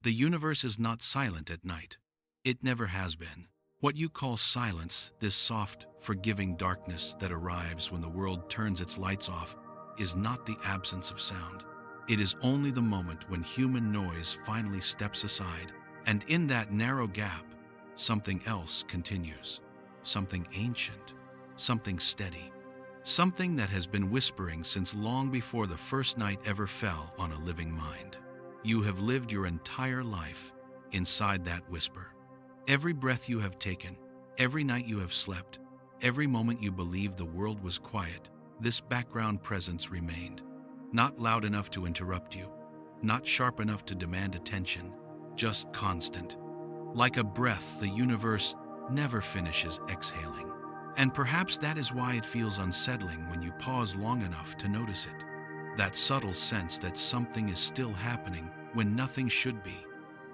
The universe is not silent at night. It never has been. What you call silence, this soft, forgiving darkness that arrives when the world turns its lights off, is not the absence of sound. It is only the moment when human noise finally steps aside, and in that narrow gap, something else continues. Something ancient, something steady, something that has been whispering since long before the first night ever fell on a living mind. You have lived your entire life inside that whisper. Every breath you have taken, every night you have slept, every moment you believed the world was quiet, this background presence remained. Not loud enough to interrupt you, not sharp enough to demand attention, just constant. Like a breath, the universe never finishes exhaling. And perhaps that is why it feels unsettling when you pause long enough to notice it. That subtle sense that something is still happening when nothing should be.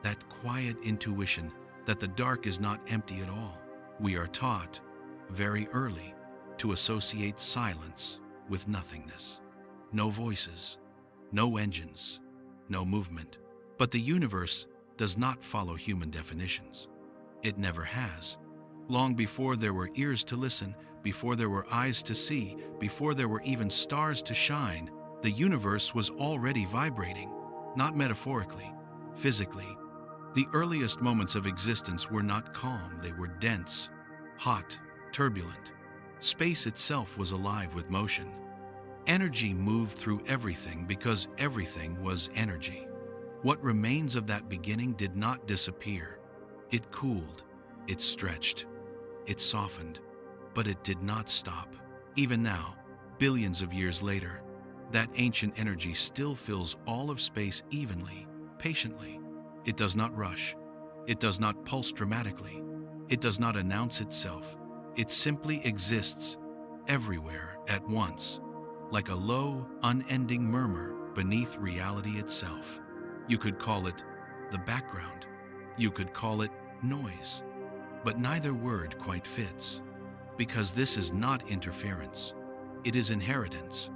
That quiet intuition that the dark is not empty at all. We are taught, very early, to associate silence with nothingness. No voices, no engines, no movement. But the universe does not follow human definitions. It never has. Long before there were ears to listen, before there were eyes to see, before there were even stars to shine, the universe was already vibrating, not metaphorically, physically. The earliest moments of existence were not calm, they were dense, hot, turbulent. Space itself was alive with motion. Energy moved through everything because everything was energy. What remains of that beginning did not disappear. It cooled, it stretched, it softened, but it did not stop. Even now, billions of years later, that ancient energy still fills all of space evenly, patiently. It does not rush. It does not pulse dramatically. It does not announce itself. It simply exists everywhere at once, like a low, unending murmur beneath reality itself. You could call it the background. You could call it noise. But neither word quite fits, because this is not interference. It is inheritance.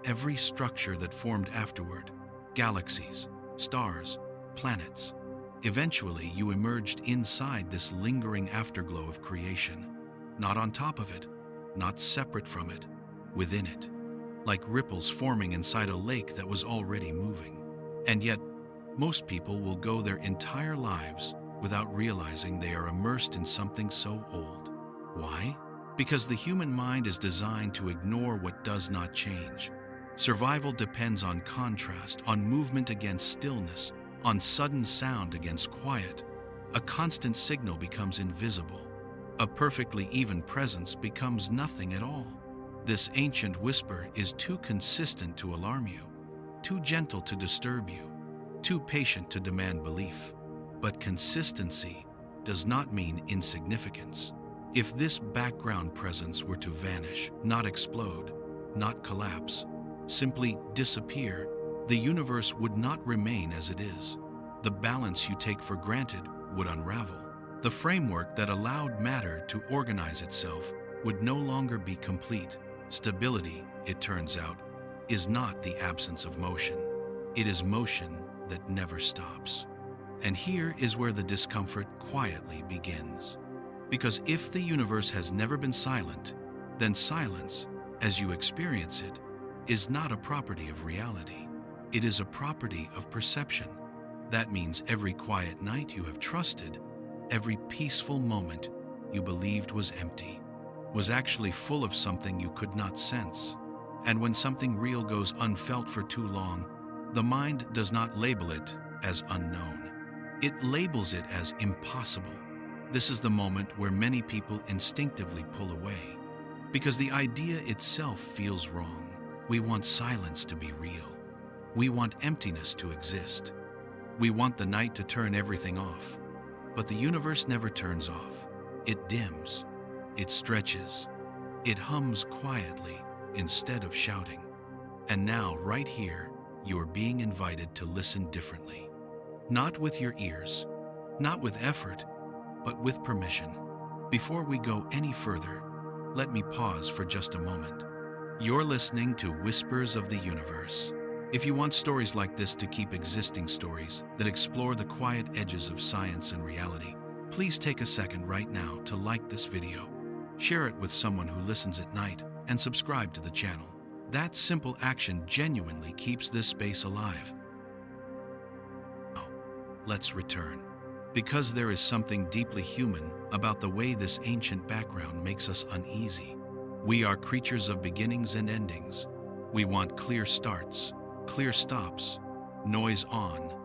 Every structure that formed afterward, galaxies, stars, planets. Eventually, you emerged inside this lingering afterglow of creation, not on top of it, not separate from it, within it, like ripples forming inside a lake that was already moving. And yet, most people will go their entire lives without realizing they are immersed in something so old. Why? Because the human mind is designed to ignore what does not change. Survival depends on contrast, on movement against stillness, on sudden sound against quiet. A constant signal becomes invisible. A perfectly even presence becomes nothing at all. This ancient whisper is too consistent to alarm you, too gentle to disturb you, too patient to demand belief. But consistency does not mean insignificance. If this background presence were to vanish, not explode, not collapse, simply disappear, the universe would not remain as it is. The balance you take for granted would unravel. The framework that allowed matter to organize itself would no longer be complete. Stability, it turns out, is not the absence of motion. It is motion that never stops. And here is where the discomfort quietly begins. Because if the universe has never been silent, then silence, as you experience it, is not a property of reality. It is a property of perception. That means every quiet night you have trusted, every peaceful moment you believed was empty, was actually full of something you could not sense. And when something real goes unfelt for too long, the mind does not label it as unknown. It labels it as impossible. This is the moment where many people instinctively pull away, because the idea itself feels wrong. We want silence to be real. We want emptiness to exist. We want the night to turn everything off. But the universe never turns off. It dims. It stretches. It hums quietly instead of shouting. And now, right here, you are being invited to listen differently. Not with your ears, not with effort, but with permission. Before we go any further, let me pause for just a moment. You're listening to Whispers of the Universe, If you want stories like this to keep existing, stories that explore the quiet edges of science and reality, please take a second right now to like this video, share it with someone who listens at night, and subscribe to the channel. That simple action genuinely keeps this space alive. Now, let's return. Because there is something deeply human about the way this ancient background makes us uneasy. We are creatures of beginnings and endings. We want clear starts, clear stops, noise on,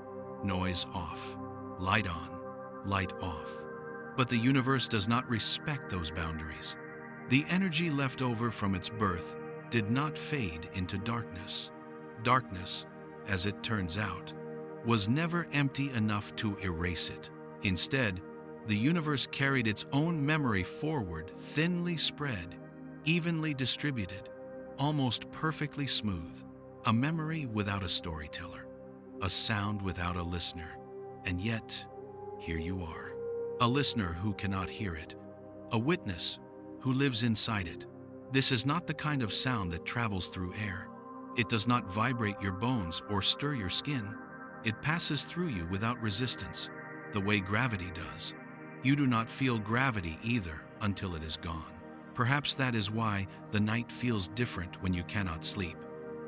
noise off, light on, light off. But the universe does not respect those boundaries. The energy left over from its birth did not fade into darkness. Darkness, as it turns out, was never empty enough to erase it. Instead, the universe carried its own memory forward, thinly spread, evenly distributed, almost perfectly smooth. A memory without a storyteller, a sound without a listener. And yet, here you are, a listener who cannot hear it, a witness who lives inside it. This is not the kind of sound that travels through air. It does not vibrate your bones or stir your skin. It passes through you without resistance, the way gravity does. You do not feel gravity either until it is gone. Perhaps that is why the night feels different when you cannot sleep.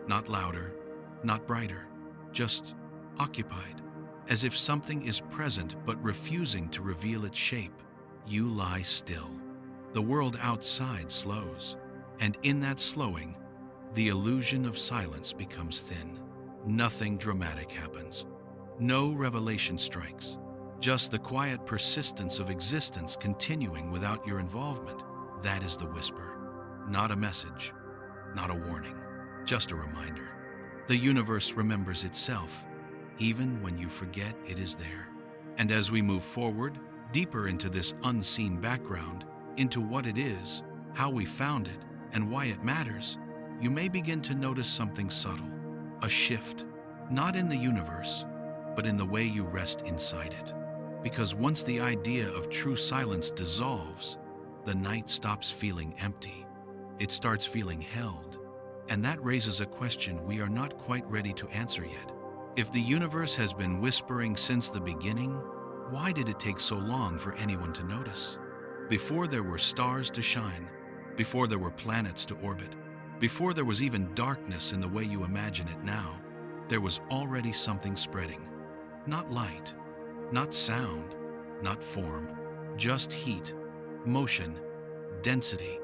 Not louder, not brighter, just occupied, as if something is present but refusing to reveal its shape. You lie still. The world outside slows, and in that slowing, the illusion of silence becomes thin. Nothing dramatic happens. No revelation strikes. Just the quiet persistence of existence continuing without your involvement. That is the whisper. Not a message, not a warning, just a reminder. The universe remembers itself, even when you forget it is there. And as we move forward, deeper into this unseen background, into what it is, how we found it, and why it matters, you may begin to notice something subtle, a shift, not in the universe, but in the way you rest inside it. Because once the idea of true silence dissolves, the night stops feeling empty. It starts feeling held. And that raises a question we are not quite ready to answer yet. If the universe has been whispering since the beginning, why did it take so long for anyone to notice? Before there were stars to shine, before there were planets to orbit, before there was even darkness in the way you imagine it now, there was already something spreading. Not light, not sound, not form, just heat, motion, density.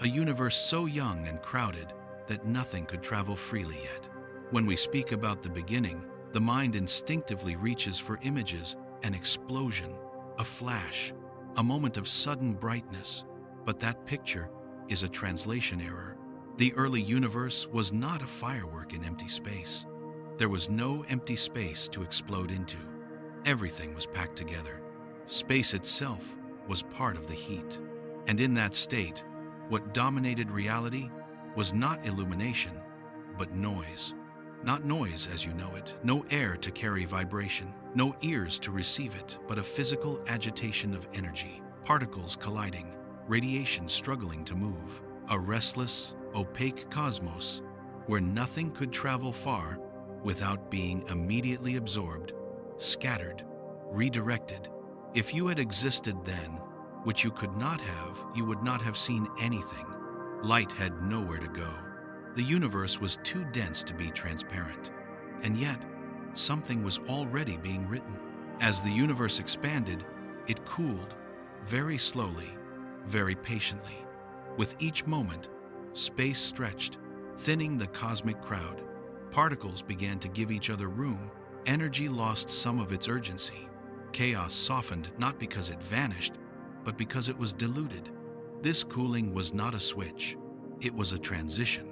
A universe so young and crowded that nothing could travel freely yet. When we speak about the beginning, the mind instinctively reaches for images, an explosion, a flash, a moment of sudden brightness. But that picture is a translation error. The early universe was not a firework in empty space. There was no empty space to explode into. Everything was packed together. Space itself was part of the heat. And in that state, what dominated reality was not illumination, but noise. Not noise as you know it, no air to carry vibration, no ears to receive it, but a physical agitation of energy, particles colliding, radiation struggling to move. A restless, opaque cosmos where nothing could travel far without being immediately absorbed, scattered, redirected. If you had existed then, which you could not have, you would not have seen anything. Light had nowhere to go. The universe was too dense to be transparent. And yet, something was already being written. As the universe expanded, it cooled, very slowly, very patiently. With each moment, space stretched, thinning the cosmic crowd. Particles began to give each other room. Energy lost some of its urgency. Chaos softened not because it vanished, but because it was diluted. This cooling was not a switch. It was a transition.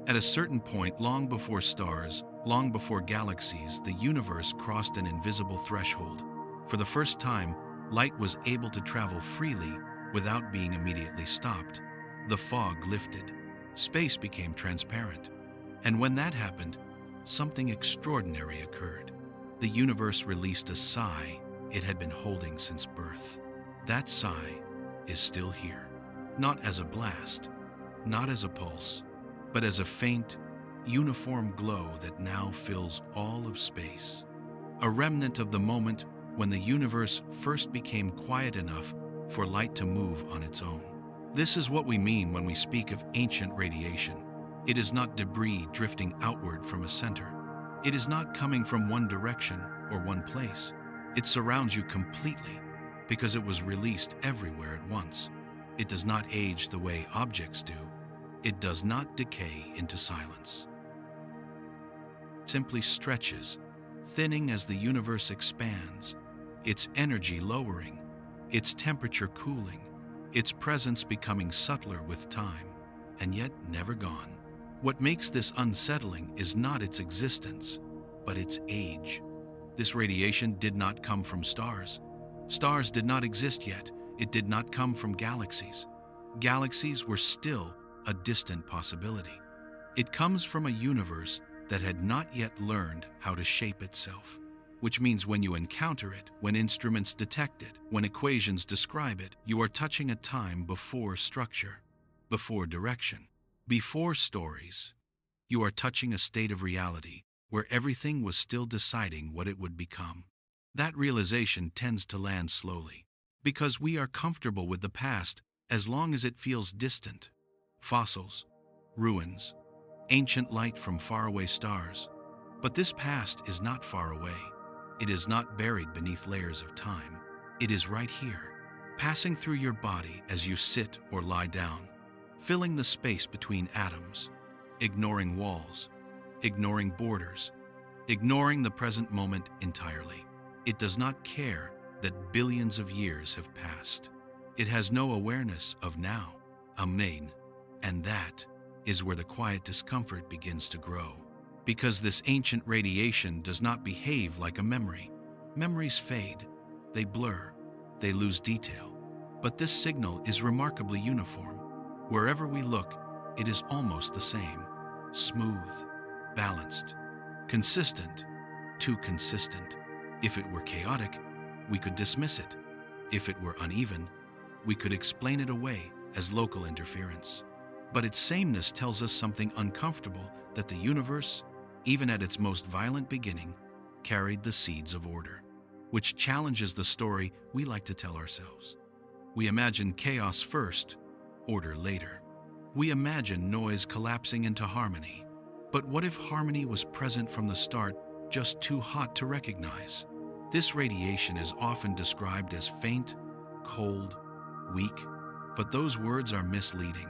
At a certain point, long before stars, long before galaxies, the universe crossed an invisible threshold. For the first time, light was able to travel freely without being immediately stopped. The fog lifted. Space became transparent. And when that happened, something extraordinary occurred. The universe released a sigh it had been holding since birth. That sigh is still here. Not as a blast, not as a pulse, but as a faint, uniform glow that now fills all of space. A remnant of the moment when the universe first became quiet enough for light to move on its own. This is what we mean when we speak of ancient radiation. It is not debris drifting outward from a center. It is not coming from one direction or one place. It surrounds you completely because it was released everywhere at once. It does not age the way objects do. It does not decay into silence. It simply stretches, thinning as the universe expands, its energy lowering, its temperature cooling, its presence becoming subtler with time, and yet never gone. What makes this unsettling is not its existence, but its age. This radiation did not come from stars. Stars did not exist yet. It did not come from galaxies. Galaxies were still a distant possibility. It comes from a universe that had not yet learned how to shape itself. Which means when you encounter it, when instruments detect it, when equations describe it, you are touching a time before structure, before direction, before stories. You are touching a state of reality where everything was still deciding what it would become. That realization tends to land slowly, because we are comfortable with the past as long as it feels distant. Fossils, ruins, ancient light from faraway stars. But this past is not far away. It is not buried beneath layers of time. It is right here, passing through your body as you sit or lie down, filling the space between atoms, ignoring walls, ignoring borders, ignoring the present moment entirely. It does not care that billions of years have passed. It has no awareness of now, Amen, and that is where the quiet discomfort begins to grow. Because this ancient radiation does not behave like a memory. Memories fade, they blur, they lose detail. But this signal is remarkably uniform. Wherever we look, it is almost the same. Smooth, balanced, consistent, too consistent. If it were chaotic, we could dismiss it. If it were uneven, we could explain it away as local interference. But its sameness tells us something uncomfortable, that the universe, even at its most violent beginning, carried the seeds of order, which challenges the story we like to tell ourselves. We imagine chaos first, order later. We imagine noise collapsing into harmony. But what if harmony was present from the start, just too hot to recognize? This radiation is often described as faint, cold, weak, but those words are misleading.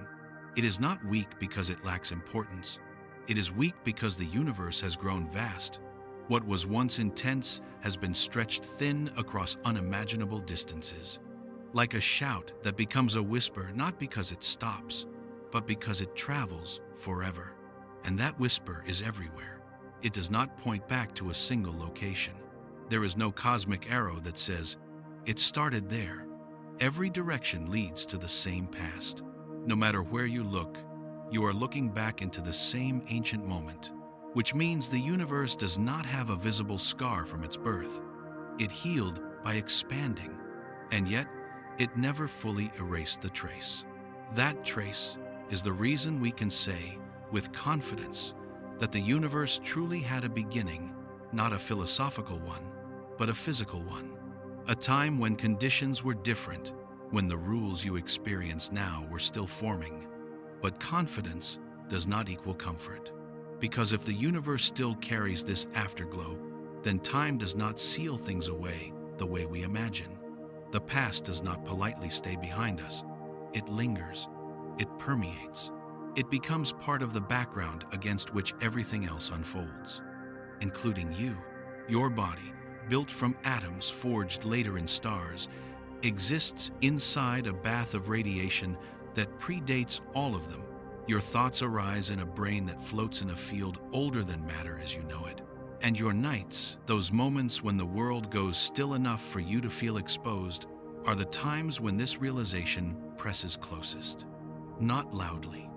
It is not weak because it lacks importance. It is weak because the universe has grown vast. What was once intense has been stretched thin across unimaginable distances. Like a shout that becomes a whisper not because it stops, but because it travels forever. And that whisper is everywhere. It does not point back to a single location. There is no cosmic arrow that says, it started there. Every direction leads to the same past. No matter where you look, you are looking back into the same ancient moment, which means the universe does not have a visible scar from its birth. It healed by expanding, and yet it never fully erased the trace. That trace is the reason we can say, with confidence, that the universe truly had a beginning, not a philosophical one, but a physical one. A time when conditions were different, when the rules you experience now were still forming. But confidence does not equal comfort. Because if the universe still carries this afterglow, then time does not seal things away the way we imagine. The past does not politely stay behind us. It lingers. It permeates. It becomes part of the background against which everything else unfolds, including you. Your body, built from atoms forged later in stars, exists inside a bath of radiation that predates all of them. Your thoughts arise in a brain that floats in a field older than matter as you know it. And your nights, those moments when the world goes still enough for you to feel exposed, are the times when this realization presses closest. Not loudly,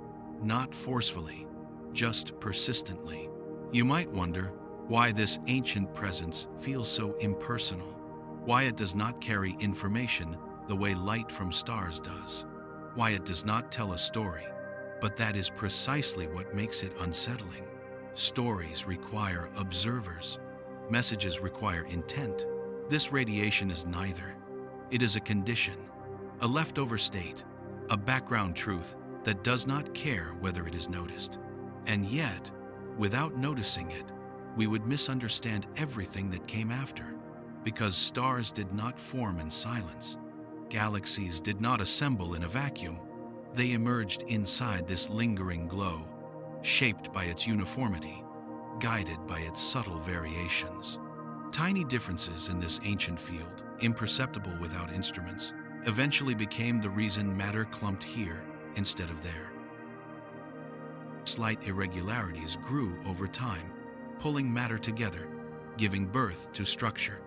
not forcefully, just persistently. You might wonder why this ancient presence feels so impersonal, why it does not carry information the way light from stars does, why it does not tell a story. But that is precisely what makes it unsettling. Stories require observers. Messages require intent. This radiation is neither. It is a condition, a leftover state, a background truth that does not care whether it is noticed. And yet, without noticing it, we would misunderstand everything that came after, because stars did not form in silence. Galaxies did not assemble in a vacuum. They emerged inside this lingering glow, shaped by its uniformity, guided by its subtle variations. Tiny differences in this ancient field, imperceptible without instruments, eventually became the reason matter clumped here instead of there. Slight irregularities grew over time, pulling matter together, giving birth to structure,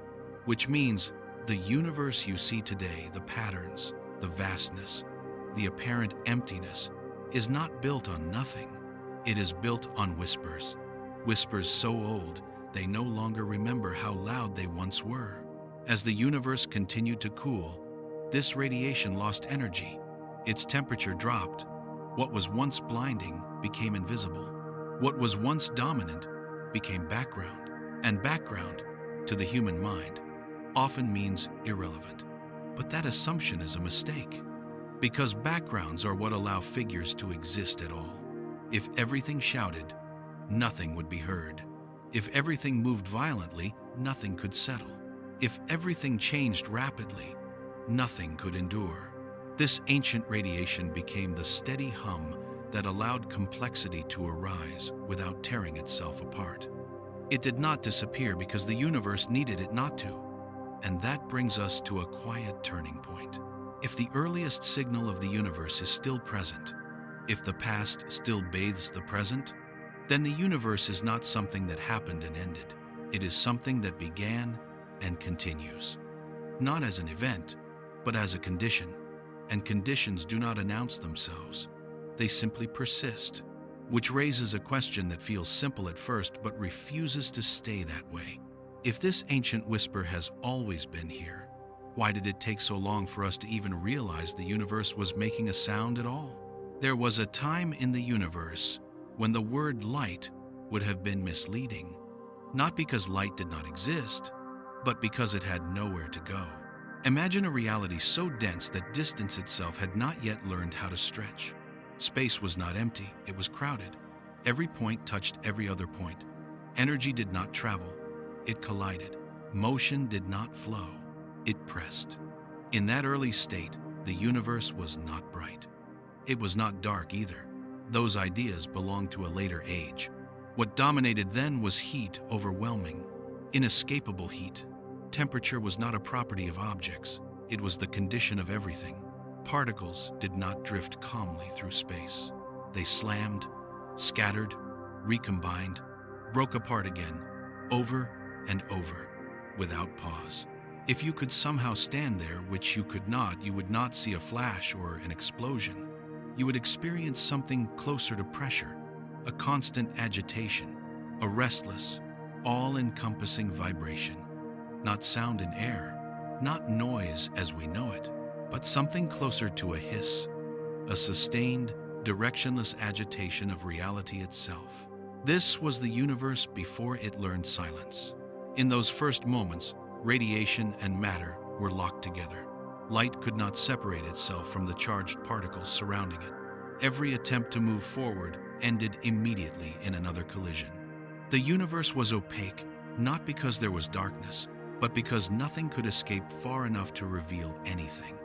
which means the universe you see today, the patterns, the vastness, the apparent emptiness, is not built on nothing. It is built on whispers. Whispers so old, they no longer remember how loud they once were. As the universe continued to cool, this radiation lost energy. Its temperature dropped. What was once blinding became invisible. What was once dominant became background. And background, to the human mind, often means irrelevant. But that assumption is a mistake, because backgrounds are what allow figures to exist at all. If everything shouted, nothing would be heard. If everything moved violently, nothing could settle. If everything changed rapidly, nothing could endure. This ancient radiation became the steady hum that allowed complexity to arise without tearing itself apart. It did not disappear because the universe needed it not to. And that brings us to a quiet turning point. If the earliest signal of the universe is still present, if the past still bathes the present, then the universe is not something that happened and ended. It is something that began and continues. Not as an event, but as a condition. And conditions do not announce themselves. They simply persist, which raises a question that feels simple at first but refuses to stay that way. If this ancient whisper has always been here, why did it take so long for us to even realize the universe was making a sound at all? There was a time in the universe when the word light would have been misleading, not because light did not exist, but because it had nowhere to go. Imagine a reality so dense that distance itself had not yet learned how to stretch. Space was not empty, it was crowded. Every point touched every other point. Energy did not travel, it collided. Motion did not flow, it pressed. In that early state, the universe was not bright. It was not dark either. Those ideas belonged to a later age. What dominated then was heat, overwhelming, inescapable heat. Temperature was not a property of objects. It was the condition of everything. Particles did not drift calmly through space. They slammed, scattered, recombined, broke apart again, over and over, without pause. If you could somehow stand there, which you could not, you would not see a flash or an explosion. You would experience something closer to pressure, a constant agitation, a restless, all-encompassing vibration. Not sound in air, not noise as we know it, but something closer to a hiss, a sustained, directionless agitation of reality itself. This was the universe before it learned silence. In those first moments, radiation and matter were locked together. Light could not separate itself from the charged particles surrounding it. Every attempt to move forward ended immediately in another collision. The universe was opaque, not because there was darkness, but because nothing could escape far enough to reveal anything.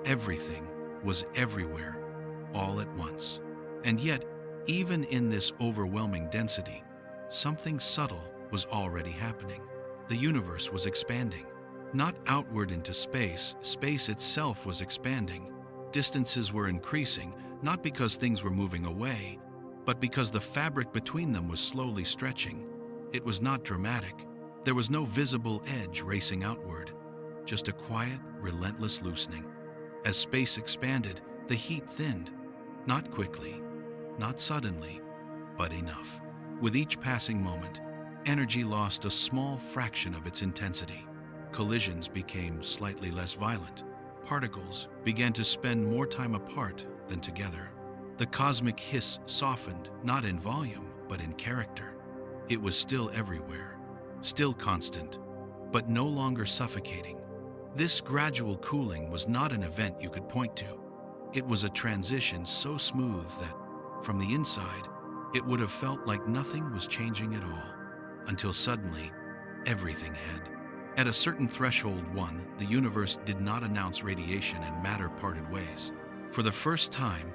Everything was everywhere, all at once. And yet, even in this overwhelming density, something subtle was already happening. The universe was expanding. Not outward into space, space itself was expanding. Distances were increasing, not because things were moving away, but because the fabric between them was slowly stretching. It was not dramatic. There was no visible edge racing outward, just a quiet, relentless loosening. As space expanded, the heat thinned, not quickly, not suddenly, but enough. With each passing moment, energy lost a small fraction of its intensity. Collisions became slightly less violent. Particles began to spend more time apart than together. The cosmic hiss softened, not in volume, but in character. It was still everywhere, still constant, but no longer suffocating. This gradual cooling was not an event you could point to. It was a transition so smooth that, from the inside, it would have felt like nothing was changing at all, until suddenly, everything had. At a certain threshold, the universe did not announce radiation and matter parted ways. For the first time,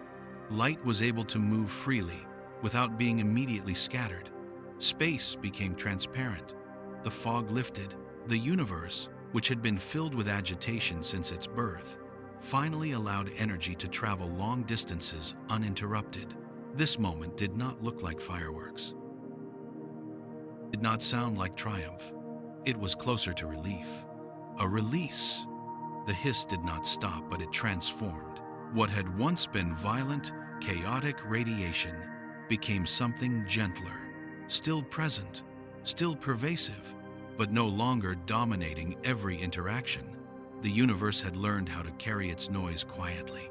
light was able to move freely without being immediately scattered. Space became transparent. The fog lifted. The universe, which had been filled with agitation since its birth, finally allowed energy to travel long distances uninterrupted. This moment did not look like fireworks. It did not sound like triumph. It was closer to relief. A release. The hiss did not stop, but it transformed. What had once been violent, chaotic radiation became something gentler, still present, still pervasive, but no longer dominating every interaction. The universe had learned how to carry its noise quietly.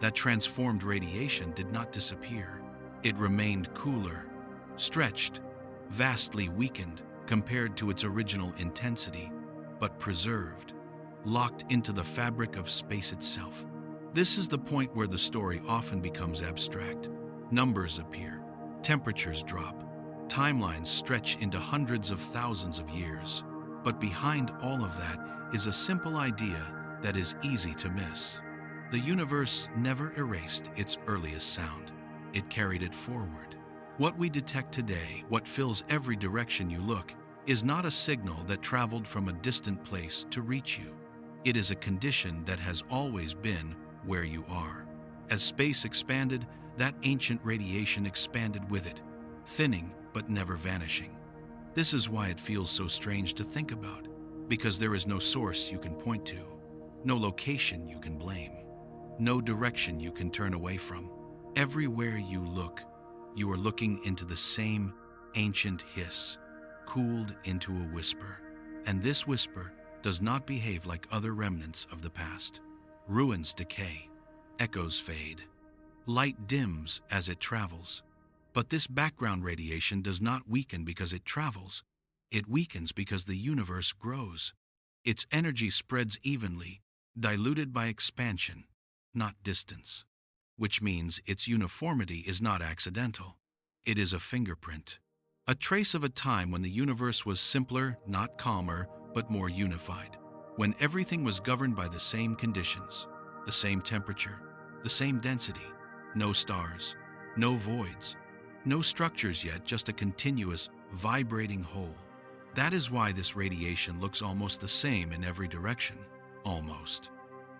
That transformed radiation did not disappear. It remained cooler, stretched, vastly weakened compared to its original intensity, but preserved, locked into the fabric of space itself. This is the point where the story often becomes abstract. Numbers appear, temperatures drop, timelines stretch into hundreds of thousands of years. But behind all of that is a simple idea that is easy to miss. The universe never erased its earliest sound. It carried it forward. What we detect today, what fills every direction you look, is not a signal that traveled from a distant place to reach you. It is a condition that has always been where you are. As space expanded, that ancient radiation expanded with it, thinning but never vanishing. This is why it feels so strange to think about, because there is no source you can point to, no location you can blame, no direction you can turn away from. Everywhere you look, you are looking into the same ancient hiss, cooled into a whisper. And this whisper does not behave like other remnants of the past. Ruins decay, echoes fade, light dims as it travels. But this background radiation does not weaken because it travels. It weakens because the universe grows. Its energy spreads evenly, diluted by expansion, not distance. Which means its uniformity is not accidental. It is a fingerprint, a trace of a time when the universe was simpler, not calmer, but more unified, when everything was governed by the same conditions, the same temperature, the same density, no stars, no voids, no structures yet, just a continuous, vibrating whole. That is why this radiation looks almost the same in every direction, almost.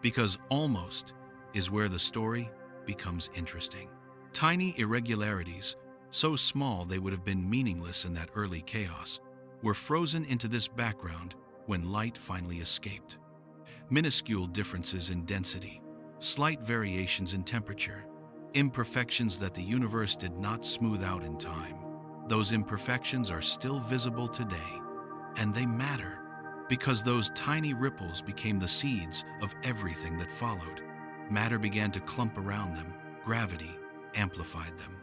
Because almost is where the story becomes interesting. Tiny irregularities, so small they would have been meaningless in that early chaos, were frozen into this background when light finally escaped. Minuscule differences in density, slight variations in temperature, imperfections that the universe did not smooth out in time. Those imperfections are still visible today, and they matter because those tiny ripples became the seeds of everything that followed. Matter began to clump around them. Gravity amplified them.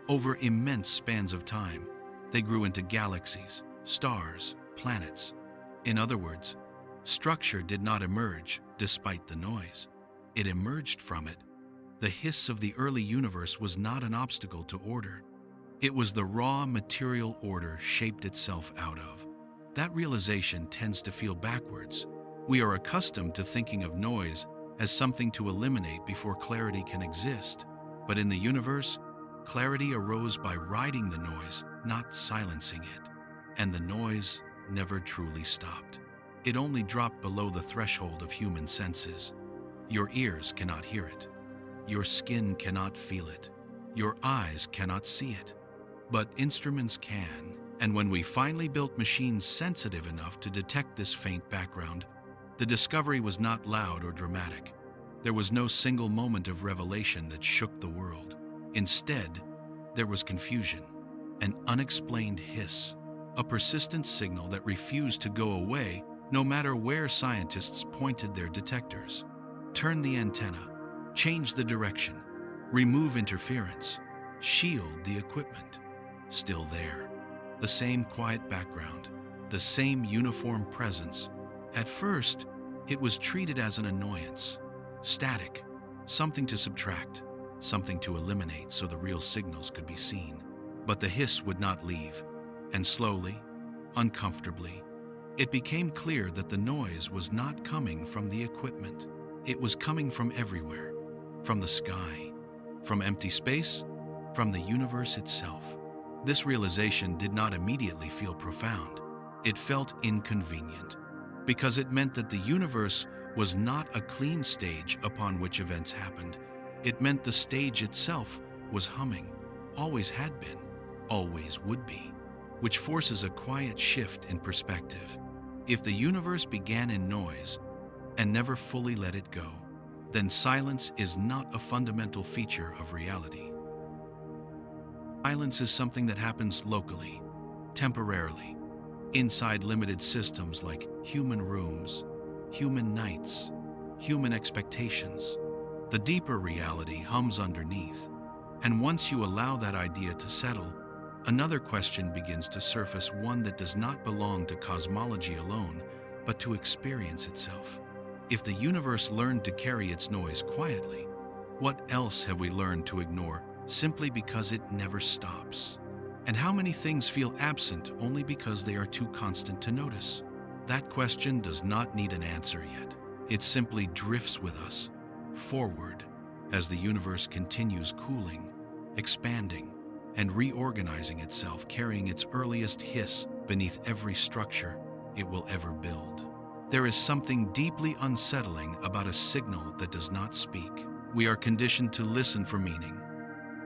Over immense spans of time, they grew into galaxies, stars, planets. In other words, structure did not emerge despite the noise. It emerged from it. The hiss of the early universe was not an obstacle to order. It was the raw material order shaped itself out of. That realization tends to feel backwards. We are accustomed to thinking of noise as something to eliminate before clarity can exist. But in the universe, clarity arose by riding the noise, not silencing it. And the noise never truly stopped. It only dropped below the threshold of human senses. Your ears cannot hear it. Your skin cannot feel it. Your eyes cannot see it. But instruments can. And when we finally built machines sensitive enough to detect this faint background, the discovery was not loud or dramatic. There was no single moment of revelation that shook the world. Instead, there was confusion, an unexplained hiss, a persistent signal that refused to go away no matter where scientists pointed their detectors. Turn the antenna, change the direction, remove interference, shield the equipment. Still there. the same quiet background, the same uniform presence. At first, it was treated as an annoyance, static, something to subtract, something to eliminate so the real signals could be seen. But the hiss would not leave, and slowly, uncomfortably, it became clear that the noise was not coming from the equipment. It was coming from everywhere, from the sky, from empty space, from the universe itself. This realization did not immediately feel profound. It felt inconvenient, because it meant that the universe was not a clean stage upon which events happened. It meant the stage itself was humming, always had been, always would be, which forces a quiet shift in perspective. If the universe began in noise and never fully let it go, then silence is not a fundamental feature of reality. Silence is something that happens locally, temporarily, inside limited systems like human rooms, human nights, human expectations. The deeper reality hums underneath, and once you allow that idea to settle, another question begins to surface, one that does not belong to cosmology alone, but to experience itself. If the universe learned to carry its noise quietly, what else have we learned to ignore simply because it never stops? And how many things feel absent only because they are too constant to notice? That question does not need an answer yet. It simply drifts with us, forward, as the universe continues cooling, expanding, and reorganizing itself, carrying its earliest hiss beneath every structure it will ever build. There is something deeply unsettling about a signal that does not speak. We are conditioned to listen for meaning.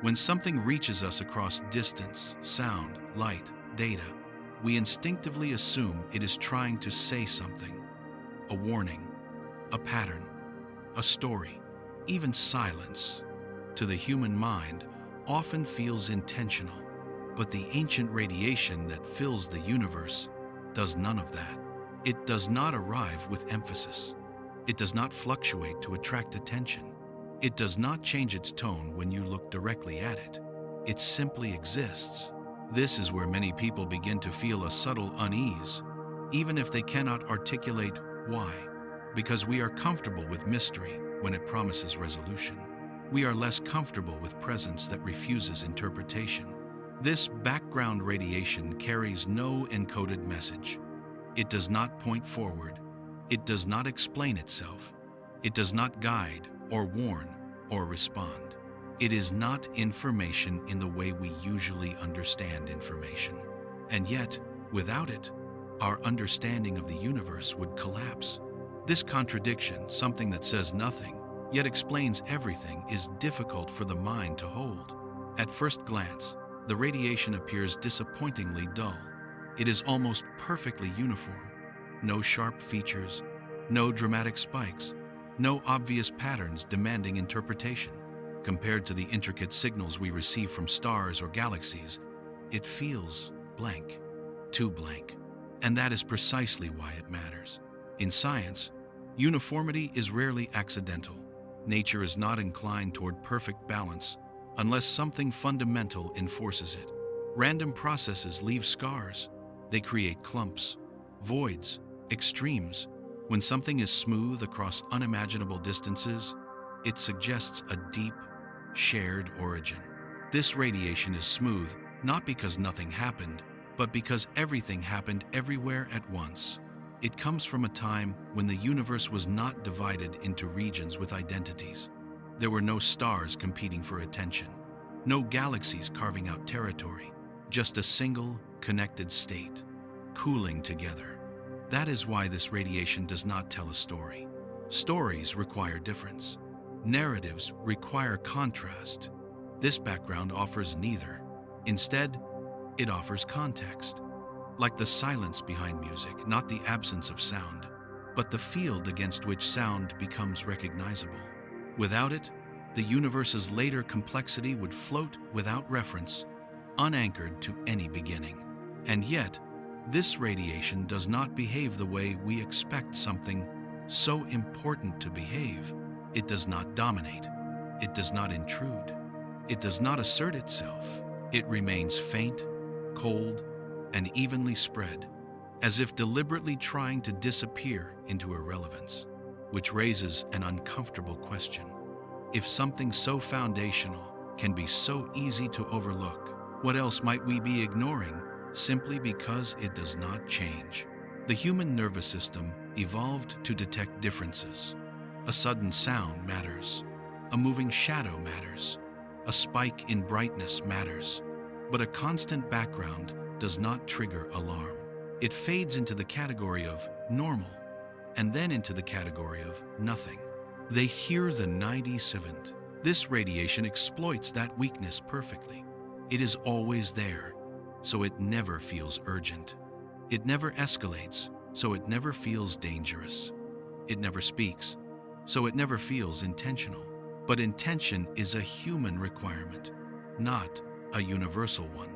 When something reaches us across distance, sound, light, data, we instinctively assume it is trying to say something. A warning, a pattern, a story, even silence, to the human mind, often feels intentional. But the ancient radiation that fills the universe does none of that. It does not arrive with emphasis. It does not fluctuate to attract attention. It does not change its tone when you look directly at it. It simply exists. This is where many people begin to feel a subtle unease, even if they cannot articulate why. Because we are comfortable with mystery when it promises resolution. We are less comfortable with presence that refuses interpretation. This background radiation carries no encoded message. It does not point forward. It does not explain itself. It does not guide or warn or respond. It is not information in the way we usually understand information. And yet, without it, our understanding of the universe would collapse. This contradiction, something that says nothing, yet explains everything, is difficult for the mind to hold. At first glance, the radiation appears disappointingly dull. It is almost perfectly uniform. No sharp features, no dramatic spikes, no obvious patterns demanding interpretation. Compared to the intricate signals we receive from stars or galaxies, it feels blank, too blank. And that is precisely why it matters. In science, uniformity is rarely accidental. Nature is not inclined toward perfect balance unless something fundamental enforces it. Random processes leave scars. They create clumps, voids, extremes. When something is smooth across unimaginable distances, it suggests a deep, shared origin. This radiation is smooth not because nothing happened, but because everything happened everywhere at once. It comes from a time when the universe was not divided into regions with identities. There were no stars competing for attention, no galaxies carving out territory, just a single, connected state, cooling together. That is why this radiation does not tell a story. Stories require difference. Narratives require contrast. This background offers neither. Instead, it offers context. Like the silence behind music, not the absence of sound, but the field against which sound becomes recognizable. Without it, the universe's later complexity would float without reference, unanchored to any beginning. And yet, this radiation does not behave the way we expect something so important to behave. It does not dominate. It does not intrude. It does not assert itself. It remains faint, cold, and evenly spread, as if deliberately trying to disappear into irrelevance, which raises an uncomfortable question. If something so foundational can be so easy to overlook, what else might we be ignoring simply because it does not change? The human nervous system evolved to detect differences. A sudden sound matters. A moving shadow matters. A spike in brightness matters. But a constant background does not trigger alarm. It fades into the category of normal, and then into the category of nothing. They hear the 97th. This radiation exploits that weakness perfectly. It is always there, so it never feels urgent. It never escalates, so it never feels dangerous. It never speaks, so it never feels intentional. But intention is a human requirement, not a universal one.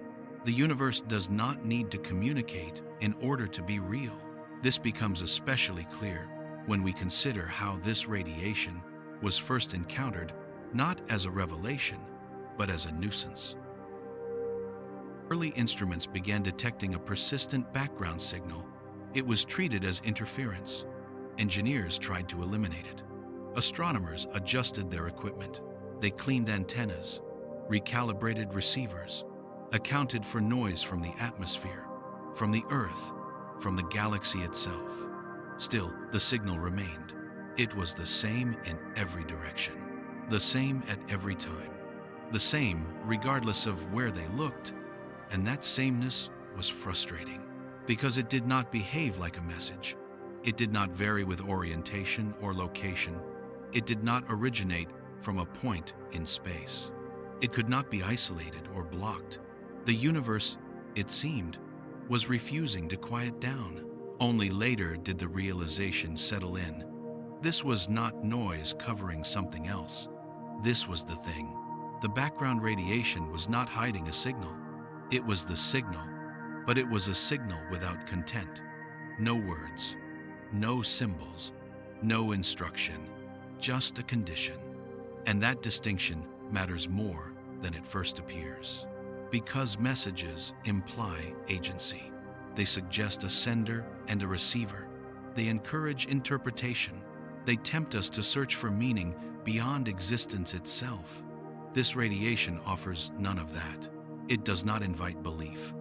The universe does not need to communicate in order to be real. This becomes especially clear when we consider how this radiation was first encountered not as a revelation, but as a nuisance. Early instruments began detecting a persistent background signal. It was treated as interference. Engineers tried to eliminate it. Astronomers adjusted their equipment. They cleaned antennas, recalibrated receivers, accounted for noise from the atmosphere, from the Earth, from the galaxy itself. Still, the signal remained. It was the same in every direction, the same at every time, the same regardless of where they looked, and that sameness was frustrating because it did not behave like a message. It did not vary with orientation or location. It did not originate from a point in space. It could not be isolated or blocked. The universe, it seemed, was refusing to quiet down. Only later did the realization settle in. This was not noise covering something else. This was the thing. The background radiation was not hiding a signal. It was the signal, but it was a signal without content. No words, no symbols, no instruction, just a condition. And that distinction matters more than it first appears. Because messages imply agency. They suggest a sender and a receiver. They encourage interpretation. They tempt us to search for meaning beyond existence itself. This radiation offers none of that. It does not invite belief.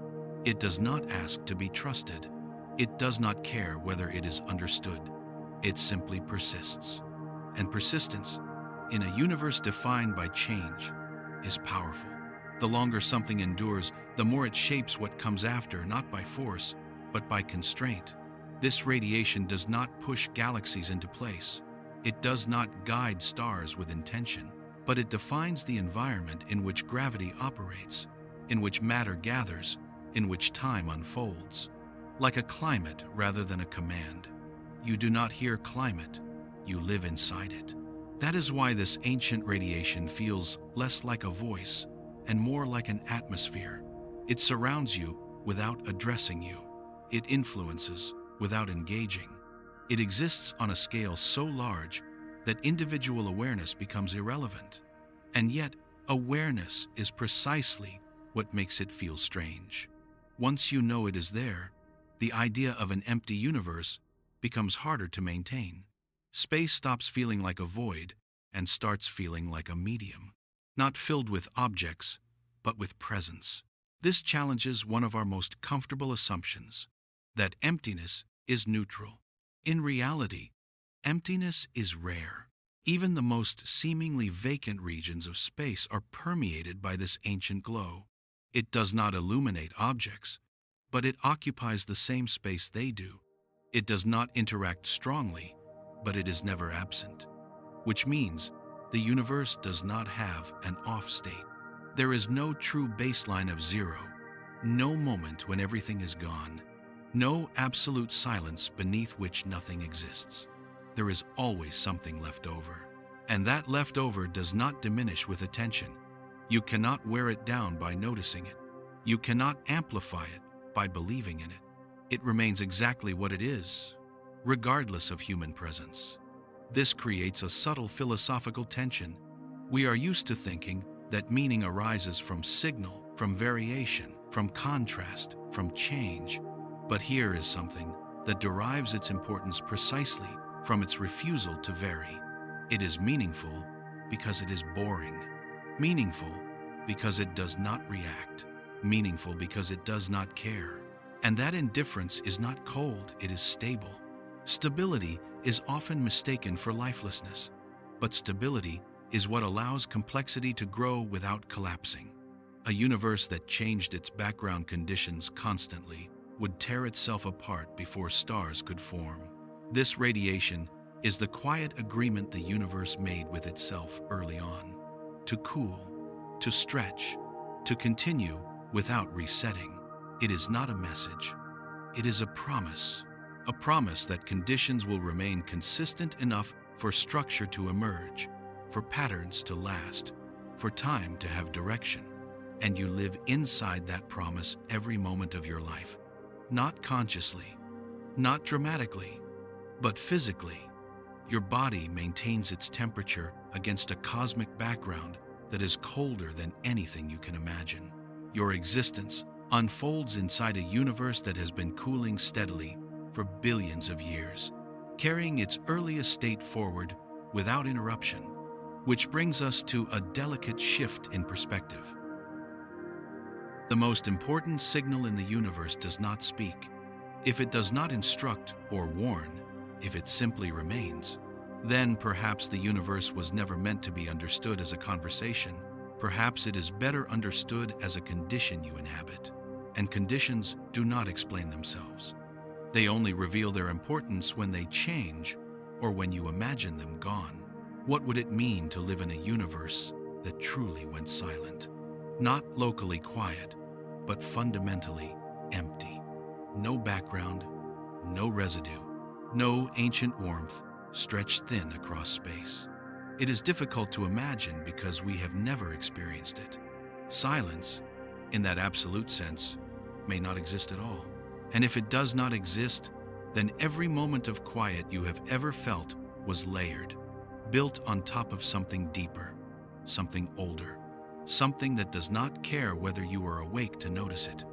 It does not ask to be trusted. It does not care whether it is understood. It simply persists. And persistence, in a universe defined by change, is powerful. The longer something endures, the more it shapes what comes after, not by force, but by constraint. This radiation does not push galaxies into place. It does not guide stars with intention, but it defines the environment in which gravity operates, in which matter gathers, in which time unfolds. Like a climate rather than a command. You do not hear climate, you live inside it. That is why this ancient radiation feels less like a voice and more like an atmosphere. It surrounds you without addressing you. It influences without engaging. It exists on a scale so large that individual awareness becomes irrelevant. And yet, awareness is precisely what makes it feel strange. Once you know it is there, the idea of an empty universe becomes harder to maintain. Space stops feeling like a void and starts feeling like a medium, not filled with objects, but with presence. This challenges one of our most comfortable assumptions, that emptiness is neutral. In reality, emptiness is rare. Even the most seemingly vacant regions of space are permeated by this ancient glow. It does not illuminate objects, but it occupies the same space they do. It does not interact strongly, but it is never absent. Which means the universe does not have an off state. There is no true baseline of zero, no moment when everything is gone, no absolute silence beneath which nothing exists. There is always something left over. And that leftover does not diminish with attention. You cannot wear it down by noticing it. You cannot amplify it by believing in it. It remains exactly what it is, regardless of human presence. This creates a subtle philosophical tension. We are used to thinking that meaning arises from signal, from variation, from contrast, from change. But here is something that derives its importance precisely from its refusal to vary. It is meaningful because it is boring. Meaningful because it does not react. Meaningful because it does not care. And that indifference is not cold, it is stable. Stability is often mistaken for lifelessness, but stability is what allows complexity to grow without collapsing. A universe that changed its background conditions constantly would tear itself apart before stars could form. This radiation is the quiet agreement the universe made with itself early on. To cool, to stretch, to continue without resetting. It is not a message. It is a promise that conditions will remain consistent enough for structure to emerge, for patterns to last, for time to have direction. And you live inside that promise every moment of your life. Not consciously, not dramatically, but physically. Your body maintains its temperature against a cosmic background that is colder than anything you can imagine. Your existence unfolds inside a universe that has been cooling steadily for billions of years, carrying its earliest state forward without interruption. Which brings us to a delicate shift in perspective. The most important signal in the universe does not speak. If it does not instruct or warn, if it simply remains, then perhaps the universe was never meant to be understood as a conversation. Perhaps it is better understood as a condition you inhabit. And conditions do not explain themselves. They only reveal their importance when they change or when you imagine them gone. What would it mean to live in a universe that truly went silent? Not locally quiet, but fundamentally empty. No background, no residue, no ancient warmth stretched thin across space. It is difficult to imagine because we have never experienced it. Silence, in that absolute sense, may not exist at all. And if it does not exist, then every moment of quiet you have ever felt was layered, built on top of something deeper, something older, something that does not care whether you are awake to notice it.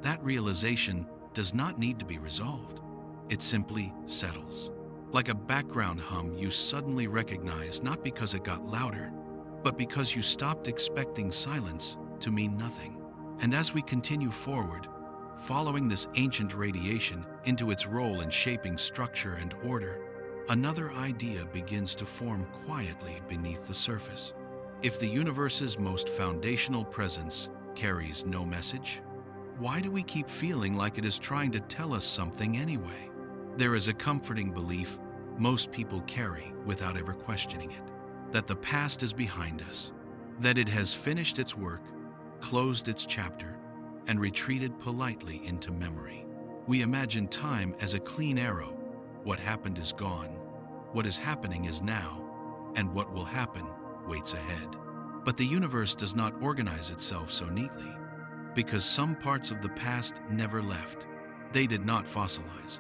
That realization does not need to be resolved. It simply settles. Like a background hum you suddenly recognize not because it got louder, but because you stopped expecting silence to mean nothing. And as we continue forward, following this ancient radiation into its role in shaping structure and order, another idea begins to form quietly beneath the surface. If the universe's most foundational presence carries no message, why do we keep feeling like it is trying to tell us something anyway? There is a comforting belief most people carry without ever questioning it, that the past is behind us, that it has finished its work, closed its chapter, and retreated politely into memory. We imagine time as a clean arrow. What happened is gone, what is happening is now, and what will happen waits ahead. But the universe does not organize itself so neatly, because some parts of the past never left. They did not fossilize.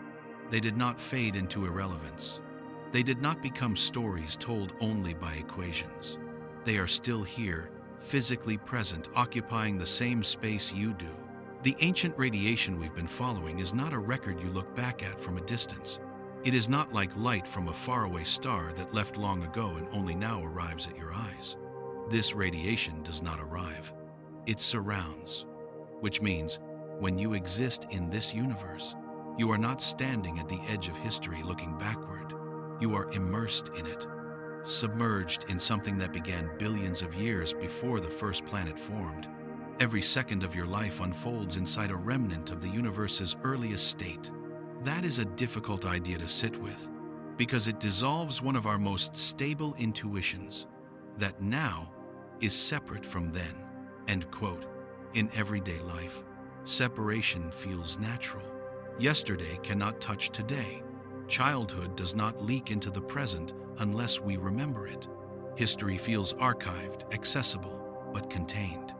They did not fade into irrelevance. They did not become stories told only by equations. They are still here, physically present, occupying the same space you do. The ancient radiation we've been following is not a record you look back at from a distance. It is not like light from a faraway star that left long ago and only now arrives at your eyes. This radiation does not arrive. It surrounds, which means when you exist in this universe, you are not standing at the edge of history looking backward. You are immersed in it, submerged in something that began billions of years before the first planet formed. Every second of your life unfolds inside a remnant of the universe's earliest state. That is a difficult idea to sit with, because it dissolves one of our most stable intuitions, that now is separate from then. End quote. In everyday life, separation feels natural. Yesterday cannot touch today. Childhood does not leak into the present unless we remember it. History feels archived, accessible, but contained.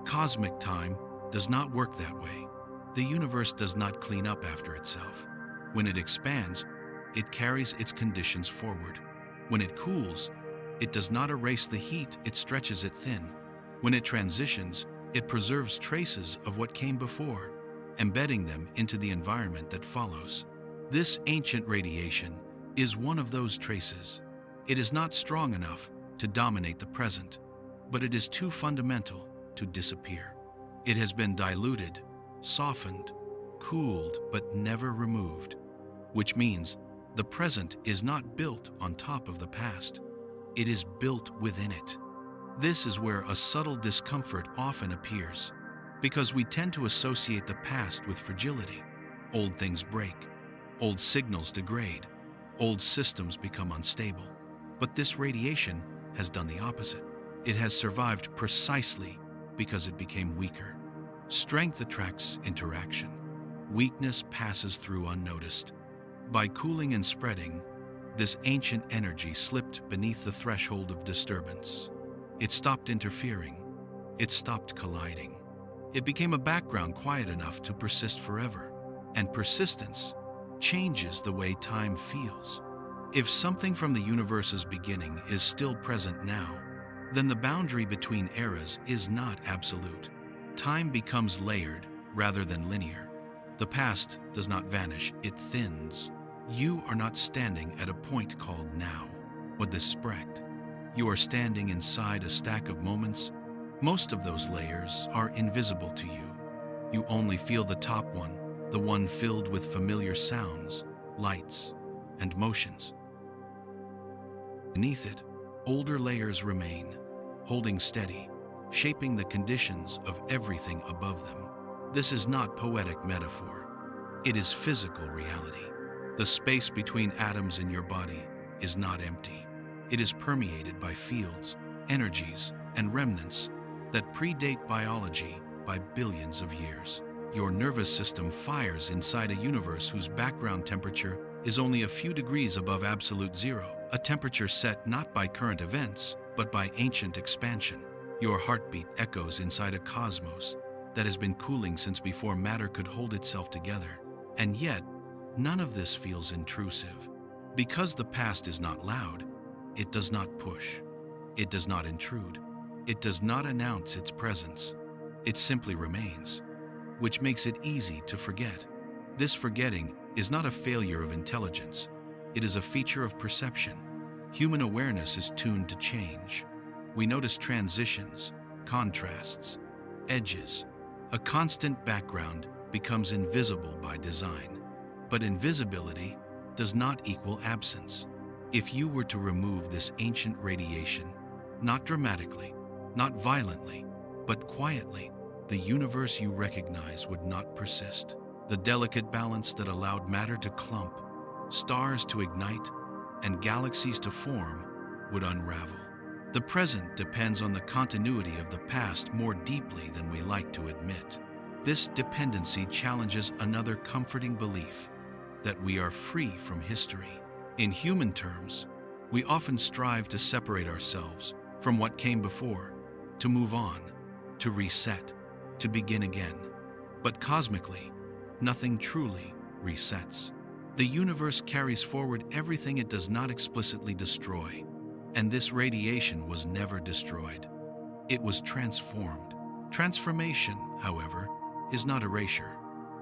Cosmic time does not work that way. The universe does not clean up after itself. When it expands, it carries its conditions forward. When it cools, it does not erase the heat, it stretches it thin. When it transitions, it preserves traces of what came before. embedding them into the environment that follows. This ancient radiation is one of those traces. It is not strong enough to dominate the present, but it is too fundamental to disappear. It has been diluted, softened, cooled, but never removed, which means the present is not built on top of the past. It is built within it. This is where a subtle discomfort often appears, because we tend to associate the past with fragility. Old things break, old signals degrade, old systems become unstable. But this radiation has done the opposite. It has survived precisely because it became weaker. Strength attracts interaction. Weakness passes through unnoticed. By cooling and spreading, this ancient energy slipped beneath the threshold of disturbance. It stopped interfering. It stopped colliding. It became a background quiet enough to persist forever. And persistence changes the way time feels. If something from the universe's beginning is still present now, then the boundary between eras is not absolute. Time becomes layered rather than linear. The past does not vanish, it thins. You are not standing at a point called now, but this spread. You are standing inside a stack of moments. Most of those layers are invisible to you. You only feel the top one, the one filled with familiar sounds, lights, and motions. Beneath it, older layers remain, holding steady, shaping the conditions of everything above them. This is not poetic metaphor. It is physical reality. The space between atoms in your body is not empty. It is permeated by fields, energies, and remnants that predate biology by billions of years. Your nervous system fires inside a universe whose background temperature is only a few degrees above absolute zero, a temperature set not by current events, but by ancient expansion. Your heartbeat echoes inside a cosmos that has been cooling since before matter could hold itself together. And yet, none of this feels intrusive. Because the past is not loud, it does not push. It does not intrude. It does not announce its presence. It simply remains, which makes it easy to forget. This forgetting is not a failure of intelligence. It is a feature of perception. Human awareness is tuned to change. We notice transitions, contrasts, edges. A constant background becomes invisible by design. But invisibility does not equal absence. If you were to remove this ancient radiation, not dramatically, not violently, but quietly, the universe you recognize would not persist. The delicate balance that allowed matter to clump, stars to ignite, and galaxies to form would unravel. The present depends on the continuity of the past more deeply than we like to admit. This dependency challenges another comforting belief, that we are free from history. In human terms, we often strive to separate ourselves from what came before, to move on, to reset, to begin again. But cosmically, nothing truly resets. The universe carries forward everything it does not explicitly destroy, and this radiation was never destroyed. It was transformed. Transformation, however, is not erasure.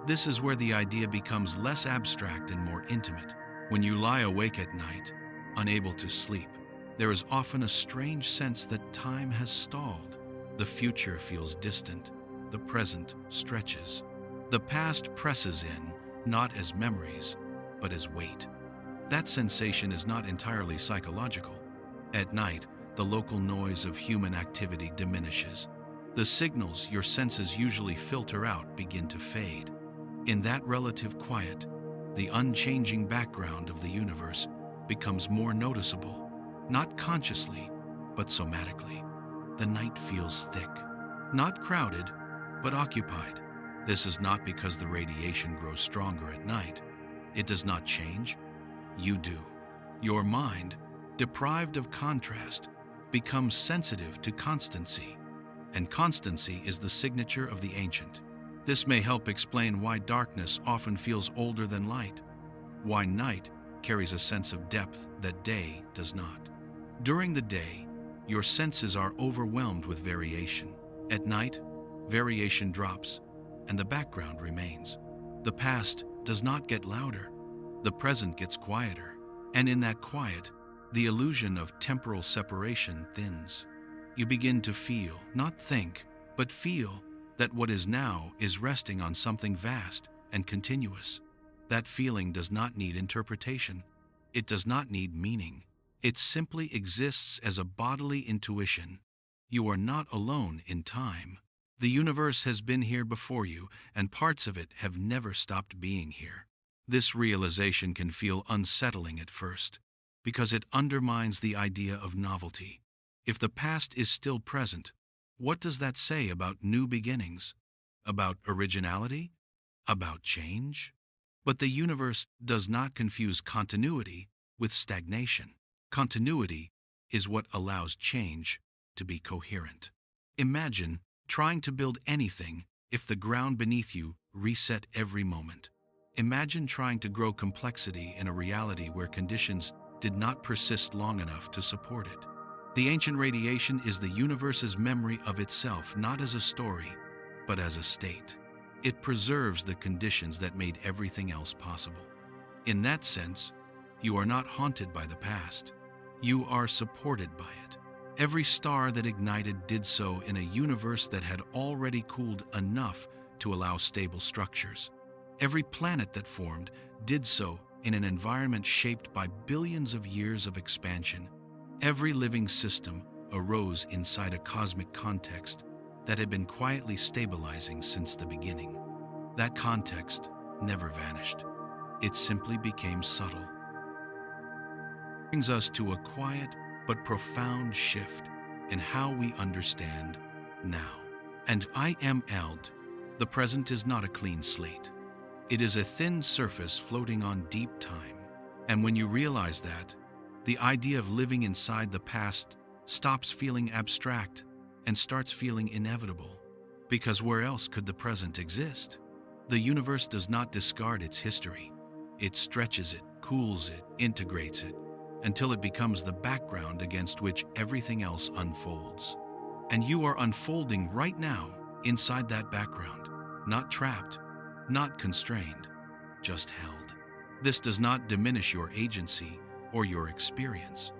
This is where the idea becomes less abstract and more intimate. When you lie awake at night, unable to sleep, there is often a strange sense that time has stalled. The future feels distant. The present stretches. The past presses in, not as memories, but as weight. That sensation is not entirely psychological. At night, the local noise of human activity diminishes. The signals your senses usually filter out begin to fade. In that relative quiet, the unchanging background of the universe becomes more noticeable, not consciously, but somatically. The night feels thick, not crowded, but occupied. This is not because the radiation grows stronger at night. It does not change. You do. Your mind, deprived of contrast, becomes sensitive to constancy, and constancy is the signature of the ancient. This may help explain why darkness often feels older than light, why night carries a sense of depth that day does not. During the day, your senses are overwhelmed with variation. At night, variation drops, and the background remains. The past does not get louder. The present gets quieter. And in that quiet, the illusion of temporal separation thins. You begin to feel, not think, but feel that what is now is resting on something vast and continuous. That feeling does not need interpretation. It does not need meaning. It simply exists as a bodily intuition. You are not alone in time. The universe has been here before you, and parts of it have never stopped being here. This realization can feel unsettling at first, because it undermines the idea of novelty. If the past is still present, what does that say about new beginnings? About originality? About change? But the universe does not confuse continuity with stagnation. Continuity is what allows change to be coherent. Imagine trying to build anything if the ground beneath you reset every moment. Imagine trying to grow complexity in a reality where conditions did not persist long enough to support it. The ancient radiation is the universe's memory of itself, not as a story, but as a state. It preserves the conditions that made everything else possible. In that sense, you are not haunted by the past. You are supported by it. Every star that ignited did so in a universe that had already cooled enough to allow stable structures. Every planet that formed did so in an environment shaped by billions of years of expansion. Every living system arose inside a cosmic context that had been quietly stabilizing since the beginning. That context never vanished. It simply became subtle. It brings us to a quiet but profound shift in how we understand now. And I am Eld. The present is not a clean slate. It is a thin surface floating on deep time. And when you realize that, the idea of living inside the past stops feeling abstract and starts feeling inevitable. Because where else could the present exist? The universe does not discard its history. It stretches it, cools it, integrates it, until it becomes the background against which everything else unfolds. And you are unfolding right now inside that background, not trapped, not constrained, just held. This does not diminish your agency or your experience.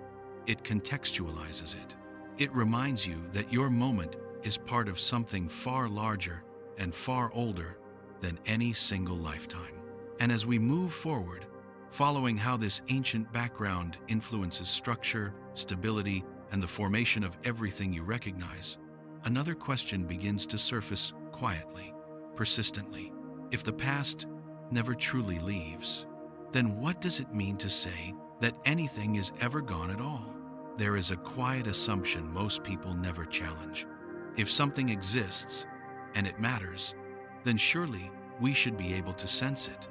It contextualizes it. It reminds you that your moment is part of something far larger and far older than any single lifetime. And as we move forward, following how this ancient background influences structure, stability, and the formation of everything you recognize, another question begins to surface quietly, persistently. If the past never truly leaves, then what does it mean to say that anything is ever gone at all? There is a quiet assumption most people never challenge. If something exists, and it matters, then surely we should be able to sense it,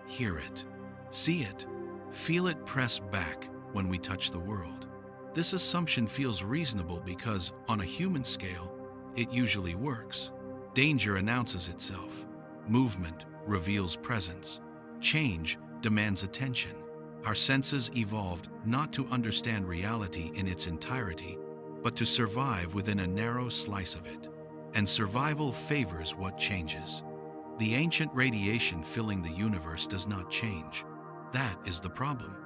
hear it, see it, feel it press back when we touch the world. This assumption feels reasonable because, on a human scale, it usually works. Danger announces itself. Movement reveals presence. Change demands attention. Our senses evolved not to understand reality in its entirety, but to survive within a narrow slice of it. And survival favors what changes. The ancient radiation filling the universe does not change. That is the problem.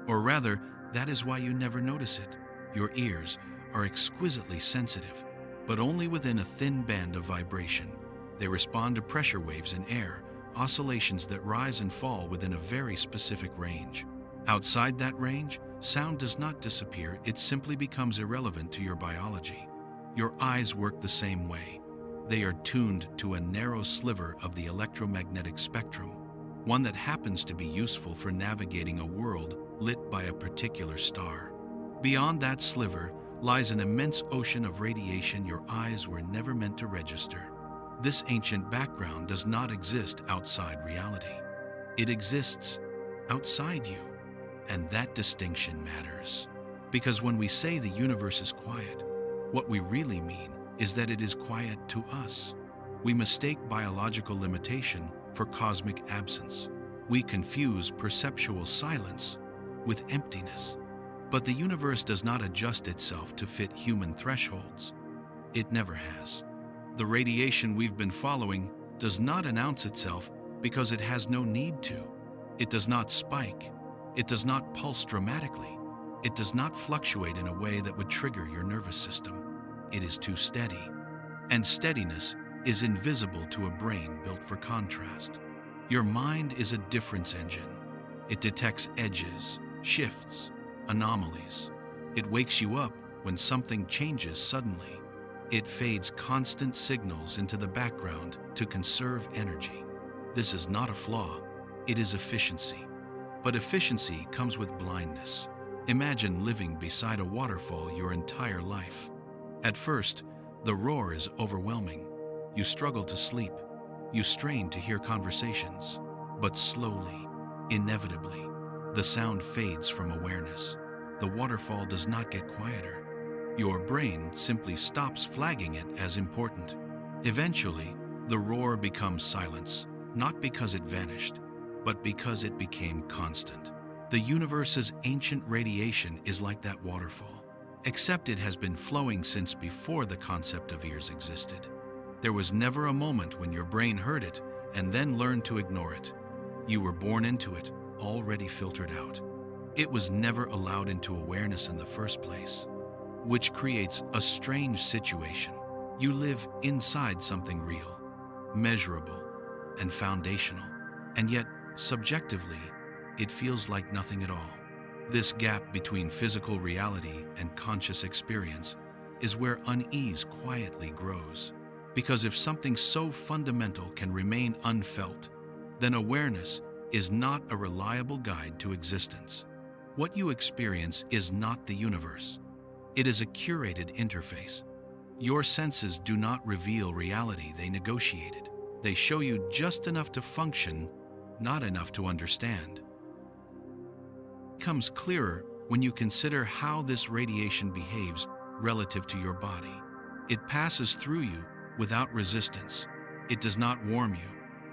Or rather, that is why you never notice it. Your ears are exquisitely sensitive, but only within a thin band of vibration. They respond to pressure waves in air, oscillations that rise and fall within a very specific range. Outside that range, sound does not disappear, it simply becomes irrelevant to your biology. Your eyes work the same way. They are tuned to a narrow sliver of the electromagnetic spectrum, one that happens to be useful for navigating a world lit by a particular star. Beyond that sliver lies an immense ocean of radiation your eyes were never meant to register. This ancient background does not exist outside reality. It exists outside you, and that distinction matters. Because when we say the universe is quiet, what we really mean is that it is quiet to us. We mistake biological limitation for cosmic absence. We confuse perceptual silence with emptiness. But the universe does not adjust itself to fit human thresholds. It never has. The radiation we've been following does not announce itself because it has no need to. It does not spike. It does not pulse dramatically. It does not fluctuate in a way that would trigger your nervous system. It is too steady. And steadiness is invisible to a brain built for contrast. Your mind is a difference engine. It detects edges, shifts, anomalies. It wakes you up when something changes suddenly. It fades constant signals into the background to conserve energy. This is not a flaw, it is efficiency. But efficiency comes with blindness. Imagine living beside a waterfall your entire life. At first, the roar is overwhelming. You struggle to sleep. You strain to hear conversations. But slowly, inevitably, the sound fades from awareness. The waterfall does not get quieter. Your brain simply stops flagging it as important. Eventually, the roar becomes silence, not because it vanished, but because it became constant. The universe's ancient radiation is like that waterfall, except it has been flowing since before the concept of ears existed. There was never a moment when your brain heard it and then learned to ignore it. You were born into it, already filtered out. It was never allowed into awareness in the first place, which creates a strange situation. You live inside something real, measurable, and foundational, and yet, subjectively, it feels like nothing at all. This gap between physical reality and conscious experience is where unease quietly grows. Because if something so fundamental can remain unfelt, then awareness is not a reliable guide to existence. What you experience is not the universe. It is a curated interface. Your senses do not reveal reality they negotiated. They show you just enough to function, not enough to understand. It becomes clearer when you consider how this radiation behaves relative to your body. It passes through you without resistance. It does not warm you.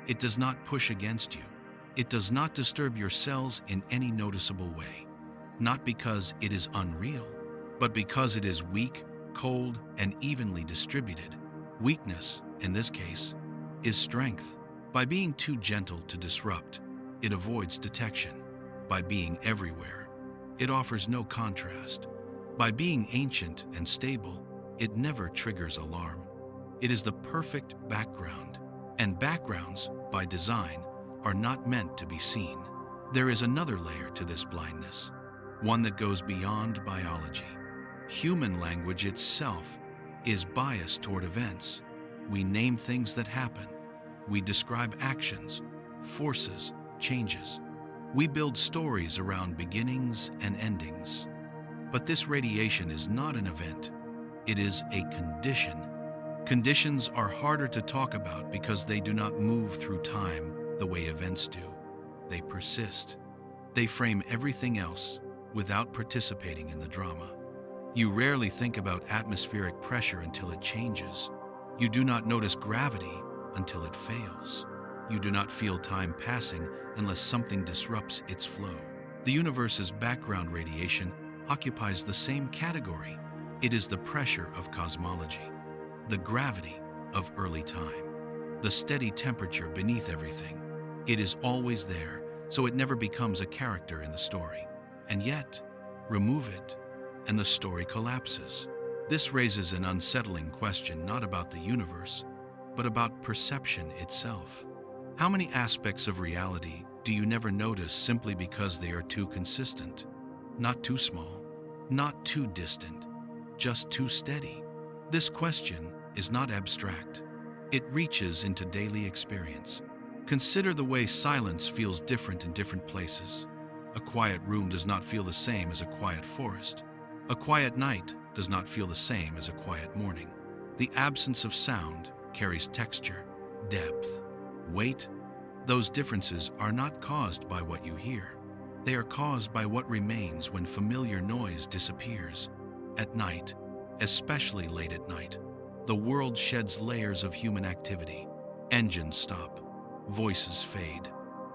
It does not push against you. It does not disturb your cells in any noticeable way. Not because it is unreal, but because it is weak, cold, and evenly distributed. Weakness, in this case, is strength. By being too gentle to disrupt, it avoids detection. By being everywhere, it offers no contrast. By being ancient and stable, it never triggers alarm. It is the perfect background, and backgrounds, by design, are not meant to be seen. There is another layer to this blindness, one that goes beyond biology. Human language itself is biased toward events. We name things that happen. We describe actions, forces, changes. We build stories around beginnings and endings. But this radiation is not an event. It is a condition. Conditions are harder to talk about because they do not move through time the way events do. They persist. They frame everything else without participating in the drama. You rarely think about atmospheric pressure until it changes. You do not notice gravity until it fails. You do not feel time passing unless something disrupts its flow. The universe's background radiation occupies the same category. It is the pressure of cosmology, the gravity of early time, the steady temperature beneath everything. It is always there, so it never becomes a character in the story. And yet, remove it, and the story collapses. This raises an unsettling question not about the universe, but about perception itself. How many aspects of reality do you never notice simply because they are too consistent? Not too small, not too distant, just too steady. This question is not abstract. It reaches into daily experience. Consider the way silence feels different in different places. A quiet room does not feel the same as a quiet forest. A quiet night does not feel the same as a quiet morning. The absence of sound carries texture, depth, weight. Those differences are not caused by what you hear. They are caused by what remains when familiar noise disappears. At night, especially late at night, the world sheds layers of human activity. Engines stop, voices fade,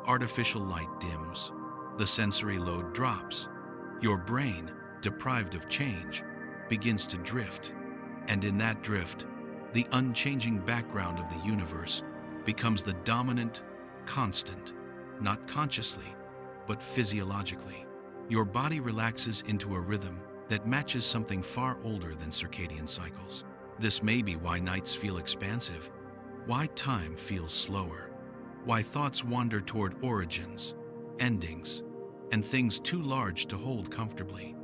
artificial light dims, the sensory load drops. Your brain, deprived of change, begins to drift. And in that drift, the unchanging background of the universe becomes the dominant constant, not consciously, but physiologically. Your body relaxes into a rhythm that matches something far older than circadian cycles. This may be why nights feel expansive, why time feels slower, why thoughts wander toward origins, endings, and things too large to hold comfortably.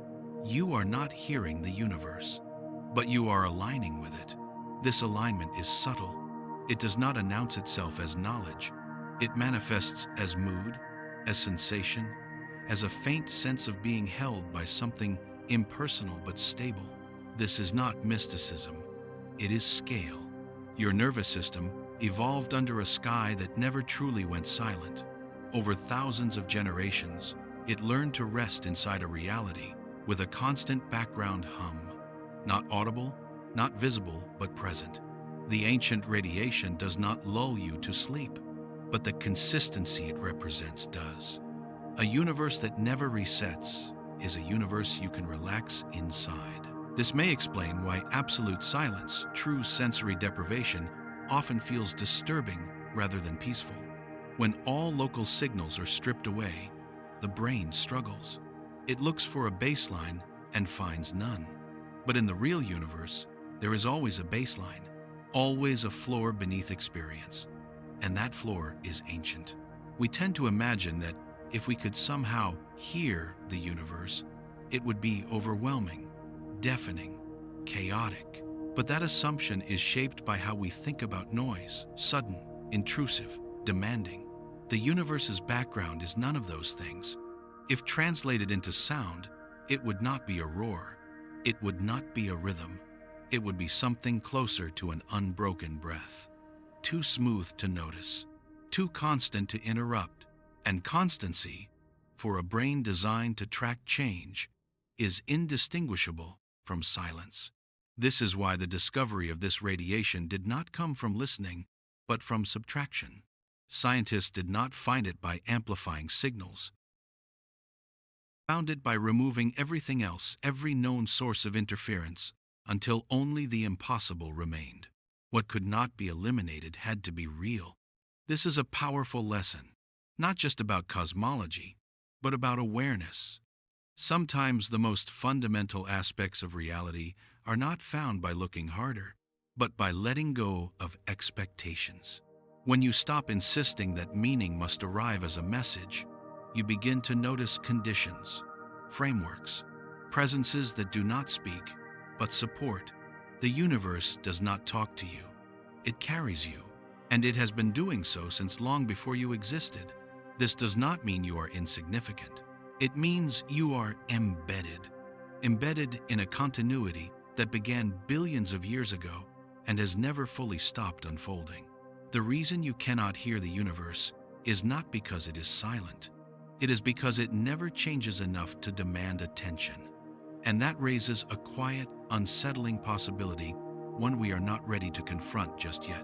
You are not hearing the universe, but you are aligning with it. This alignment is subtle. It does not announce itself as knowledge. It manifests as mood, as sensation, as a faint sense of being held by something impersonal but stable. This is not mysticism. It is scale. Your nervous system evolved under a sky that never truly went silent. Over thousands of generations, it learned to rest inside a reality with a constant background hum. Not audible, not visible, but present. The ancient radiation does not lull you to sleep, but the consistency it represents does. A universe that never resets is a universe you can relax inside. This may explain why absolute silence, true sensory deprivation, often feels disturbing rather than peaceful. When all local signals are stripped away, the brain struggles. It looks for a baseline and finds none. But in the real universe, there is always a baseline, always a floor beneath experience. And that floor is ancient. We tend to imagine that if we could somehow hear the universe, it would be overwhelming, deafening, chaotic. But that assumption is shaped by how we think about noise, sudden, intrusive, demanding. The universe's background is none of those things. If translated into sound, it would not be a roar. It would not be a rhythm. It would be something closer to an unbroken breath. Too smooth to notice, too constant to interrupt. And constancy, for a brain designed to track change, is indistinguishable from silence. This is why the discovery of this radiation did not come from listening, but from subtraction. Scientists did not find it by amplifying signals. They found it by removing everything else, every known source of interference, until only the impossible remained. What could not be eliminated had to be real. This is a powerful lesson, not just about cosmology, but about awareness. Sometimes the most fundamental aspects of reality are not found by looking harder, but by letting go of expectations. When you stop insisting that meaning must arrive as a message, you begin to notice conditions, frameworks, presences that do not speak, but support. The universe does not talk to you. It carries you, and it has been doing so since long before you existed. This does not mean you are insignificant. It means you are embedded in a continuity that began billions of years ago and has never fully stopped unfolding. The reason you cannot hear the universe is not because it is silent. It is because it never changes enough to demand attention. And that raises a quiet, unsettling possibility, one we are not ready to confront just yet.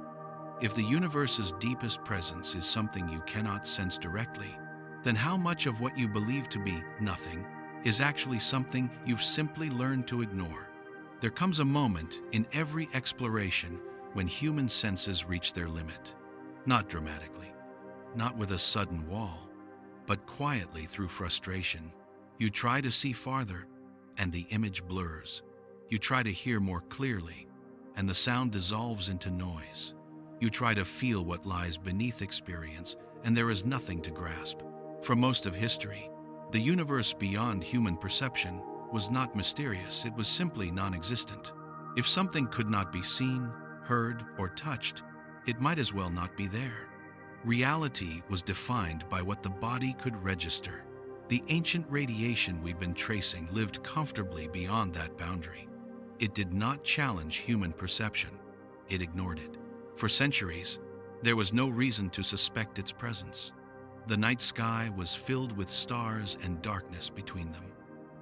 If the universe's deepest presence is something you cannot sense directly, then how much of what you believe to be nothing is actually something you've simply learned to ignore? There comes a moment in every exploration when human senses reach their limit. Not dramatically, not with a sudden wall, but quietly through frustration. You try to see farther, and the image blurs. You try to hear more clearly, and the sound dissolves into noise. You try to feel what lies beneath experience, and there is nothing to grasp. For most of history, the universe beyond human perception was not mysterious, it was simply non-existent. If something could not be seen, heard, or touched, it might as well not be there. Reality was defined by what the body could register. The ancient radiation we've been tracing lived comfortably beyond that boundary. It did not challenge human perception, it ignored it. For centuries, there was no reason to suspect its presence. The night sky was filled with stars and darkness between them.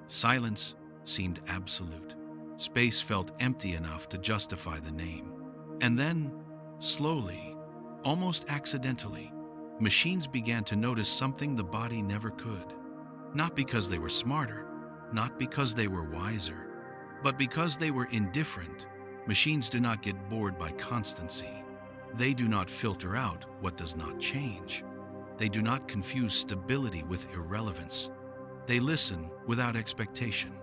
Silence seemed absolute. Space felt empty enough to justify the name. And then, slowly, almost accidentally, machines began to notice something the body never could. Not because they were smarter, not because they were wiser, but because they were indifferent. Machines do not get bored by constancy. They do not filter out what does not change. They do not confuse stability with irrelevance. They listen without expectation.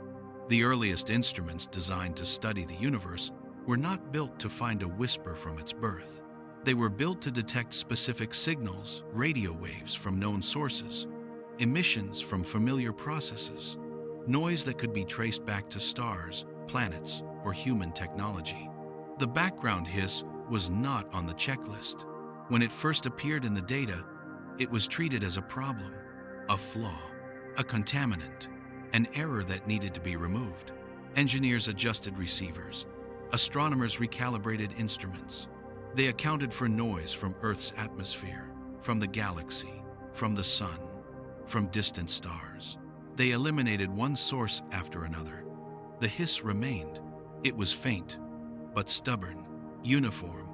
The earliest instruments designed to study the universe were not built to find a whisper from its birth. They were built to detect specific signals, radio waves from known sources, emissions from familiar processes, noise that could be traced back to stars, planets, or human technology. The background hiss was not on the checklist. When it first appeared in the data, it was treated as a problem, a flaw, a contaminant, an error that needed to be removed. Engineers adjusted receivers. Astronomers recalibrated instruments. They accounted for noise from Earth's atmosphere, from the galaxy, from the sun, from distant stars. They eliminated one source after another. The hiss remained. It was faint, but stubborn, uniform,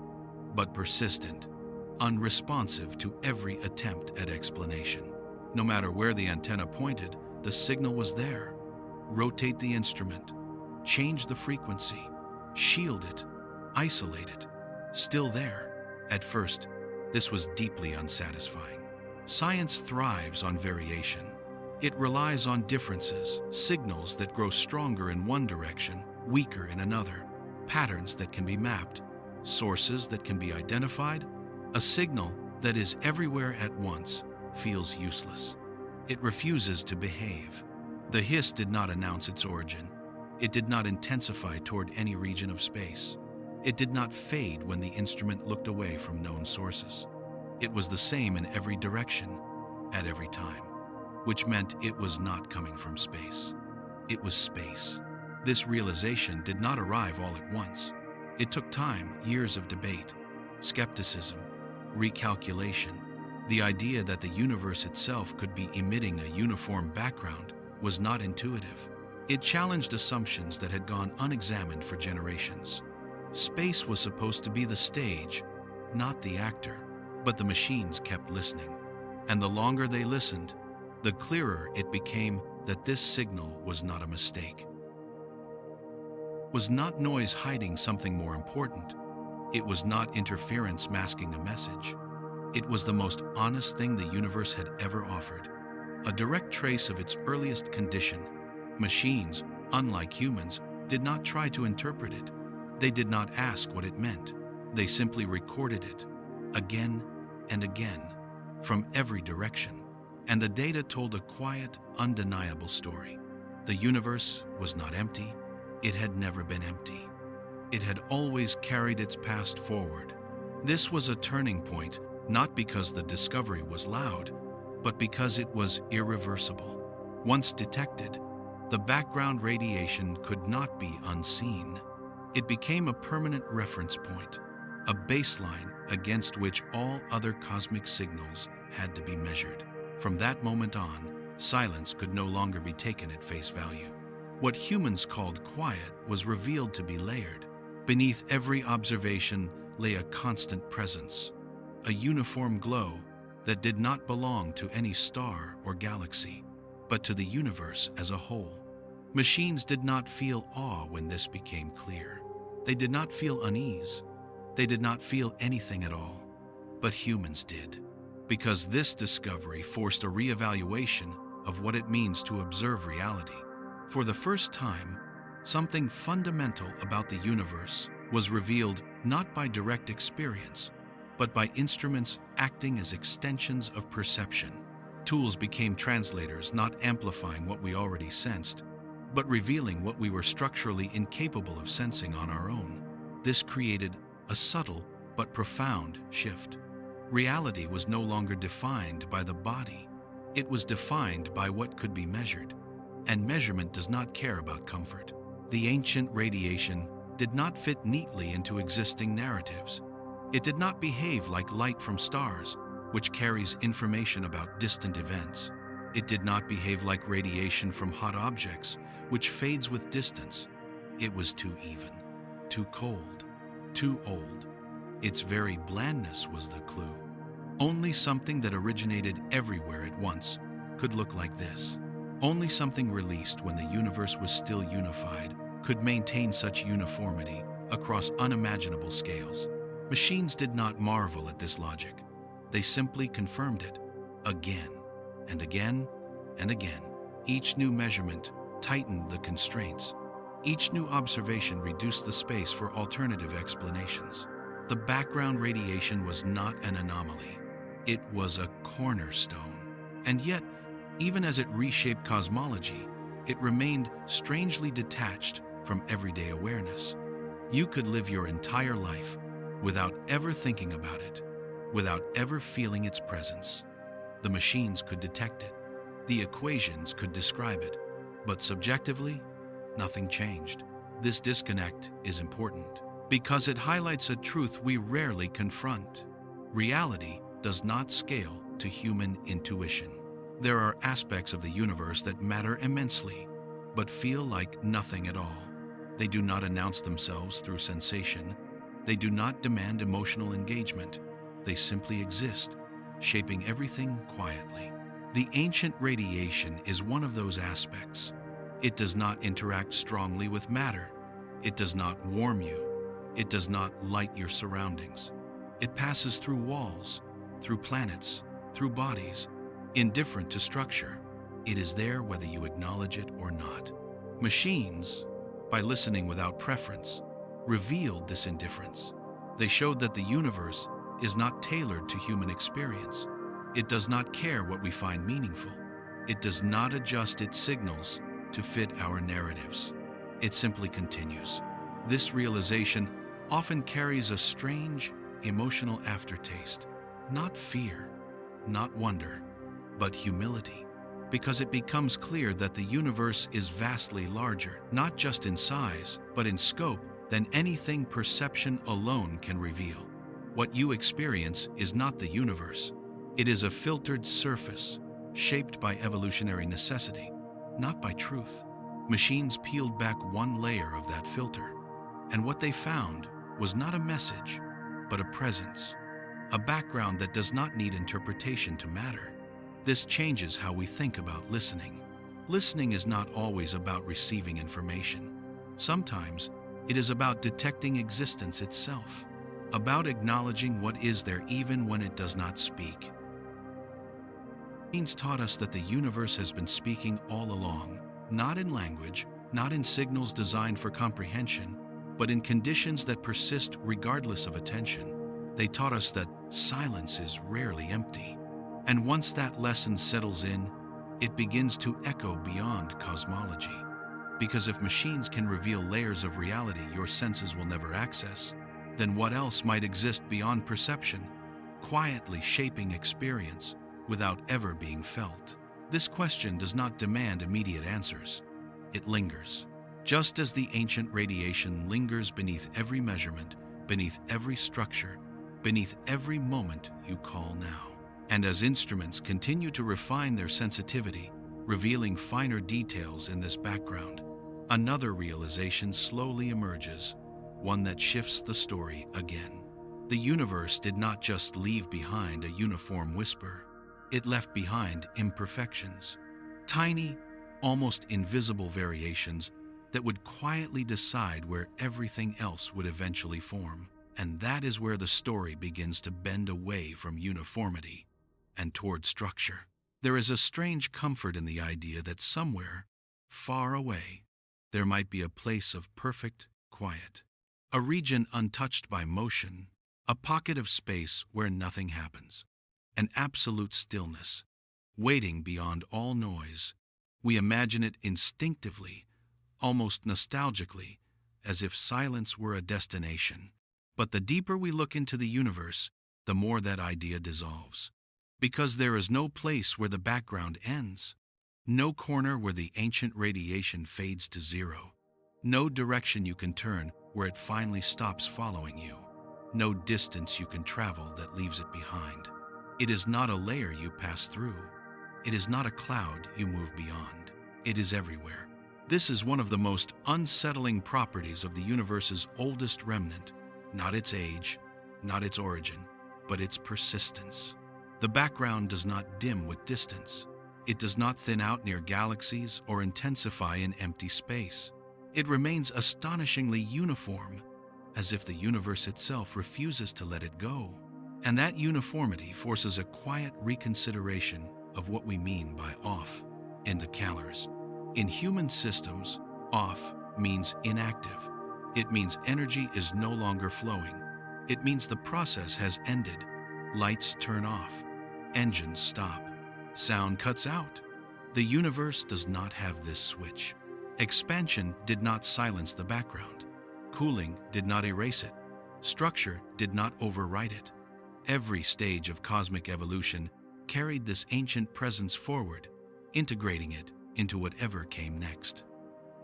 but persistent, unresponsive to every attempt at explanation. No matter where the antenna pointed, the signal was there. Rotate the instrument, change the frequency, shield it, isolate it, still there. At first, this was deeply unsatisfying. Science thrives on variation. It relies on differences, signals that grow stronger in one direction, weaker in another, patterns that can be mapped, sources that can be identified. A signal that is everywhere at once feels useless. It refuses to behave. The hiss did not announce its origin. It did not intensify toward any region of space. It did not fade when the instrument looked away from known sources. It was the same in every direction, at every time, which meant it was not coming from space. It was space. This realization did not arrive all at once. It took time, years of debate, skepticism, recalculation. The idea that the universe itself could be emitting a uniform background was not intuitive. It challenged assumptions that had gone unexamined for generations. Space was supposed to be the stage, not the actor, but the machines kept listening. And the longer they listened, the clearer it became that this signal was not a mistake. Was not noise hiding something more important. It was not interference masking a message. It was the most honest thing the universe had ever offered, a direct trace of its earliest condition. Machines, unlike humans, did not try to interpret it. They did not ask what it meant. They simply recorded it, again and again, from every direction. And the data told a quiet, undeniable story. The universe was not empty. It had never been empty. It had always carried its past forward. This was a turning point, not because the discovery was loud, but because it was irreversible. Once detected, the background radiation could not be unseen. It became a permanent reference point, a baseline against which all other cosmic signals had to be measured. From that moment on, silence could no longer be taken at face value. What humans called quiet was revealed to be layered. Beneath every observation lay a constant presence, a uniform glow that did not belong to any star or galaxy, but to the universe as a whole. Machines did not feel awe when this became clear. They did not feel unease. They did not feel anything at all. But humans did, because this discovery forced a reevaluation of what it means to observe reality. For the first time, something fundamental about the universe was revealed not by direct experience, but by instruments acting as extensions of perception. Tools became translators, not amplifying what we already sensed, but revealing what we were structurally incapable of sensing on our own. This created a subtle but profound shift. Reality was no longer defined by the body. It was defined by what could be measured. And measurement does not care about comfort. The ancient radiation did not fit neatly into existing narratives. It did not behave like light from stars, which carries information about distant events. It did not behave like radiation from hot objects, which fades with distance. It was too even, too cold, too old. Its very blandness was the clue. Only something that originated everywhere at once could look like this. Only something released when the universe was still unified could maintain such uniformity across unimaginable scales. Machines did not marvel at this logic. They simply confirmed it, again and again and again. Each new measurement tightened the constraints. Each new observation reduced the space for alternative explanations. The background radiation was not an anomaly. It was a cornerstone. And yet, even as it reshaped cosmology, it remained strangely detached from everyday awareness. You could live your entire life without ever thinking about it, without ever feeling its presence. The machines could detect it. The equations could describe it. But subjectively, nothing changed. This disconnect is important because it highlights a truth we rarely confront. Reality does not scale to human intuition. There are aspects of the universe that matter immensely, but feel like nothing at all. They do not announce themselves through sensation. They do not demand emotional engagement. They simply exist, shaping everything quietly. The ancient radiation is one of those aspects. It does not interact strongly with matter. It does not warm you. It does not light your surroundings. It passes through walls, through planets, through bodies, indifferent to structure. It is there whether you acknowledge it or not. Machines, by listening without preference, revealed this indifference. They showed that the universe is not tailored to human experience. It does not care what we find meaningful. It does not adjust its signals to fit our narratives. It simply continues. This realization often carries a strange, emotional aftertaste. Not fear, not wonder, but humility. Because it becomes clear that the universe is vastly larger, not just in size, but in scope, than anything perception alone can reveal. What you experience is not the universe. It is a filtered surface, shaped by evolutionary necessity, not by truth. Machines peeled back one layer of that filter, and what they found was not a message, but a presence, a background that does not need interpretation to matter. This changes how we think about listening. Listening is not always about receiving information. Sometimes it is about detecting existence itself, about acknowledging what is there even when it does not speak. Machines taught us that the universe has been speaking all along, not in language, not in signals designed for comprehension, but in conditions that persist regardless of attention. They taught us that silence is rarely empty. And once that lesson settles in, it begins to echo beyond cosmology. Because if machines can reveal layers of reality your senses will never access, then what else might exist beyond perception, quietly shaping experience without ever being felt? This question does not demand immediate answers. It lingers. Just as the ancient radiation lingers beneath every measurement, beneath every structure, beneath every moment you call now. And as instruments continue to refine their sensitivity, revealing finer details in this background, another realization slowly emerges, one that shifts the story again. The universe did not just leave behind a uniform whisper. It left behind imperfections, tiny, almost invisible variations that would quietly decide where everything else would eventually form. And that is where the story begins to bend away from uniformity and toward structure. There is a strange comfort in the idea that somewhere, far away, there might be a place of perfect quiet, a region untouched by motion, a pocket of space where nothing happens, an absolute stillness, waiting beyond all noise. We imagine it instinctively, almost nostalgically, as if silence were a destination. But the deeper we look into the universe, the more that idea dissolves. Because there is no place where the background ends, no corner where the ancient radiation fades to zero, no direction you can turn where it finally stops following you, no distance you can travel that leaves it behind. It is not a layer you pass through. It is not a cloud you move beyond. It is everywhere. This is one of the most unsettling properties of the universe's oldest remnant, not its age, not its origin, but its persistence. The background does not dim with distance. It does not thin out near galaxies or intensify in empty space. It remains astonishingly uniform, as if the universe itself refuses to let it go. And that uniformity forces a quiet reconsideration of what we mean by off in the calors. In human systems, off means inactive. It means energy is no longer flowing. It means the process has ended. Lights turn off. Engines stop. Sound cuts out. The universe does not have this switch. Expansion did not silence the background. Cooling did not erase it. Structure did not overwrite it. Every stage of cosmic evolution carried this ancient presence forward, integrating it into whatever came next.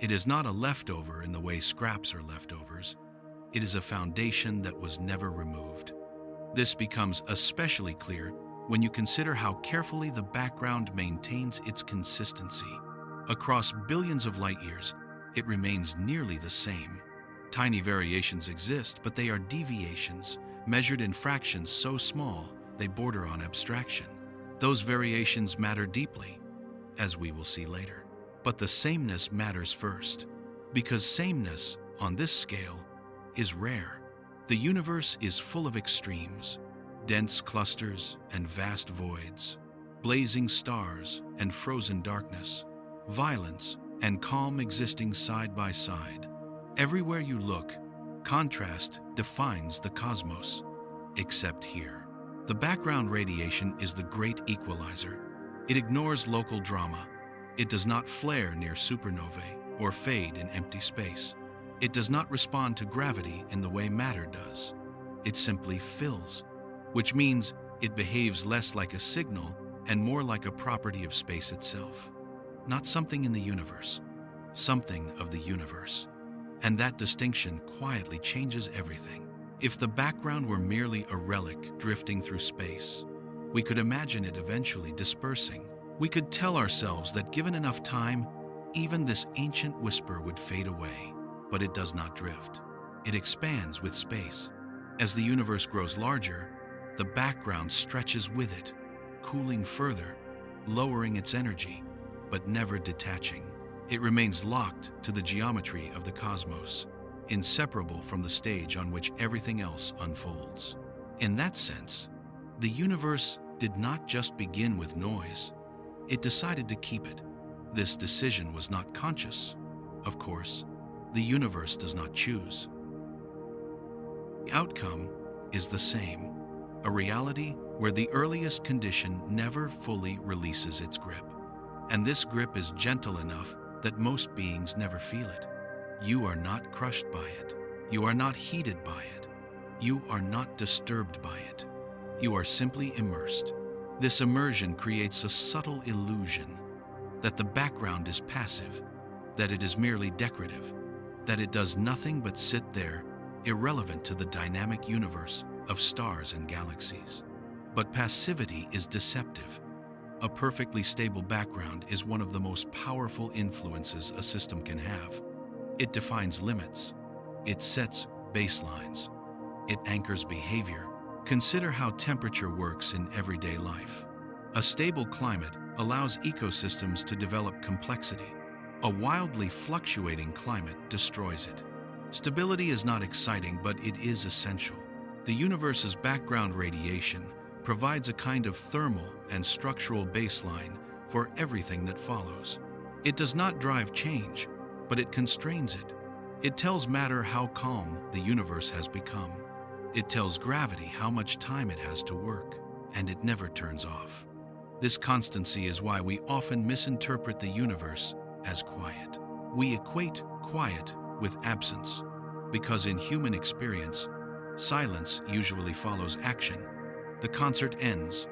It is not a leftover in the way scraps are leftovers. It is a foundation that was never removed. This becomes especially clear when you consider how carefully the background maintains its consistency. Across billions of light years, it remains nearly the same. Tiny variations exist, but they are deviations, measured in fractions so small they border on abstraction. Those variations matter deeply, as we will see later. But the sameness matters first, because sameness, on this scale, is rare. The universe is full of extremes, dense clusters and vast voids, blazing stars and frozen darkness, violence and calm existing side by side. Everywhere you look, contrast defines the cosmos, except here. The background radiation is the great equalizer. It ignores local drama. It does not flare near supernovae or fade in empty space. It does not respond to gravity in the way matter does. It simply fills, which means it behaves less like a signal and more like a property of space itself. Not something in the universe, something of the universe. And that distinction quietly changes everything. If the background were merely a relic drifting through space, we could imagine it eventually dispersing. We could tell ourselves that given enough time, even this ancient whisper would fade away. But it does not drift. It expands with space. As the universe grows larger, the background stretches with it, cooling further, lowering its energy, but never detaching. It remains locked to the geometry of the cosmos, inseparable from the stage on which everything else unfolds. In that sense, the universe did not just begin with noise. It decided to keep it. This decision was not conscious. Of course, the universe does not choose. The outcome is the same, a reality where the earliest condition never fully releases its grip. And this grip is gentle enough that most beings never feel it. You are not crushed by it. You are not heated by it. You are not disturbed by it. You are simply immersed. This immersion creates a subtle illusion that the background is passive, that it is merely decorative, that it does nothing but sit there, irrelevant to the dynamic universe of stars and galaxies. But passivity is deceptive. A perfectly stable background is one of the most powerful influences a system can have. It defines limits. It sets baselines. It anchors behavior. Consider how temperature works in everyday life. A stable climate allows ecosystems to develop complexity. A wildly fluctuating climate destroys it. Stability is not exciting, but it is essential. The universe's background radiation provides a kind of thermal and structural baseline for everything that follows. It does not drive change, but it constrains it. It tells matter how calm the universe has become. It tells gravity how much time it has to work, and it never turns off. This constancy is why we often misinterpret the universe as quiet. We equate quiet with absence, because in human experience, silence usually follows action. The concert ends,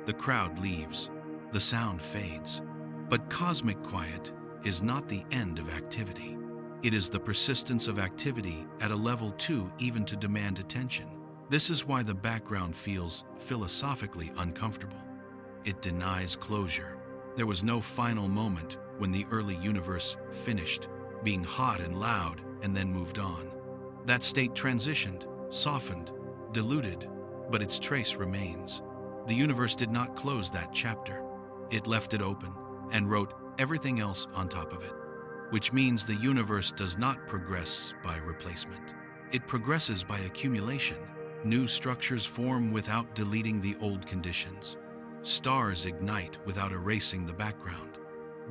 the crowd leaves, the sound fades. But cosmic quiet is not the end of activity. It is the persistence of activity at a level too even to demand attention. This is why the background feels philosophically uncomfortable. It denies closure. There was no final moment when the early universe finished, being hot and loud, and then moved on. That state transitioned, softened, diluted, but its trace remains. The universe did not close that chapter. It left it open and wrote everything else on top of it, which means the universe does not progress by replacement. It progresses by accumulation. New structures form without deleting the old conditions. Stars ignite without erasing the background.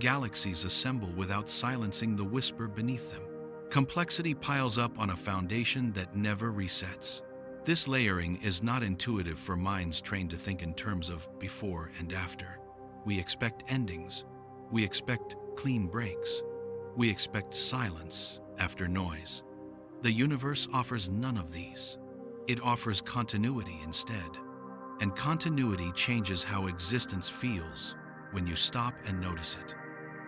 Galaxies assemble without silencing the whisper beneath them. Complexity piles up on a foundation that never resets. This layering is not intuitive for minds trained to think in terms of before and after. We expect endings. We expect clean breaks. We expect silence after noise. The universe offers none of these. It offers continuity instead. And continuity changes how existence feels when you stop and notice it.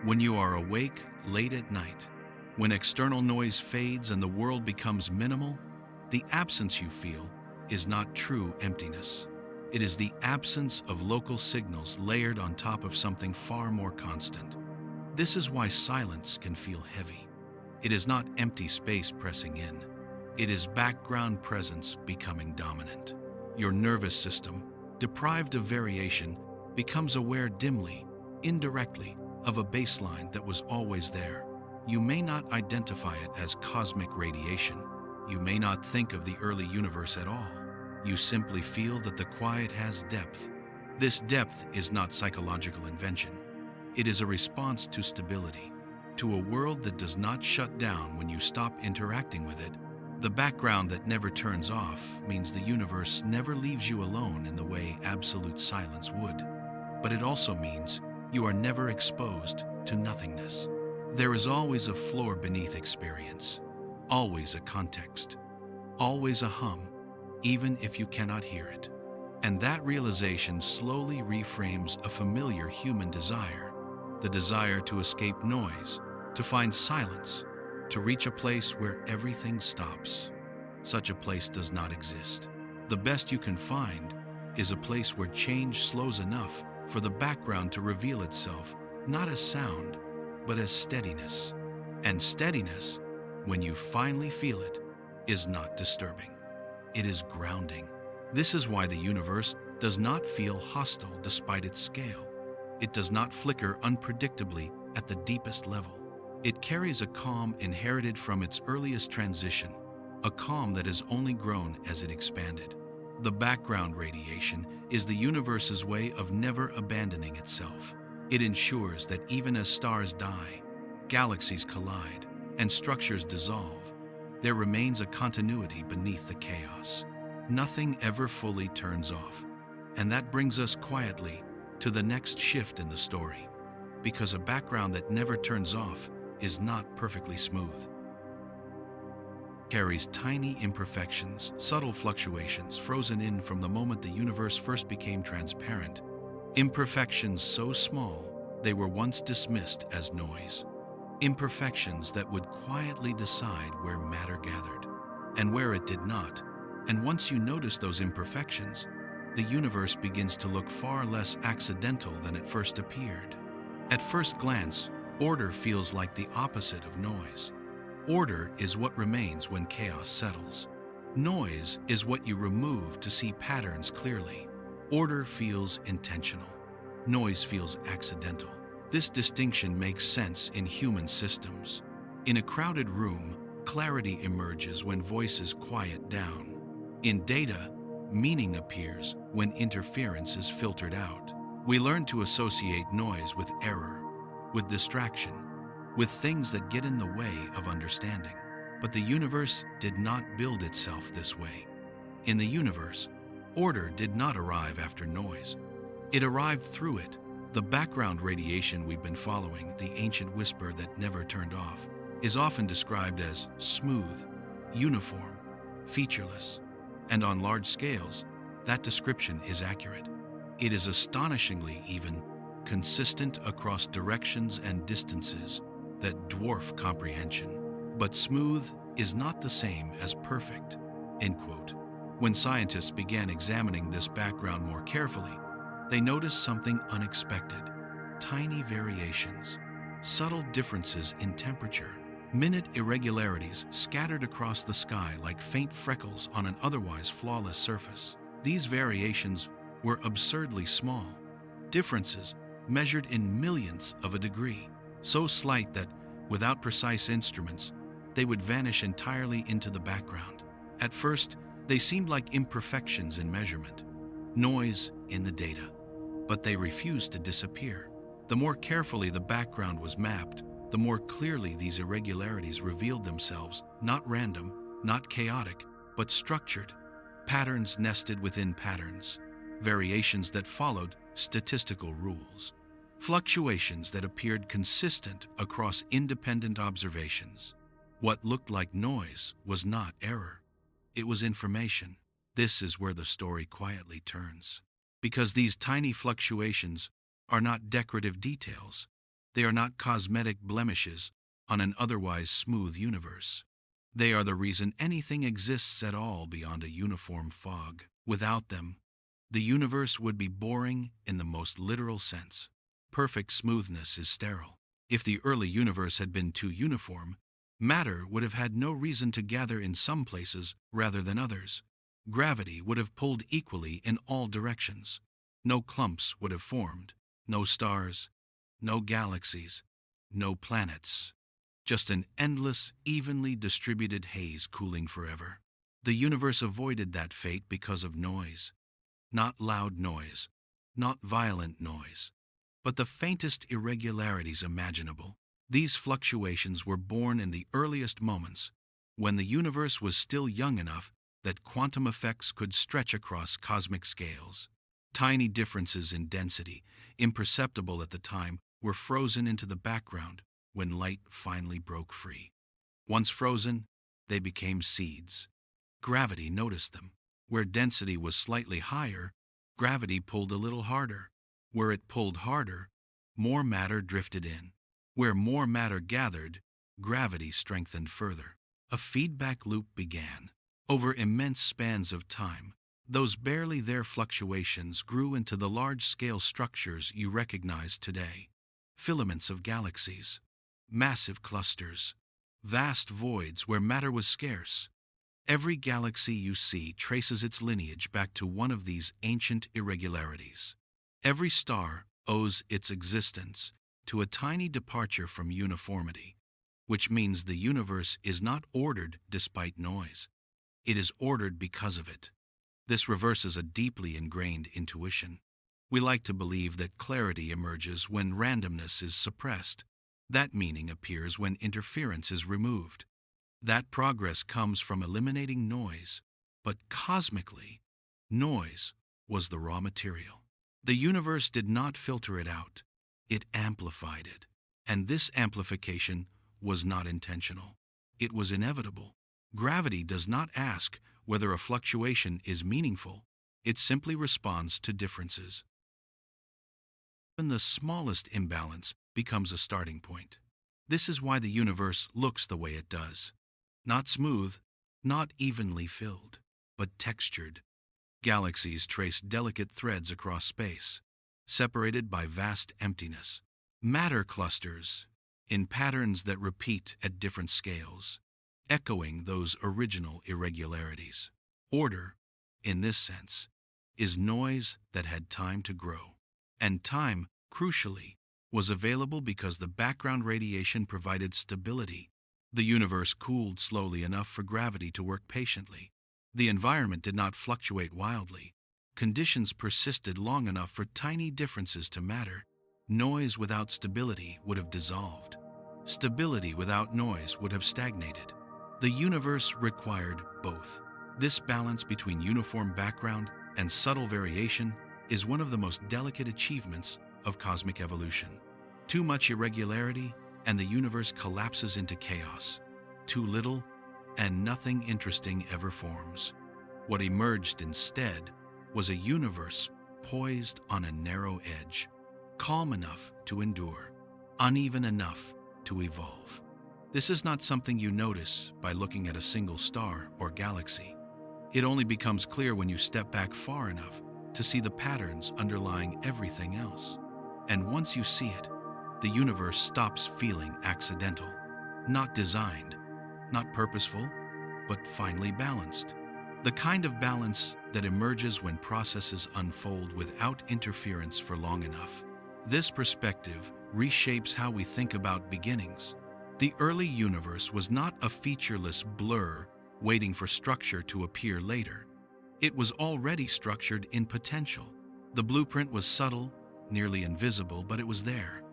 When you are awake late at night, when external noise fades and the world becomes minimal, the absence you feel is not true emptiness. It is the absence of local signals layered on top of something far more constant. This is why silence can feel heavy. It is not empty space pressing in. It is background presence becoming dominant. Your nervous system, deprived of variation, becomes aware dimly, indirectly, of a baseline that was always there. You may not identify it as cosmic radiation. You may not think of the early universe at all. You simply feel that the quiet has depth. This depth is not psychological invention. It is a response to stability, to a world that does not shut down when you stop interacting with it. The background that never turns off means the universe never leaves you alone in the way absolute silence would. But it also means you are never exposed to nothingness. There is always a floor beneath experience, always a context, always a hum, even if you cannot hear it. And that realization slowly reframes a familiar human desire, the desire to escape noise, to find silence, to reach a place where everything stops. Such a place does not exist. The best you can find is a place where change slows enough for the background to reveal itself, not as sound, but as steadiness. And steadiness, when you finally feel it, is not disturbing. It is grounding. This is why the universe does not feel hostile despite its scale. It does not flicker unpredictably at the deepest level. It carries a calm inherited from its earliest transition, a calm that has only grown as it expanded. The background radiation is the universe's way of never abandoning itself. It ensures that even as stars die, galaxies collide, and structures dissolve, there remains a continuity beneath the chaos. Nothing ever fully turns off. And that brings us quietly to the next shift in the story, because a background that never turns off is not perfectly smooth. Carries tiny imperfections, subtle fluctuations frozen in from the moment the universe first became transparent. Imperfections so small they were once dismissed as noise. Imperfections that would quietly decide where matter gathered and where it did not. And once you notice those imperfections, the universe begins to look far less accidental than it first appeared. At first glance, order feels like the opposite of noise. Order is what remains when chaos settles. Noise is what you remove to see patterns clearly. Order feels intentional. Noise feels accidental. This distinction makes sense in human systems. In a crowded room, clarity emerges when voices quiet down. In data, meaning appears when interference is filtered out. We learn to associate noise with error, with distraction, with things that get in the way of understanding. But the universe did not build itself this way. In the universe, order did not arrive after noise. It arrived through it. The background radiation we've been following, the ancient whisper that never turned off, is often described as smooth, uniform, featureless. And on large scales, that description is accurate. It is astonishingly even consistent across directions and distances that dwarf comprehension. But smooth is not the same as perfect, end quote. When scientists began examining this background more carefully, they noticed something unexpected: tiny variations, subtle differences in temperature, minute irregularities scattered across the sky like faint freckles on an otherwise flawless surface. These variations were absurdly small, differences measured in millionths of a degree, so slight that, without precise instruments, they would vanish entirely into the background. At first, they seemed like imperfections in measurement, noise in the data, but they refused to disappear. The more carefully the background was mapped, the more clearly these irregularities revealed themselves, not random, not chaotic, but structured, patterns nested within patterns, variations that followed statistical rules, fluctuations that appeared consistent across independent observations. What looked like noise was not error. It was information. This is where the story quietly turns. Because these tiny fluctuations are not decorative details. They are not cosmetic blemishes on an otherwise smooth universe. They are the reason anything exists at all beyond a uniform fog. Without them, the universe would be boring in the most literal sense. Perfect smoothness is sterile. If the early universe had been too uniform, matter would have had no reason to gather in some places rather than others. Gravity would have pulled equally in all directions. No clumps would have formed. No stars, no galaxies, no planets. Just an endless, evenly distributed haze cooling forever. The universe avoided that fate because of noise. Not loud noise, not violent noise, but the faintest irregularities imaginable. These fluctuations were born in the earliest moments, when the universe was still young enough that quantum effects could stretch across cosmic scales. Tiny differences in density, imperceptible at the time, were frozen into the background when light finally broke free. Once frozen, they became seeds. Gravity noticed them. Where density was slightly higher, gravity pulled a little harder. Where it pulled harder, more matter drifted in. Where more matter gathered, gravity strengthened further. A feedback loop began. Over immense spans of time, those barely there fluctuations grew into the large-scale structures you recognize today. Filaments of galaxies, massive clusters, vast voids where matter was scarce. Every galaxy you see traces its lineage back to one of these ancient irregularities. Every star owes its existence to a tiny departure from uniformity, which means the universe is not ordered despite noise. It is ordered because of it. This reverses a deeply ingrained intuition. We like to believe that clarity emerges when randomness is suppressed. That meaning appears when interference is removed. That progress comes from eliminating noise, but cosmically, noise was the raw material. The universe did not filter it out, it amplified it. And this amplification was not intentional. It was inevitable. Gravity does not ask whether a fluctuation is meaningful, it simply responds to differences. Even the smallest imbalance becomes a starting point. This is why the universe looks the way it does. Not smooth, not evenly filled, but textured. Galaxies trace delicate threads across space, separated by vast emptiness. Matter clusters in patterns that repeat at different scales, echoing those original irregularities. Order, in this sense, is noise that had time to grow. And time, crucially, was available because the background radiation provided stability. The universe cooled slowly enough for gravity to work patiently. The environment did not fluctuate wildly. Conditions persisted long enough for tiny differences to matter. Noise without stability would have dissolved. Stability without noise would have stagnated. The universe required both. This balance between uniform background and subtle variation is one of the most delicate achievements of cosmic evolution. Too much irregularity, and the universe collapses into chaos. Too little, and nothing interesting ever forms. What emerged instead was a universe poised on a narrow edge, calm enough to endure, uneven enough to evolve. This is not something you notice by looking at a single star or galaxy. It only becomes clear when you step back far enough to see the patterns underlying everything else. And once you see it, the universe stops feeling accidental, not designed, not purposeful, but finely balanced. The kind of balance that emerges when processes unfold without interference for long enough. This perspective reshapes how we think about beginnings. The early universe was not a featureless blur waiting for structure to appear later. It was already structured in potential. The blueprint was subtle, nearly invisible, but it was there.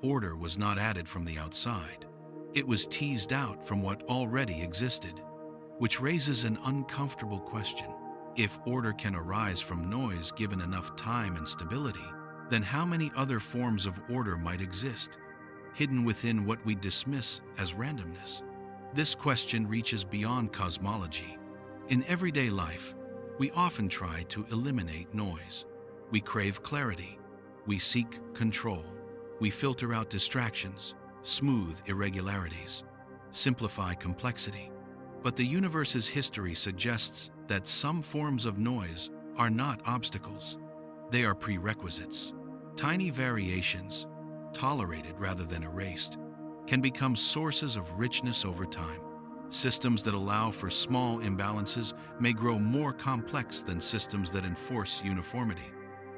Order was not added from the outside. It was teased out from what already existed, which raises an uncomfortable question. If order can arise from noise given enough time and stability, then how many other forms of order might exist, hidden within what we dismiss as randomness? This question reaches beyond cosmology. In everyday life, we often try to eliminate noise. We crave clarity. We seek control. We filter out distractions, smooth irregularities, simplify complexity. But the universe's history suggests that some forms of noise are not obstacles. They are prerequisites. Tiny variations, tolerated rather than erased, can become sources of richness over time. Systems that allow for small imbalances may grow more complex than systems that enforce uniformity.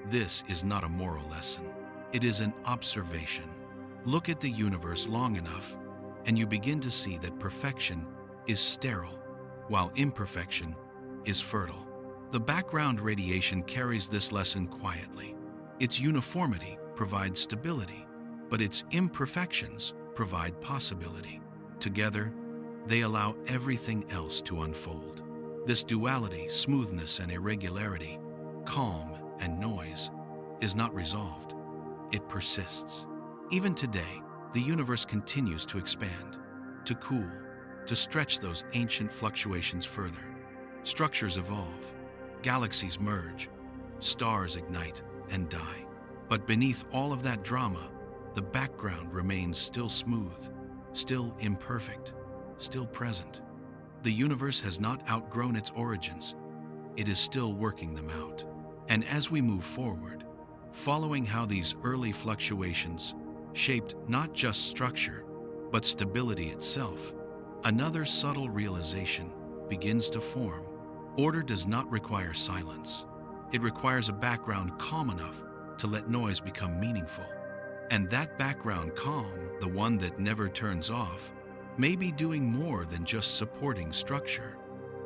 This is not a moral lesson. It is an observation. Look at the universe long enough, and you begin to see that perfection is sterile, while imperfection is fertile. The background radiation carries this lesson quietly. Its uniformity provides stability, but its imperfections provide possibility. Together, they allow everything else to unfold. This duality, smoothness and irregularity, calm and noise, is not resolved. It persists. Even today, the universe continues to expand, to cool, to stretch those ancient fluctuations further. Structures evolve, galaxies merge, stars ignite and die. But beneath all of that drama, the background remains still smooth, still imperfect, still present. The universe has not outgrown its origins. It is still working them out. And as we move forward, following how these early fluctuations shaped not just structure, but stability itself, another subtle realization begins to form. Order does not require silence. It requires a background calm enough to let noise become meaningful. And that background calm, the one that never turns off, may be doing more than just supporting structure.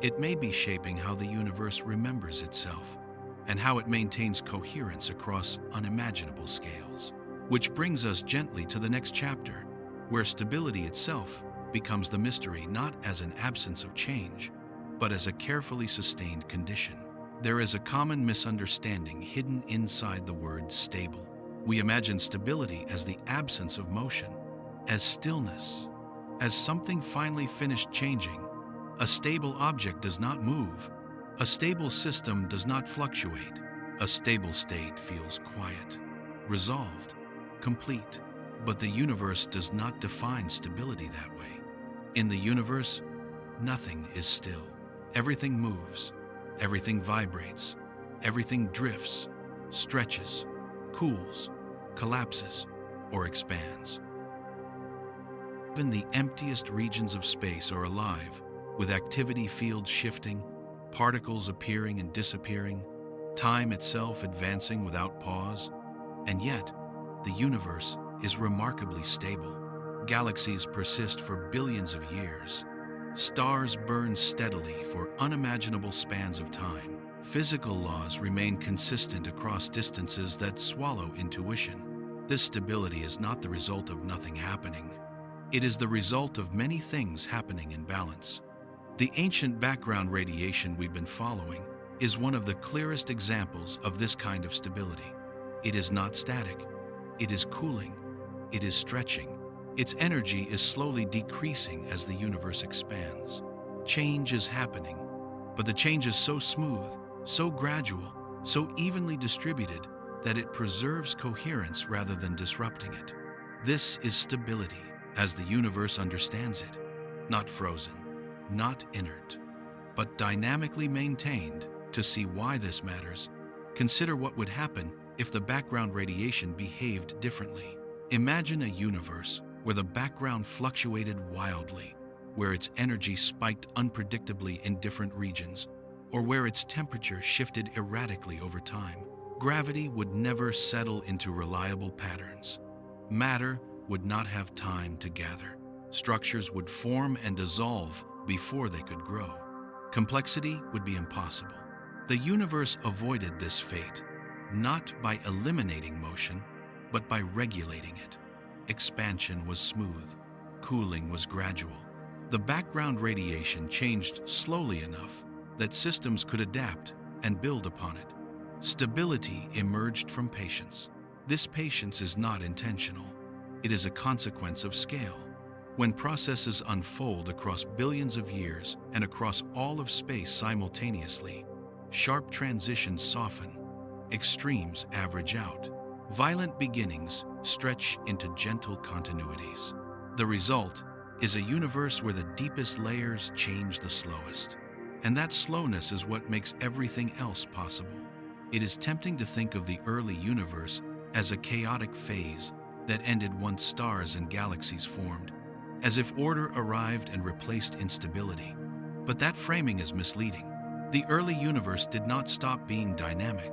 It may be shaping how the universe remembers itself and how it maintains coherence across unimaginable scales. Which brings us gently to the next chapter, where stability itself becomes the mystery, not as an absence of change, but as a carefully sustained condition. There is a common misunderstanding hidden inside the word stable. We imagine stability as the absence of motion, as stillness, as something finally finished changing. A stable object does not move. A stable system does not fluctuate. A stable state feels quiet, resolved, complete. But the universe does not define stability that way. In the universe, nothing is still. Everything moves, everything vibrates, everything drifts, stretches, cools, collapses, or expands. Even the emptiest regions of space are alive, with activity fields shifting, particles appearing and disappearing, time itself advancing without pause. And yet, the universe is remarkably stable. Galaxies persist for billions of years. Stars burn steadily for unimaginable spans of time. Physical laws remain consistent across distances that swallow intuition. This stability is not the result of nothing happening. It is the result of many things happening in balance. The ancient background radiation we've been following is one of the clearest examples of this kind of stability. It is not static. It is cooling. It is stretching. Its energy is slowly decreasing as the universe expands. Change is happening, but the change is so smooth, so gradual, so evenly distributed that it preserves coherence rather than disrupting it. This is stability as the universe understands it, not frozen, not inert, but dynamically maintained. To see why this matters, consider what would happen if the background radiation behaved differently. Imagine a universe where the background fluctuated wildly, where its energy spiked unpredictably in different regions, or where its temperature shifted erratically over time. Gravity would never settle into reliable patterns. Matter would not have time to gather. Structures would form and dissolve before they could grow. Complexity would be impossible. The universe avoided this fate, not by eliminating motion, but by regulating it. Expansion was smooth, cooling was gradual. The background radiation changed slowly enough that systems could adapt and build upon it. Stability emerged from patience. This patience is not intentional. It is a consequence of scale. When processes unfold across billions of years and across all of space simultaneously, sharp transitions soften, extremes average out, violent beginnings stretch into gentle continuities. The result is a universe where the deepest layers change the slowest. And that slowness is what makes everything else possible. It is tempting to think of the early universe as a chaotic phase that ended once stars and galaxies formed, as if order arrived and replaced instability. But that framing is misleading. The early universe did not stop being dynamic.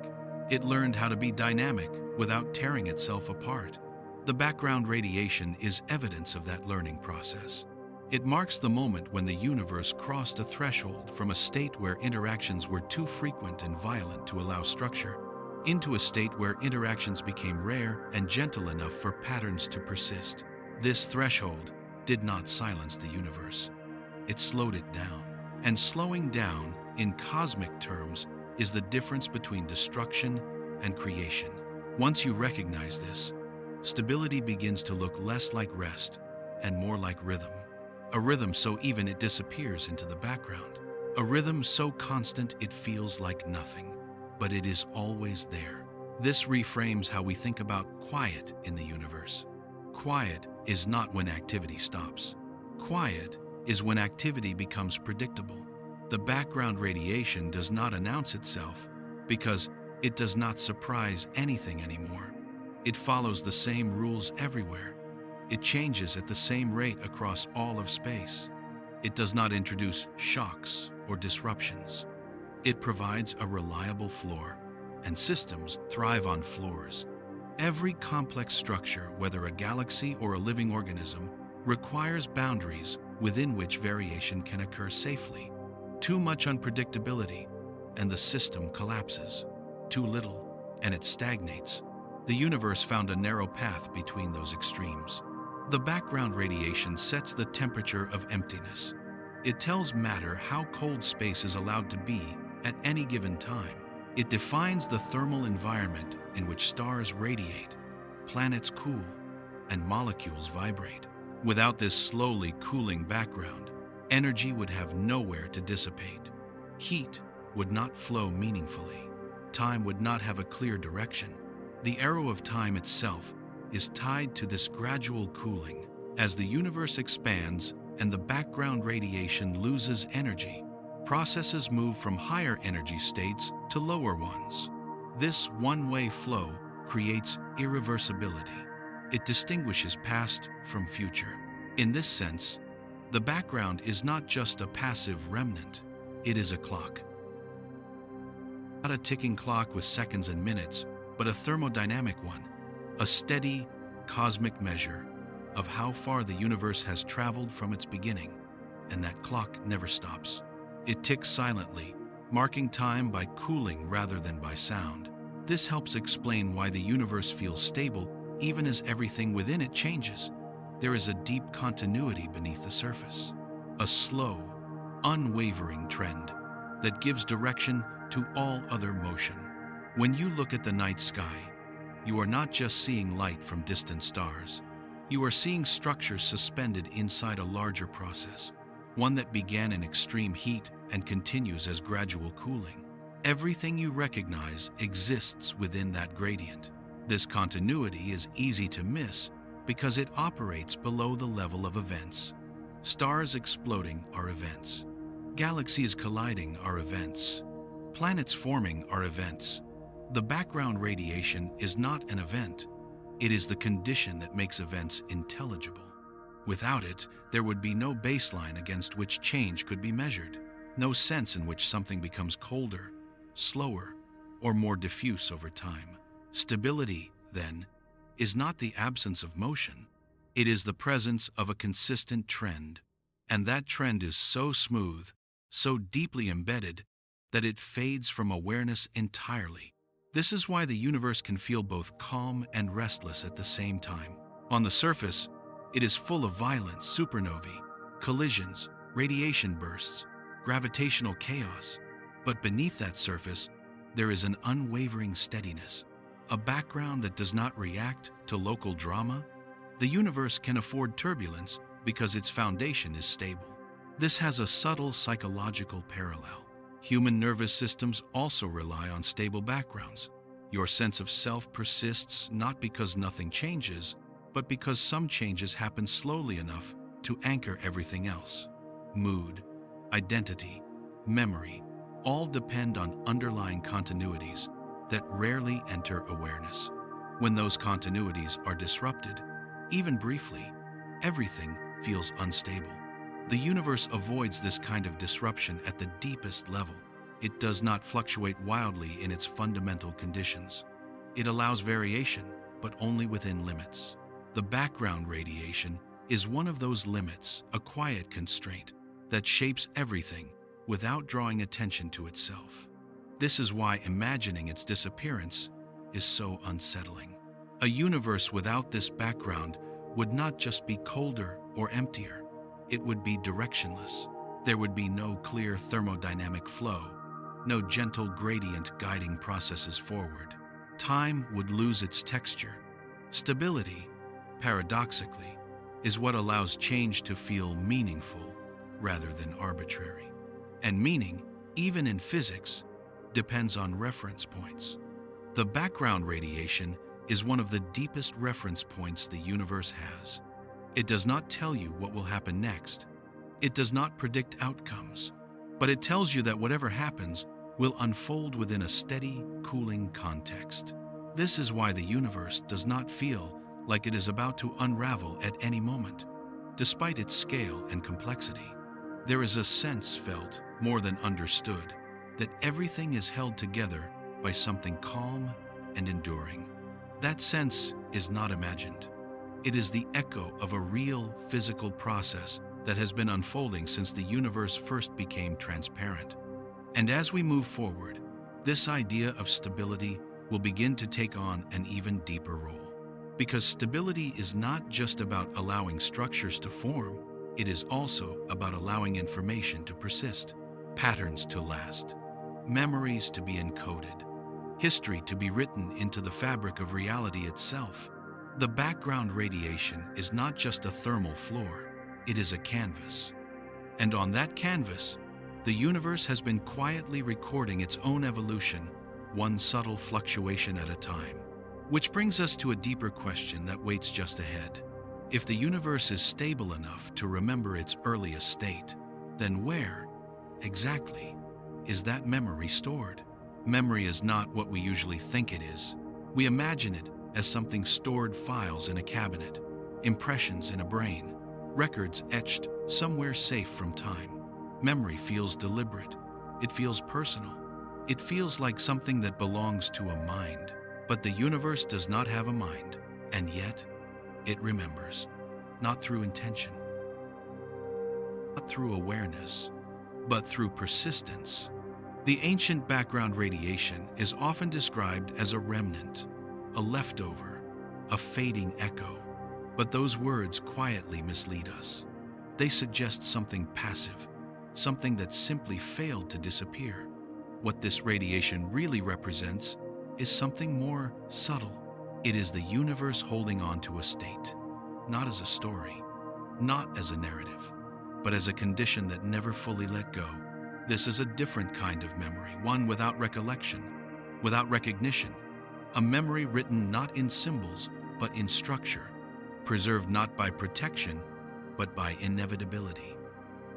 It learned how to be dynamic without tearing itself apart. The background radiation is evidence of that learning process. It marks the moment when the universe crossed a threshold from a state where interactions were too frequent and violent to allow structure, into a state where interactions became rare and gentle enough for patterns to persist. This threshold did not silence the universe. It slowed it down. And slowing down, in cosmic terms, is the difference between destruction and creation. Once you recognize this, stability begins to look less like rest and more like rhythm. A rhythm so even it disappears into the background. A rhythm so constant it feels like nothing, but it is always there. This reframes how we think about quiet in the universe. Quiet is not when activity stops. Quiet is when activity becomes predictable. The background radiation does not announce itself because it does not surprise anything anymore. It follows the same rules everywhere. It changes at the same rate across all of space. It does not introduce shocks or disruptions. It provides a reliable floor, and systems thrive on floors. Every complex structure, whether a galaxy or a living organism, requires boundaries within which variation can occur safely. Too much unpredictability, and the system collapses. Too little, and it stagnates. The universe found a narrow path between those extremes. The background radiation sets the temperature of emptiness. It tells matter how cold space is allowed to be at any given time. It defines the thermal environment in which stars radiate, planets cool, and molecules vibrate. Without this slowly cooling background, energy would have nowhere to dissipate. Heat would not flow meaningfully. Time would not have a clear direction. The arrow of time itself is tied to this gradual cooling. As the universe expands and the background radiation loses energy, processes move from higher energy states to lower ones. This one-way flow creates irreversibility. It distinguishes past from future. In this sense, the background is not just a passive remnant, it is a clock. Not a ticking clock with seconds and minutes, but a thermodynamic one, a steady, cosmic measure of how far the universe has traveled from its beginning, and that clock never stops. It ticks silently, marking time by cooling rather than by sound. This helps explain why the universe feels stable even as everything within it changes. There is a deep continuity beneath the surface, a slow, unwavering trend that gives direction to all other motion. When you look at the night sky, you are not just seeing light from distant stars. You are seeing structures suspended inside a larger process, one that began in extreme heat and continues as gradual cooling. Everything you recognize exists within that gradient. This continuity is easy to miss because it operates below the level of events. Stars exploding are events. Galaxies colliding are events. Planets forming are events. The background radiation is not an event. It is the condition that makes events intelligible. Without it, there would be no baseline against which change could be measured, no sense in which something becomes colder, slower, or more diffuse over time. Stability, then, is not the absence of motion. It is the presence of a consistent trend. And that trend is so smooth, so deeply embedded that it fades from awareness entirely. This is why the universe can feel both calm and restless at the same time. On the surface, it is full of violence, supernovae, collisions, radiation bursts, gravitational chaos. But beneath that surface, there is an unwavering steadiness, a background that does not react to local drama. The universe can afford turbulence because its foundation is stable. This has a subtle psychological parallel. Human nervous systems also rely on stable backgrounds. Your sense of self persists not because nothing changes, but because some changes happen slowly enough to anchor everything else. Mood, identity, memory, all depend on underlying continuities that rarely enter awareness. When those continuities are disrupted, even briefly, everything feels unstable. The universe avoids this kind of disruption at the deepest level. It does not fluctuate wildly in its fundamental conditions. It allows variation, but only within limits. The background radiation is one of those limits, a quiet constraint that shapes everything without drawing attention to itself. This is why imagining its disappearance is so unsettling. A universe without this background would not just be colder or emptier, it would be directionless. There would be no clear thermodynamic flow, no gentle gradient guiding processes forward. Time would lose its texture. Stability, paradoxically, is what allows change to feel meaningful rather than arbitrary. And meaning, even in physics, depends on reference points. The background radiation is one of the deepest reference points the universe has. It does not tell you what will happen next. It does not predict outcomes, but it tells you that whatever happens will unfold within a steady, cooling context. This is why the universe does not feel like it is about to unravel at any moment. Despite its scale and complexity, there is a sense felt, more than understood, that everything is held together by something calm and enduring. That sense is not imagined. It is the echo of a real physical process that has been unfolding since the universe first became transparent. And as we move forward, this idea of stability will begin to take on an even deeper role. Because stability is not just about allowing structures to form, it is also about allowing information to persist, patterns to last, memories to be encoded, history to be written into the fabric of reality itself. The background radiation is not just a thermal floor, it is a canvas. And on that canvas, the universe has been quietly recording its own evolution, one subtle fluctuation at a time. Which brings us to a deeper question that waits just ahead. If the universe is stable enough to remember its earliest state, then where, exactly, is that memory stored? Memory is not what we usually think it is. We imagine it as something stored files in a cabinet, impressions in a brain, records etched somewhere safe from time. Memory feels deliberate. It feels personal. It feels like something that belongs to a mind. But the universe does not have a mind, and yet it remembers, not through intention, not through awareness, but through persistence. The ancient background radiation is often described as a remnant, a leftover, a fading echo. But those words quietly mislead us. They suggest something passive, something that simply failed to disappear. What this radiation really represents is something more subtle. It is the universe holding on to a state, not as a story, not as a narrative, but as a condition that never fully let go. This is a different kind of memory, one without recollection, without recognition, a memory written not in symbols, but in structure, preserved not by protection, but by inevitability.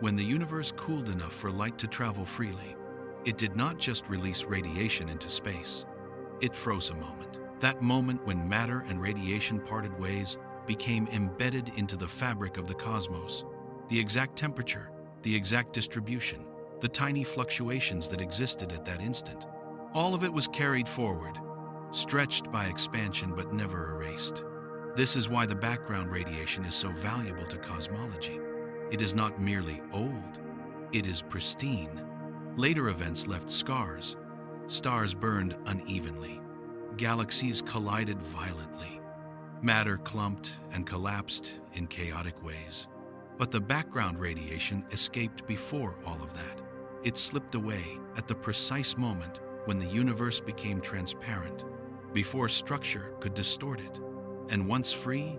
When the universe cooled enough for light to travel freely, it did not just release radiation into space. It froze a moment. That moment when matter and radiation parted ways became embedded into the fabric of the cosmos. The exact temperature, the exact distribution, the tiny fluctuations that existed at that instant. All of it was carried forward, stretched by expansion but never erased. This is why the background radiation is so valuable to cosmology. It is not merely old, it is pristine. Later events left scars. Stars burned unevenly. Galaxies collided violently. Matter clumped and collapsed in chaotic ways. But the background radiation escaped before all of that. It slipped away at the precise moment when the universe became transparent, before structure could distort it. And once free,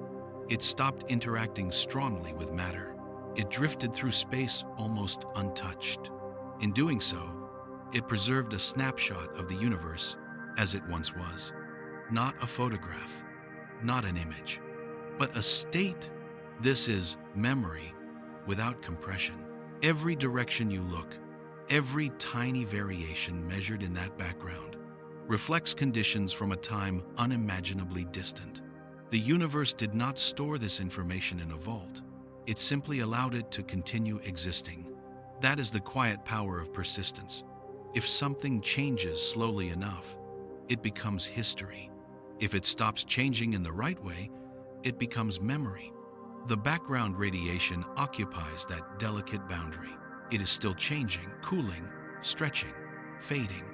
it stopped interacting strongly with matter. It drifted through space almost untouched. In doing so, it preserved a snapshot of the universe as it once was. Not a photograph, not an image, but a state. This is memory without compression. Every direction you look, every tiny variation measured in that background, reflects conditions from a time unimaginably distant. The universe did not store this information in a vault. It simply allowed it to continue existing. That is the quiet power of persistence. If something changes slowly enough, it becomes history. If it stops changing in the right way, it becomes memory. The background radiation occupies that delicate boundary. It is still changing, cooling, stretching, fading,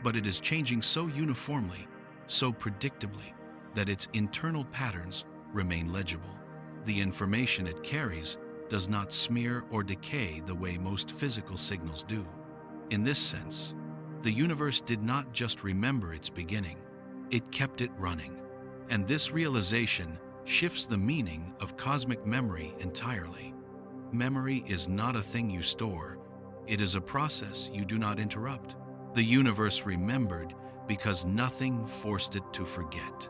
but it is changing so uniformly, so predictably, that its internal patterns remain legible. The information it carries does not smear or decay the way most physical signals do. In this sense, the universe did not just remember its beginning, it kept it running. And this realization shifts the meaning of cosmic memory entirely. Memory is not a thing you store, it is a process you do not interrupt. The universe remembered because nothing forced it to forget.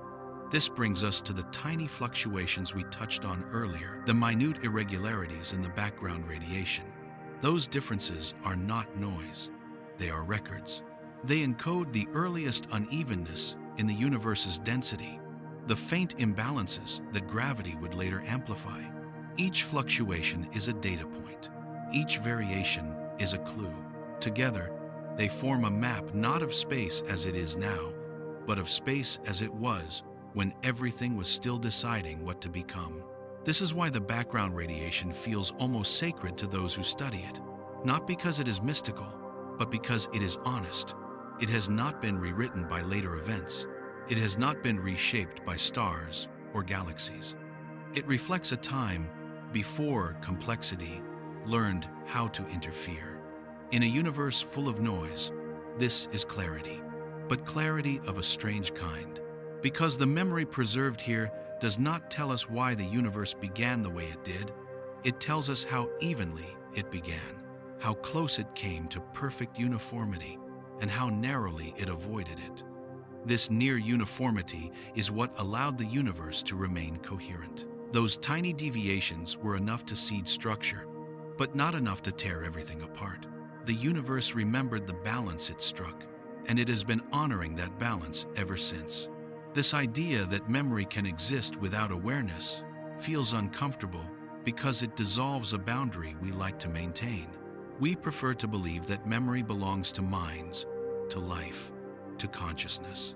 This brings us to the tiny fluctuations we touched on earlier, the minute irregularities in the background radiation. Those differences are not noise, they are records. They encode the earliest unevenness in the universe's density, the faint imbalances that gravity would later amplify. Each fluctuation is a data point. Each variation is a clue. Together, they form a map not of space as it is now, but of space as it was when everything was still deciding what to become. This is why the background radiation feels almost sacred to those who study it. Not because it is mystical, but because it is honest. It has not been rewritten by later events. It has not been reshaped by stars or galaxies. It reflects a time before complexity learned how to interfere. In a universe full of noise, this is clarity, but clarity of a strange kind. Because the memory preserved here does not tell us why the universe began the way it did, it tells us how evenly it began, how close it came to perfect uniformity, and how narrowly it avoided it. This near uniformity is what allowed the universe to remain coherent. Those tiny deviations were enough to seed structure, but not enough to tear everything apart. The universe remembered the balance it struck, and it has been honoring that balance ever since. This idea that memory can exist without awareness feels uncomfortable because it dissolves a boundary we like to maintain. We prefer to believe that memory belongs to minds, to life, to consciousness.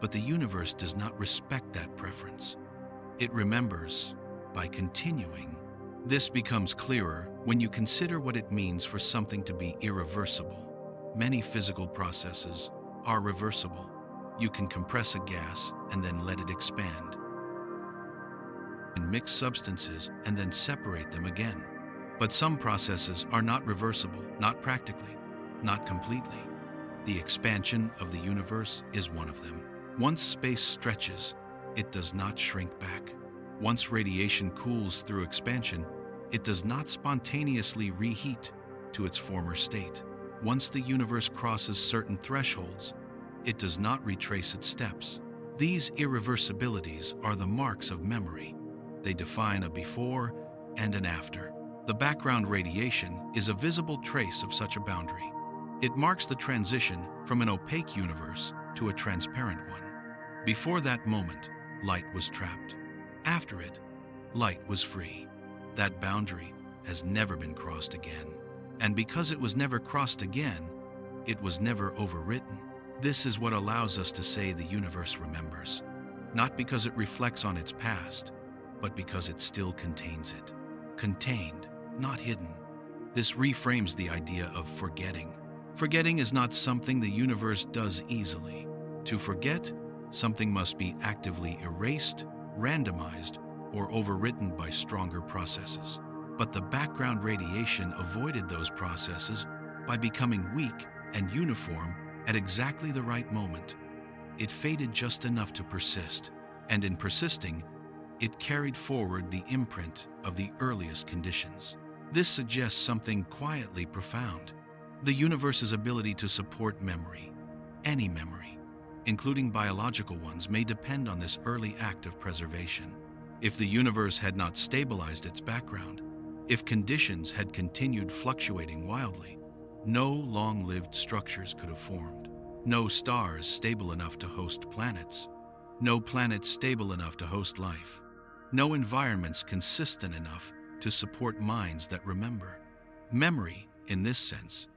But the universe does not respect that preference. It remembers by continuing. This becomes clearer when you consider what it means for something to be irreversible. Many physical processes are reversible. You can compress a gas and then let it expand, and mix substances and then separate them again. But some processes are not reversible, not practically, not completely. The expansion of the universe is one of them. Once space stretches, it does not shrink back. Once radiation cools through expansion, it does not spontaneously reheat to its former state. Once the universe crosses certain thresholds, it does not retrace its steps. These irreversibilities are the marks of memory. They define a before and an after. The background radiation is a visible trace of such a boundary. It marks the transition from an opaque universe to a transparent one. Before that moment, light was trapped. After it, light was free. That boundary has never been crossed again. And because it was never crossed again, it was never overwritten. This is what allows us to say the universe remembers, not because it reflects on its past, but because it still contains it. Contained, not hidden. This reframes the idea of forgetting. Forgetting is not something the universe does easily. To forget, something must be actively erased, randomized, or overwritten by stronger processes. But the background radiation avoided those processes by becoming weak and uniform at exactly the right moment. It faded just enough to persist, and in persisting, it carried forward the imprint of the earliest conditions. This suggests something quietly profound. The universe's ability to support memory, any memory, including biological ones, may depend on this early act of preservation. If the universe had not stabilized its background, if conditions had continued fluctuating wildly, no long-lived structures could have formed. No stars stable enough to host planets. No planets stable enough to host life. No environments consistent enough to support minds that remember. Memory, in this sense,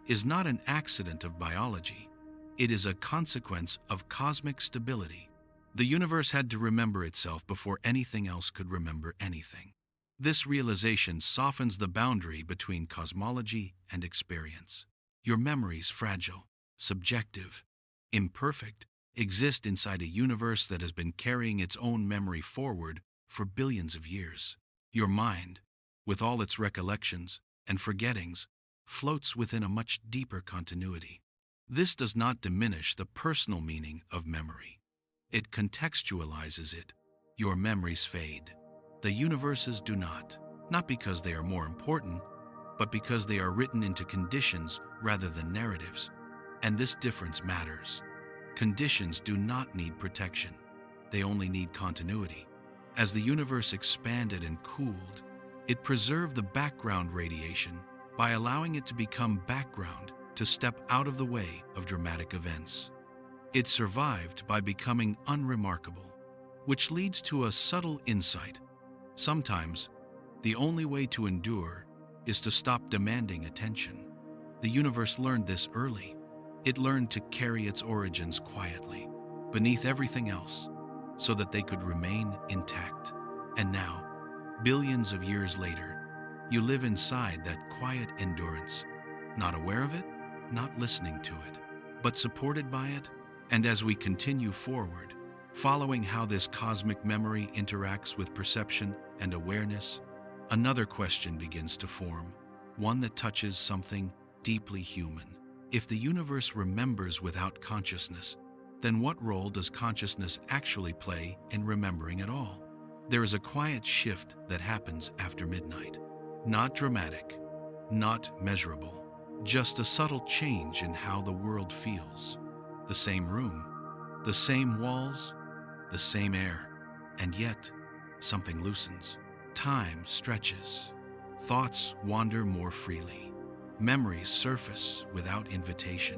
is not an accident of biology. It is a consequence of cosmic stability. The universe had to remember itself before anything else could remember anything. This realization softens the boundary between cosmology and experience. Your memories, fragile, subjective, imperfect, exist inside a universe that has been carrying its own memory forward for billions of years. Your mind, with all its recollections and forgettings, floats within a much deeper continuity. This does not diminish the personal meaning of memory. It contextualizes it. Your memories fade. The universe's do not because they are more important, but because they are written into conditions rather than narratives. And this difference matters. Conditions do not need protection. They only need continuity. As the universe expanded and cooled, it preserved the background radiation by allowing it to become background, to step out of the way of dramatic events. It survived by becoming unremarkable, which leads to a subtle insight. Sometimes, the only way to endure is to stop demanding attention. The universe learned this early. It learned to carry its origins quietly, beneath everything else, so that they could remain intact. And now, billions of years later, you live inside that quiet endurance, not aware of it, not listening to it, but supported by it. And as we continue forward, following how this cosmic memory interacts with perception and awareness, another question begins to form, one that touches something deeply human. If the universe remembers without consciousness, then what role does consciousness actually play in remembering at all? There is a quiet shift that happens after midnight. Not dramatic, not measurable, just a subtle change in how the world feels. The same room, the same walls, the same air, and yet something loosens. Time stretches. Thoughts wander more freely. Memories surface without invitation.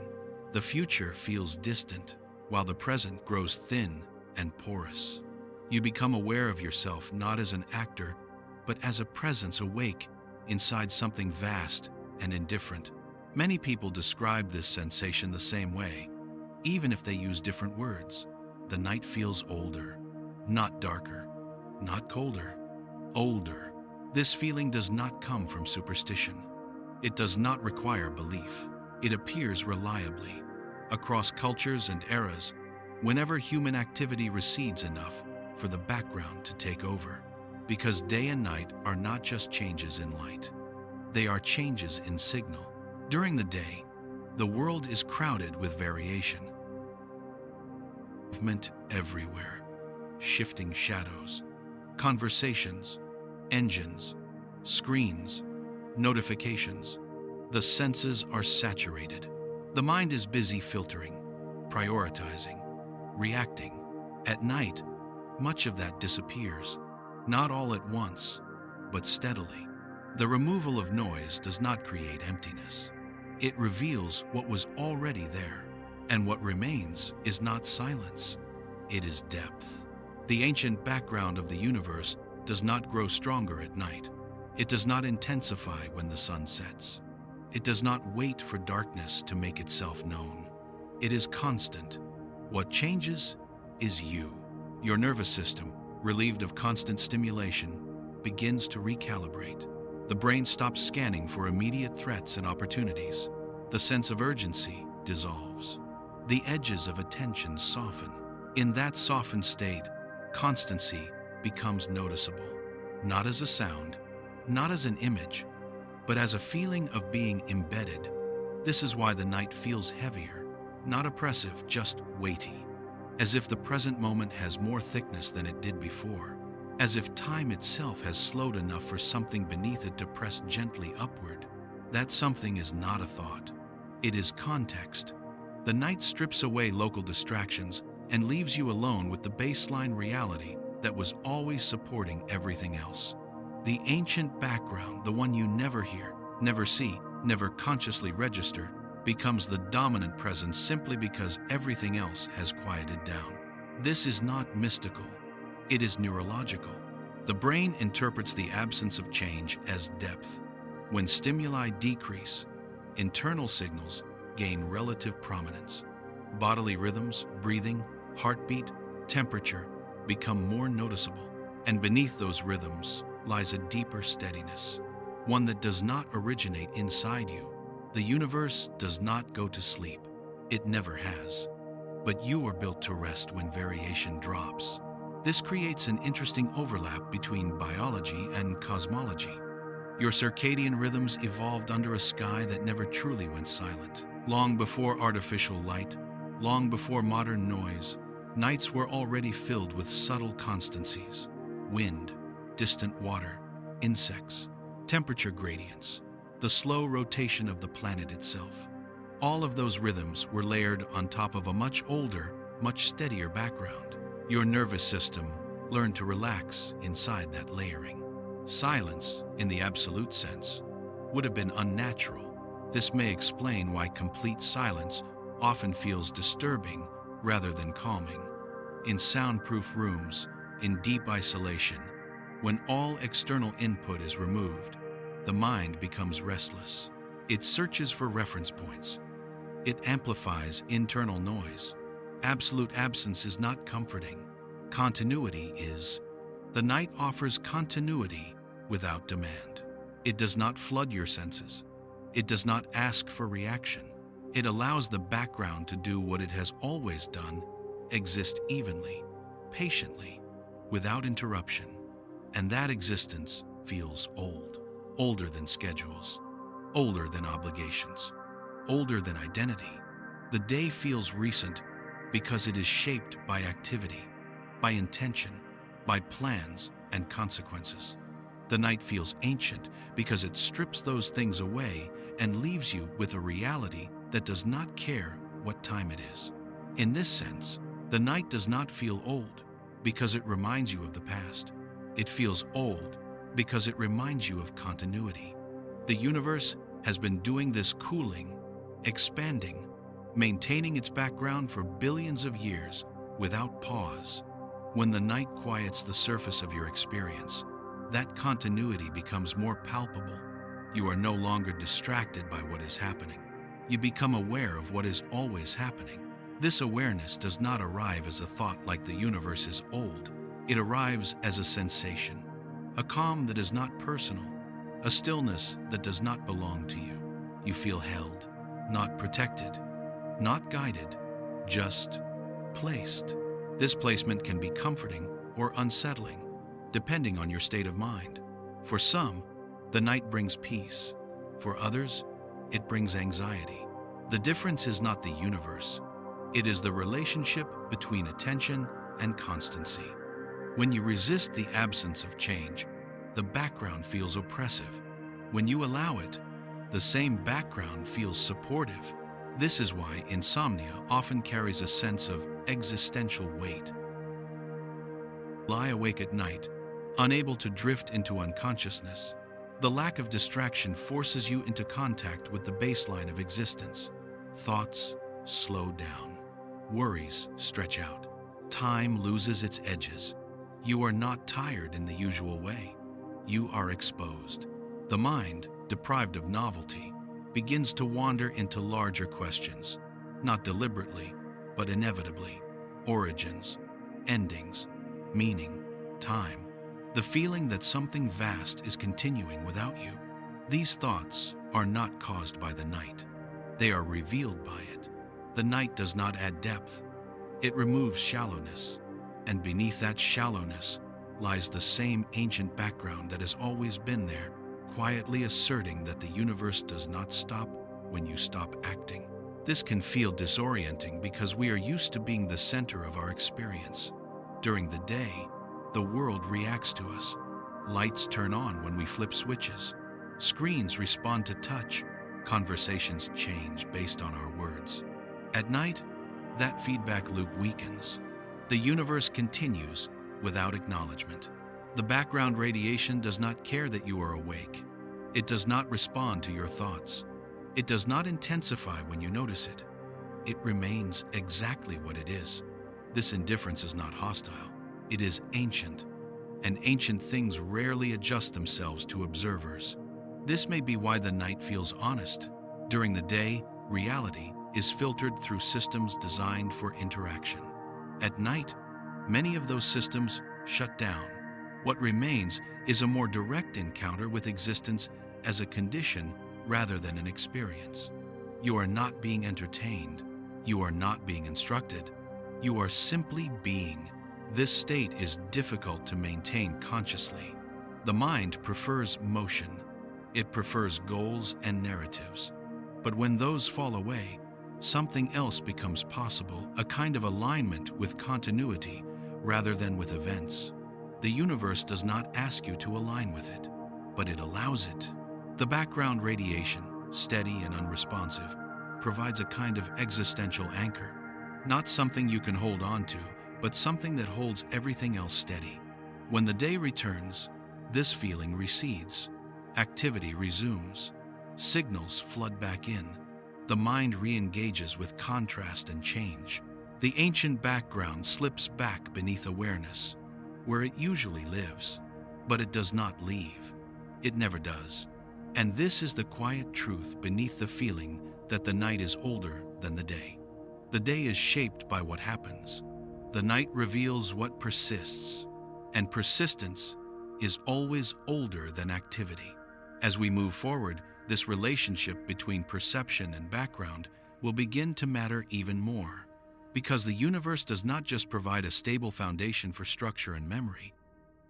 The future feels distant, while the present grows thin and porous. You become aware of yourself not as an actor, but as a presence awake inside something vast and indifferent. Many people describe this sensation the same way, even if they use different words. The night feels older, not darker, not colder, older. This feeling does not come from superstition. It does not require belief. It appears reliably. Across cultures and eras, whenever human activity recedes enough for the background to take over. Because day and night are not just changes in light. They are changes in signal. During the day, the world is crowded with variation. Movement everywhere. Shifting shadows. Conversations. Engines. Screens. Notifications. The senses are saturated. The mind is busy filtering, prioritizing, reacting. At night, much of that disappears, not all at once, but steadily. The removal of noise does not create emptiness. It reveals what was already there, and what remains is not silence, it is depth. The ancient background of the universe does not grow stronger at night. It does not intensify when the sun sets. It does not wait for darkness to make itself known. It is constant. What changes is you. Your nervous system, relieved of constant stimulation, begins to recalibrate. The brain stops scanning for immediate threats and opportunities. The sense of urgency dissolves. The edges of attention soften. In that softened state, constancy becomes noticeable, not as a sound, not as an image, but as a feeling of being embedded. This is why the night feels heavier, not oppressive, just weighty, as if the present moment has more thickness than it did before, as if time itself has slowed enough for something beneath it to press gently upward. That something is not a thought. It is context. The night strips away local distractions and leaves you alone with the baseline reality that was always supporting everything else. The ancient background, the one you never hear, never see, never consciously register, becomes the dominant presence simply because everything else has quieted down. This is not mystical. It is neurological. The brain interprets the absence of change as depth. When stimuli decrease, internal signals gain relative prominence. Bodily rhythms, breathing, heartbeat, temperature become more noticeable, and beneath those rhythms lies a deeper steadiness, one that does not originate inside you. The universe does not go to sleep. It never has. But you are built to rest when variation drops. This creates an interesting overlap between biology and cosmology. Your circadian rhythms evolved under a sky that never truly went silent. Long before artificial light, long before modern noise, nights were already filled with subtle constancies: wind, distant water, insects, temperature gradients, the slow rotation of the planet itself. All of those rhythms were layered on top of a much older, much steadier background. Your nervous system learned to relax inside that layering. Silence, in the absolute sense, would have been unnatural. This may explain why complete silence often feels disturbing rather than calming. In soundproof rooms, in deep isolation, when all external input is removed, the mind becomes restless. It searches for reference points. It amplifies internal noise. Absolute absence is not comforting. Continuity is. The night offers continuity without demand. It does not flood your senses. It does not ask for reaction. It allows the background to do what it has always done: exist evenly, patiently, without interruption. And that existence feels old. Older than schedules, older than obligations, older than identity. The day feels recent because it is shaped by activity, by intention, by plans and consequences. The night feels ancient because it strips those things away and leaves you with a reality that does not care what time it is. In this sense, the night does not feel old because it reminds you of the past. It feels old because it reminds you of continuity. The universe has been doing this cooling, expanding, maintaining its background for billions of years without pause. When the night quiets the surface of your experience, that continuity becomes more palpable. You are no longer distracted by what is happening. You become aware of what is always happening. This awareness does not arrive as a thought like the universe is old. It arrives as a sensation, a calm that is not personal, a stillness that does not belong to you. You feel held, not protected, not guided, just placed. This placement can be comforting or unsettling, depending on your state of mind. For some, the night brings peace. For others, it brings anxiety. The difference is not the universe. It is the relationship between attention and constancy. When you resist the absence of change, the background feels oppressive. When you allow it, the same background feels supportive. This is why insomnia often carries a sense of existential weight. Lie awake at night, unable to drift into unconsciousness. The lack of distraction forces you into contact with the baseline of existence. Thoughts slow down. Worries stretch out. Time loses its edges. You are not tired in the usual way. You are exposed. The mind, deprived of novelty, begins to wander into larger questions, not deliberately, but inevitably. Origins, endings, meaning, time. the feeling that something vast is continuing without you. These thoughts are not caused by the night. They are revealed by it. The night does not add depth. It removes shallowness. And beneath that shallowness lies the same ancient background that has always been there, quietly asserting that the universe does not stop when you stop acting. This can feel disorienting because we are used to being the center of our experience. During the day, the world reacts to us. Lights turn on when we flip switches. Screens respond to touch. Conversations change based on our words. At night, that feedback loop weakens. The universe continues without acknowledgement. The background radiation does not care that you are awake. It does not respond to your thoughts. It does not intensify when you notice it. It remains exactly what it is. This indifference is not hostile. It is ancient, and ancient things rarely adjust themselves to observers. This may be why the night feels honest. During the day, reality is filtered through systems designed for interaction. At night, many of those systems shut down. What remains is a more direct encounter with existence as a condition rather than an experience. You are not being entertained. You are not being instructed. You are simply being. This state is difficult to maintain consciously. The mind prefers motion. It prefers goals and narratives. But when those fall away, something else becomes possible, a kind of alignment with continuity rather than with events. The universe does not ask you to align with it, but it allows it. The background radiation, steady and unresponsive, provides a kind of existential anchor. Not something you can hold on to, but something that holds everything else steady. When the day returns, this feeling recedes. Activity resumes. Signals flood back in. The mind re-engages with contrast and change. The ancient background slips back beneath awareness, where it usually lives. But it does not leave. It never does. And this is the quiet truth beneath the feeling that the night is older than the day. The day is shaped by what happens. The night reveals what persists, and persistence is always older than activity. As we move forward, this relationship between perception and background will begin to matter even more, because the universe does not just provide a stable foundation for structure and memory,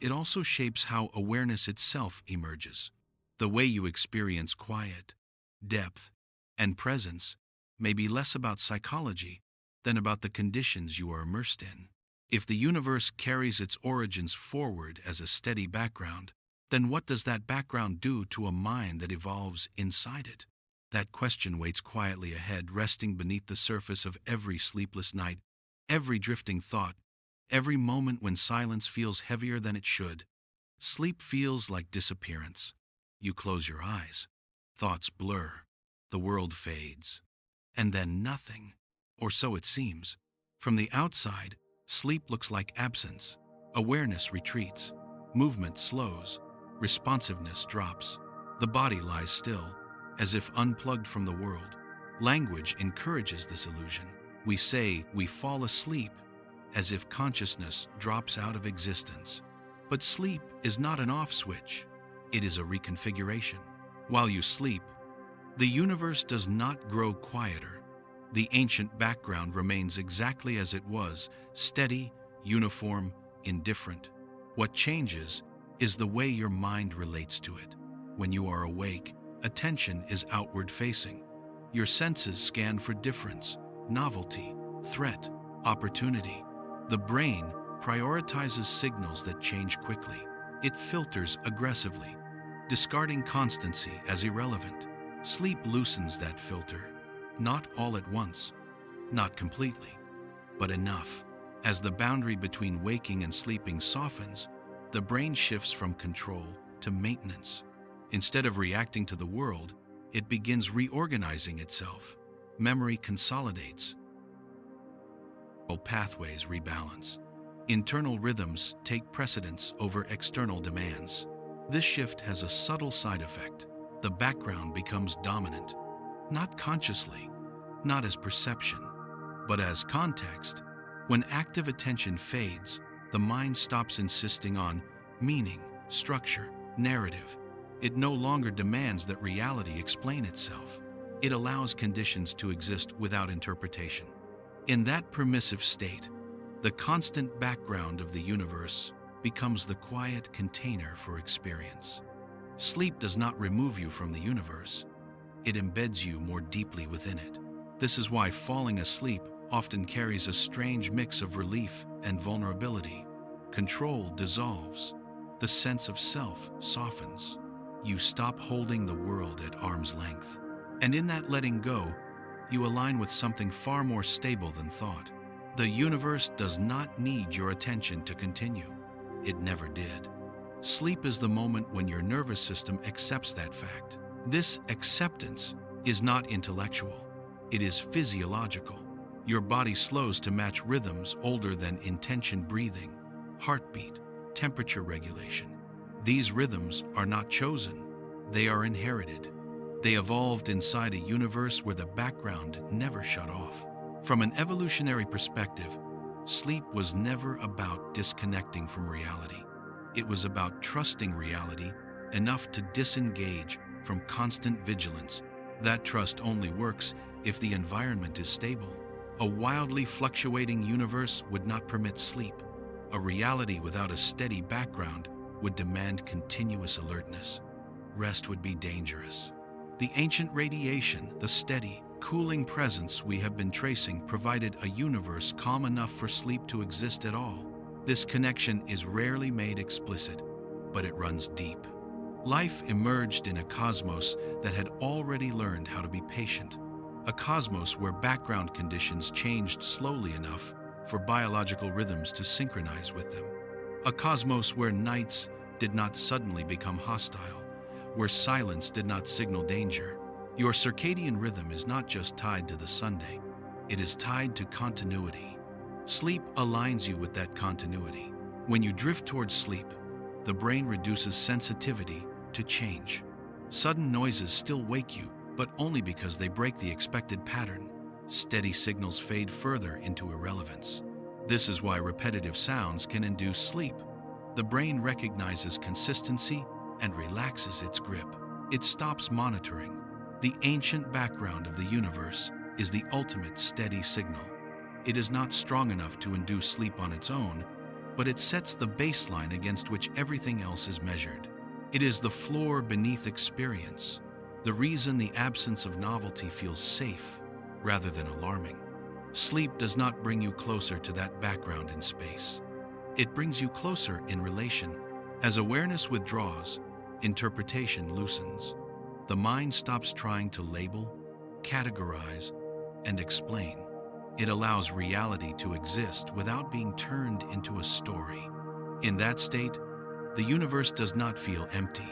it also shapes how awareness itself emerges. The way you experience quiet, depth, and presence may be less about psychology than about the conditions you are immersed in. If the universe carries its origins forward as a steady background, then what does that background do to a mind that evolves inside it? That question waits quietly ahead, resting beneath the surface of every sleepless night, every drifting thought, every moment when silence feels heavier than it should. Sleep feels like disappearance. You close your eyes, thoughts blur, the world fades, and then nothing, or so it seems. From the outside, sleep looks like absence. Awareness retreats, movement slows, responsiveness drops. The body lies still, as if unplugged from the world. Language encourages this illusion. We say we fall asleep, as if consciousness drops out of existence. But sleep is not an off switch. It is a reconfiguration. While you sleep, the universe does not grow quieter. The ancient background remains exactly as it was, steady, uniform, indifferent. What changes is the way your mind relates to it. When you are awake, attention is outward facing. Your senses scan for difference, novelty, threat, opportunity. The brain prioritizes signals that change quickly. It filters aggressively, discarding constancy as irrelevant. Sleep loosens that filter, not all at once, not completely, but enough. As the boundary between waking and sleeping softens, the brain shifts from control to maintenance. Instead of reacting to the world, it begins reorganizing itself. Memory consolidates. Pathways rebalance. Internal rhythms take precedence over external demands. This shift has a subtle side effect. The background becomes dominant, not consciously, not as perception, but as context. When active attention fades, the mind stops insisting on meaning, structure, narrative. It no longer demands that reality explain itself. It allows conditions to exist without interpretation. In that permissive state, the constant background of the universe becomes the quiet container for experience. Sleep does not remove you from the universe. It embeds you more deeply within it. This is why falling asleep often carries a strange mix of relief and vulnerability. Control dissolves. The sense of self softens. You stop holding the world at arm's length. And in that letting go, you align with something far more stable than thought. The universe does not need your attention to continue. It never did. Sleep is the moment when your nervous system accepts that fact. This acceptance is not intellectual. It is physiological. Your body slows to match rhythms older than intention breathing, heartbeat, temperature regulation. These rhythms are not chosen. They are inherited. They evolved inside a universe where the background never shut off. From an evolutionary perspective, sleep was never about disconnecting from reality. It was about trusting reality enough to disengage from constant vigilance. That trust only works if the environment is stable. A wildly fluctuating universe would not permit sleep. A reality without a steady background would demand continuous alertness. Rest would be dangerous. The ancient radiation, the steady, cooling presence we have been tracing, provided a universe calm enough for sleep to exist at all. This connection is rarely made explicit, but it runs deep. Life emerged in a cosmos that had already learned how to be patient. A cosmos where background conditions changed slowly enough for biological rhythms to synchronize with them. A cosmos where nights did not suddenly become hostile, where silence did not signal danger. Your circadian rhythm is not just tied to the Sunday, it is tied to continuity. Sleep aligns you with that continuity. When you drift towards sleep, the brain reduces sensitivity to change. Sudden noises still wake you, but only because they break the expected pattern. Steady signals fade further into irrelevance. This is why repetitive sounds can induce sleep. The brain recognizes consistency and relaxes its grip. It stops monitoring. The ancient background of the universe is the ultimate steady signal. It is not strong enough to induce sleep on its own, but it sets the baseline against which everything else is measured. It is the floor beneath experience, the reason the absence of novelty feels safe rather than alarming. Sleep does not bring you closer to that background in space. It brings you closer in relation. As awareness withdraws, interpretation loosens. The mind stops trying to label, categorize, and explain. It allows reality to exist without being turned into a story. In that state, the universe does not feel empty.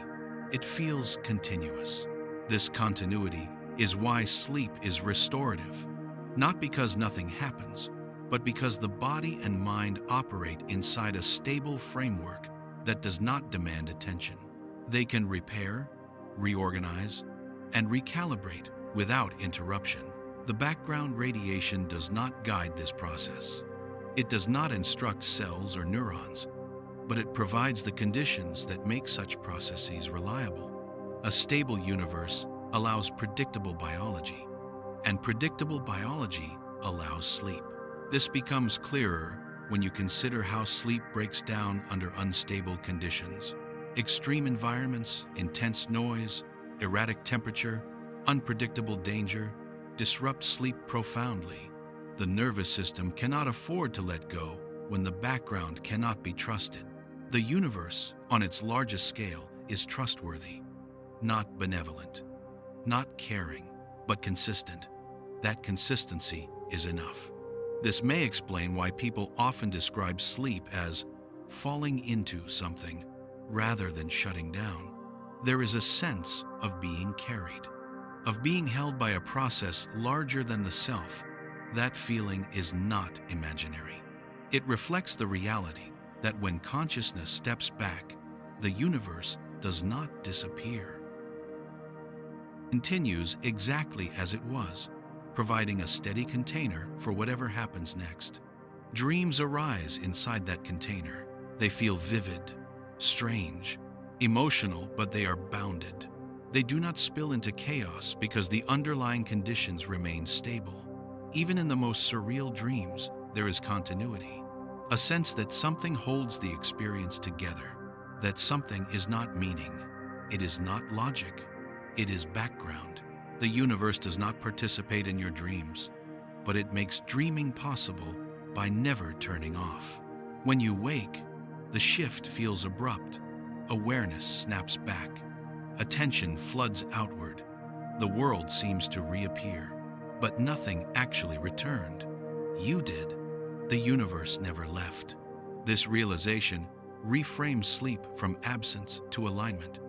It feels continuous. This continuity is why sleep is restorative, not because nothing happens, but because the body and mind operate inside a stable framework that does not demand attention. They can repair, reorganize, and recalibrate without interruption. The background radiation does not guide this process. It does not instruct cells or neurons, but it provides the conditions that make such processes reliable. A stable universe allows predictable biology, and predictable biology allows sleep. This becomes clearer when you consider how sleep breaks down under unstable conditions. Extreme environments, intense noise, erratic temperature, unpredictable danger disrupt sleep profoundly. The nervous system cannot afford to let go when the background cannot be trusted. The universe, on its largest scale, is trustworthy, not benevolent, not caring, but consistent. That consistency is enough. This may explain why people often describe sleep as falling into something rather than shutting down. There is a sense of being carried, of being held by a process larger than the self. That feeling is not imaginary. It reflects the reality that when consciousness steps back, the universe does not disappear. It continues exactly as it was, providing a steady container for whatever happens next. Dreams arise inside that container. They feel vivid, strange, emotional, but they are bounded. They do not spill into chaos because the underlying conditions remain stable. Even in the most surreal dreams, there is continuity. A sense that something holds the experience together, that something is not meaning, it is not logic, it is background. The universe does not participate in your dreams, but it makes dreaming possible by never turning off. When you wake, the shift feels abrupt. Awareness snaps back. Attention floods outward. The world seems to reappear, but nothing actually returned. You did. The universe never left. This realization reframes sleep from absence to alignment,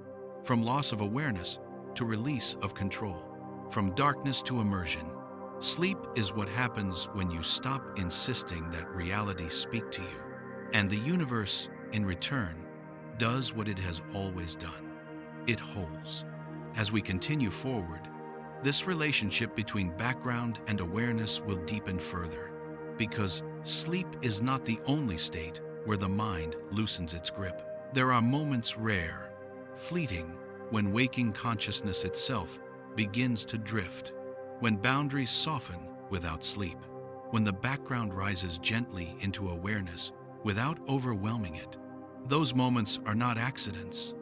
from loss of awareness to release of control, from darkness to immersion. Sleep is what happens when you stop insisting that reality speak to you, and the universe, in return, does what it has always done. It holds. As we continue forward, this relationship between background and awareness will deepen further, because sleep is not the only state where the mind loosens its grip. There are moments rare, fleeting, when waking consciousness itself begins to drift, when boundaries soften without sleep, when the background rises gently into awareness without overwhelming it. Those moments are not accidents.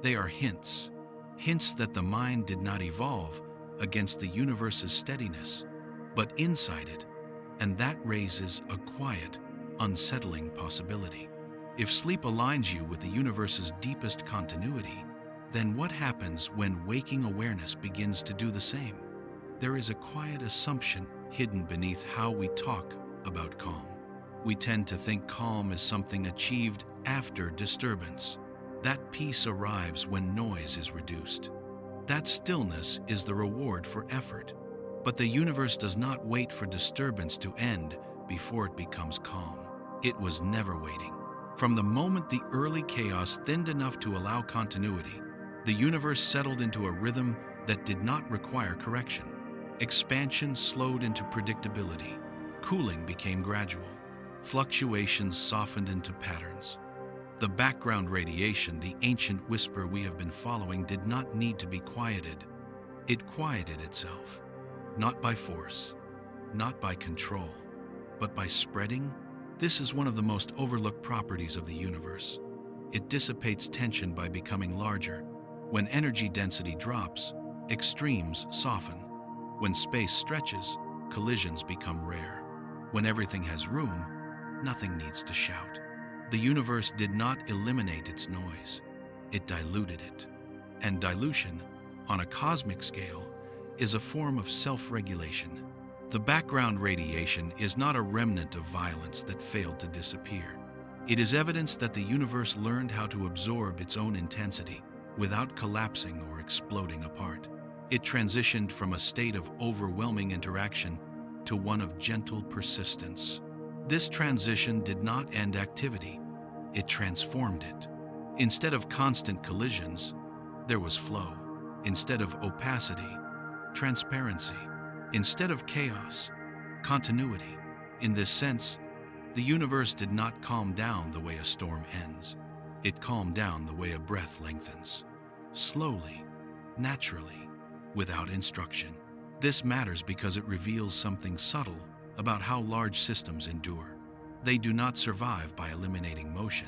They are hints. Hints that the mind did not evolve against the universe's steadiness, but inside it, and that raises a quiet, unsettling possibility. If sleep aligns you with the universe's deepest continuity, then what happens when waking awareness begins to do the same? There is a quiet assumption hidden beneath how we talk about calm. We tend to think calm is something achieved after disturbance. That peace arrives when noise is reduced. That stillness is the reward for effort. But the universe does not wait for disturbance to end before it becomes calm. It was never waiting. From the moment the early chaos thinned enough to allow continuity, the universe settled into a rhythm that did not require correction. Expansion slowed into predictability. Cooling became gradual. Fluctuations softened into patterns. The background radiation, the ancient whisper we have been following, did not need to be quieted. It quieted itself, not by force, not by control, but by spreading. This is one of the most overlooked properties of the universe. It dissipates tension by becoming larger. When energy density drops, extremes soften. When space stretches, collisions become rare. When everything has room, nothing needs to shout. The universe did not eliminate its noise. It diluted it. And dilution, on a cosmic scale, is a form of self-regulation. The background radiation is not a remnant of violence that failed to disappear. It is evidence that the universe learned how to absorb its own intensity without collapsing or exploding apart. It transitioned from a state of overwhelming interaction to one of gentle persistence. This transition did not end activity, it transformed it. Instead of constant collisions, there was flow. Instead of opacity, transparency. Instead of chaos, continuity. In this sense, the universe did not calm down the way a storm ends. It calmed down the way a breath lengthens. Slowly, naturally, without instruction. This matters because it reveals something subtle about how large systems endure. They do not survive by eliminating motion.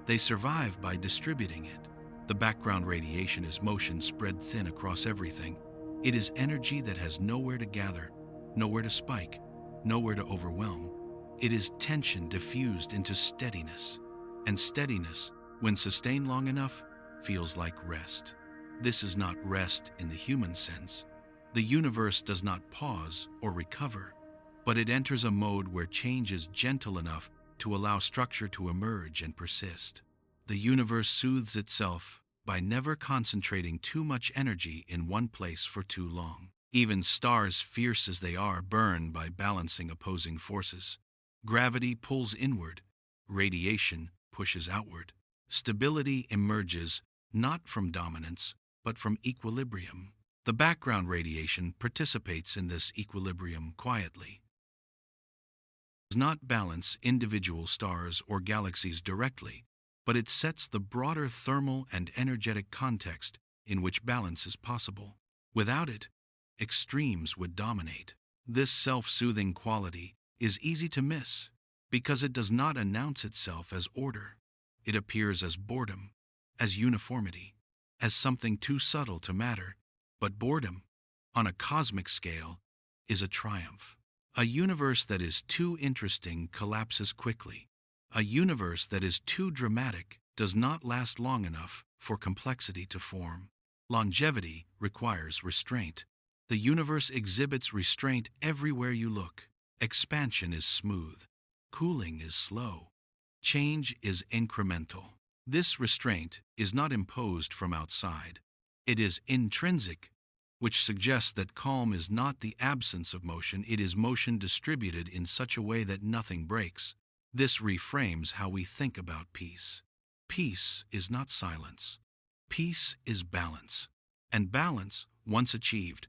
They survive by distributing it. The background radiation is motion spread thin across everything. It is energy that has nowhere to gather, nowhere to spike, nowhere to overwhelm. It is tension diffused into steadiness. And steadiness, when sustained long enough, feels like rest. This is not rest in the human sense. The universe does not pause or recover, but it enters a mode where change is gentle enough to allow structure to emerge and persist. The universe soothes itself by never concentrating too much energy in one place for too long. Even stars, fierce as they are, burn by balancing opposing forces. Gravity pulls inward, radiation pushes outward. Stability emerges not from dominance, but from equilibrium. The background radiation participates in this equilibrium quietly. It does not balance individual stars or galaxies directly, but it sets the broader thermal and energetic context in which balance is possible. Without it, extremes would dominate. This self-soothing quality is easy to miss because it does not announce itself as order. It appears as boredom, as uniformity, as something too subtle to matter. But boredom, on a cosmic scale, is a triumph. A universe that is too interesting collapses quickly. A universe that is too dramatic does not last long enough for complexity to form. Longevity requires restraint. The universe exhibits restraint everywhere you look. Expansion is smooth. Cooling is slow. Change is incremental. This restraint is not imposed from outside. It is intrinsic, which suggests that calm is not the absence of motion, it is motion distributed in such a way that nothing breaks. This reframes how we think about peace. Peace is not silence. Peace is balance. And balance, once achieved,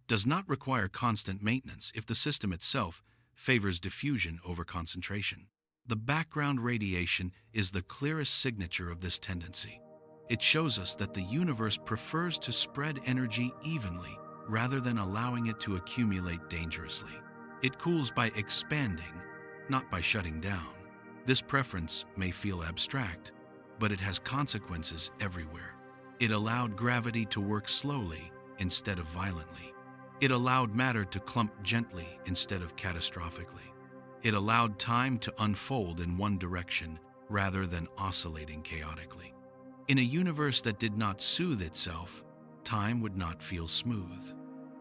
does not require constant maintenance if the system itself favors diffusion over concentration. The background radiation is the clearest signature of this tendency. It shows us that the universe prefers to spread energy evenly rather than allowing it to accumulate dangerously. It cools by expanding, not by shutting down. This preference may feel abstract, but it has consequences everywhere. It allowed gravity to work slowly instead of violently. It allowed matter to clump gently instead of catastrophically. It allowed time to unfold in one direction rather than oscillating chaotically. In a universe that did not soothe itself, time would not feel smooth.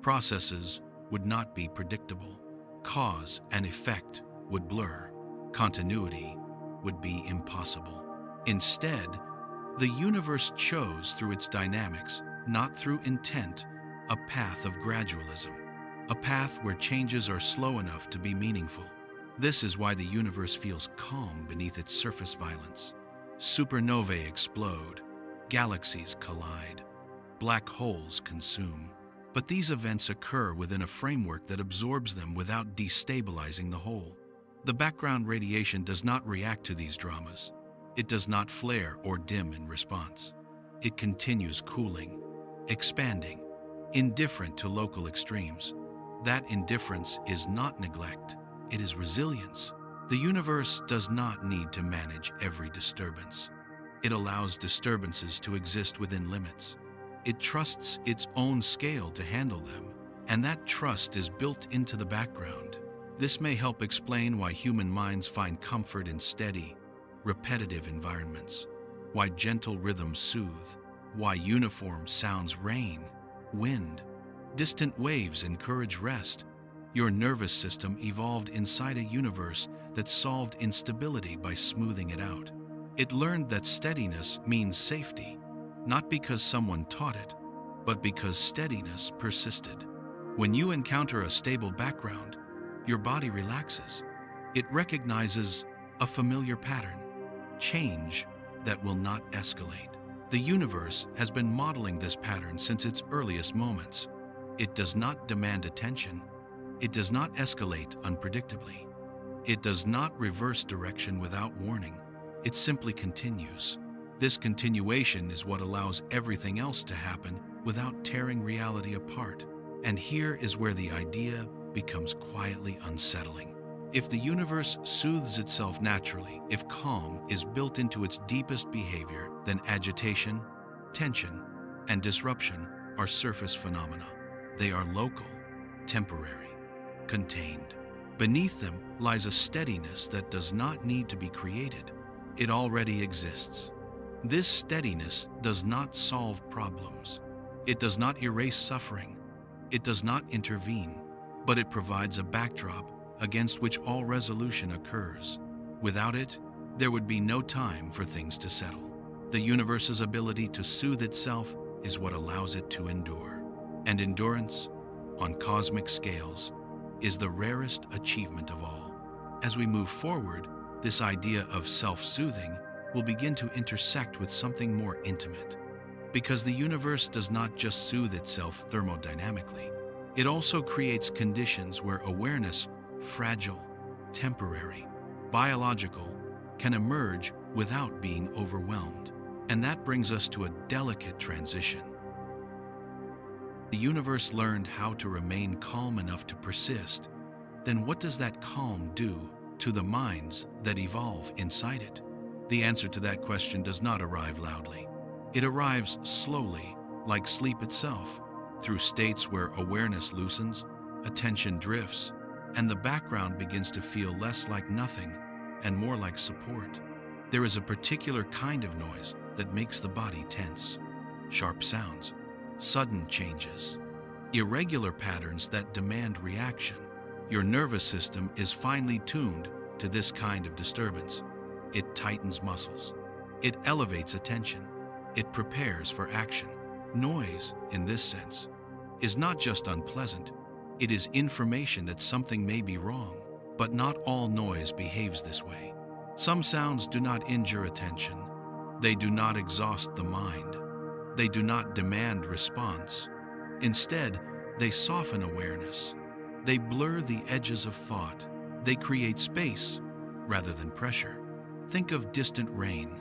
Processes would not be predictable. Cause and effect would blur. Continuity would be impossible. Instead, the universe chose through its dynamics, not through intent, a path of gradualism, a path where changes are slow enough to be meaningful. This is why the universe feels calm beneath its surface violence. Supernovae explode, galaxies collide, black holes consume. But these events occur within a framework that absorbs them without destabilizing the whole. The background radiation does not react to these dramas. It does not flare or dim in response. It continues cooling, expanding, indifferent to local extremes. That indifference is not neglect, it is resilience. The universe does not need to manage every disturbance. It allows disturbances to exist within limits. It trusts its own scale to handle them, and that trust is built into the background. This may help explain why human minds find comfort in steady, repetitive environments, why gentle rhythms soothe, why uniform sounds rain, wind, distant waves encourage rest. Your nervous system evolved inside a universe that solved instability by smoothing it out. It learned that steadiness means safety, not because someone taught it, but because steadiness persisted. When you encounter a stable background, your body relaxes. It recognizes a familiar pattern, change that will not escalate. The universe has been modeling this pattern since its earliest moments. It does not demand attention. It does not escalate unpredictably. It does not reverse direction without warning. It simply continues. This continuation is what allows everything else to happen without tearing reality apart. And here is where the idea becomes quietly unsettling. If the universe soothes itself naturally, if calm is built into its deepest behavior, then agitation, tension, and disruption are surface phenomena. They are local, temporary, contained. Beneath them lies a steadiness that does not need to be created. It already exists. This steadiness does not solve problems. It does not erase suffering. It does not intervene, but it provides a backdrop against which all resolution occurs. Without it, there would be no time for things to settle. The universe's ability to soothe itself is what allows it to endure. And endurance, on cosmic scales, is the rarest achievement of all. As we move forward, this idea of self-soothing will begin to intersect with something more intimate. Because the universe does not just soothe itself thermodynamically, it also creates conditions where awareness, fragile, temporary, biological, can emerge without being overwhelmed. And that brings us to a delicate transition. The universe learned how to remain calm enough to persist. Then what does that calm do to the minds that evolve inside it? The answer to that question does not arrive loudly. It arrives slowly, like sleep itself, through states where awareness loosens, attention drifts, and the background begins to feel less like nothing and more like support. There is a particular kind of noise that makes the body tense. Sharp sounds, sudden changes, irregular patterns that demand reaction. Your nervous system is finely tuned to this kind of disturbance. It tightens muscles. It elevates attention. It prepares for action. Noise, in this sense, is not just unpleasant. It is information that something may be wrong. But not all noise behaves this way. Some sounds do not injure attention. They do not exhaust the mind. They do not demand response. Instead, they soften awareness. They blur the edges of thought. They create space rather than pressure. Think of distant rain,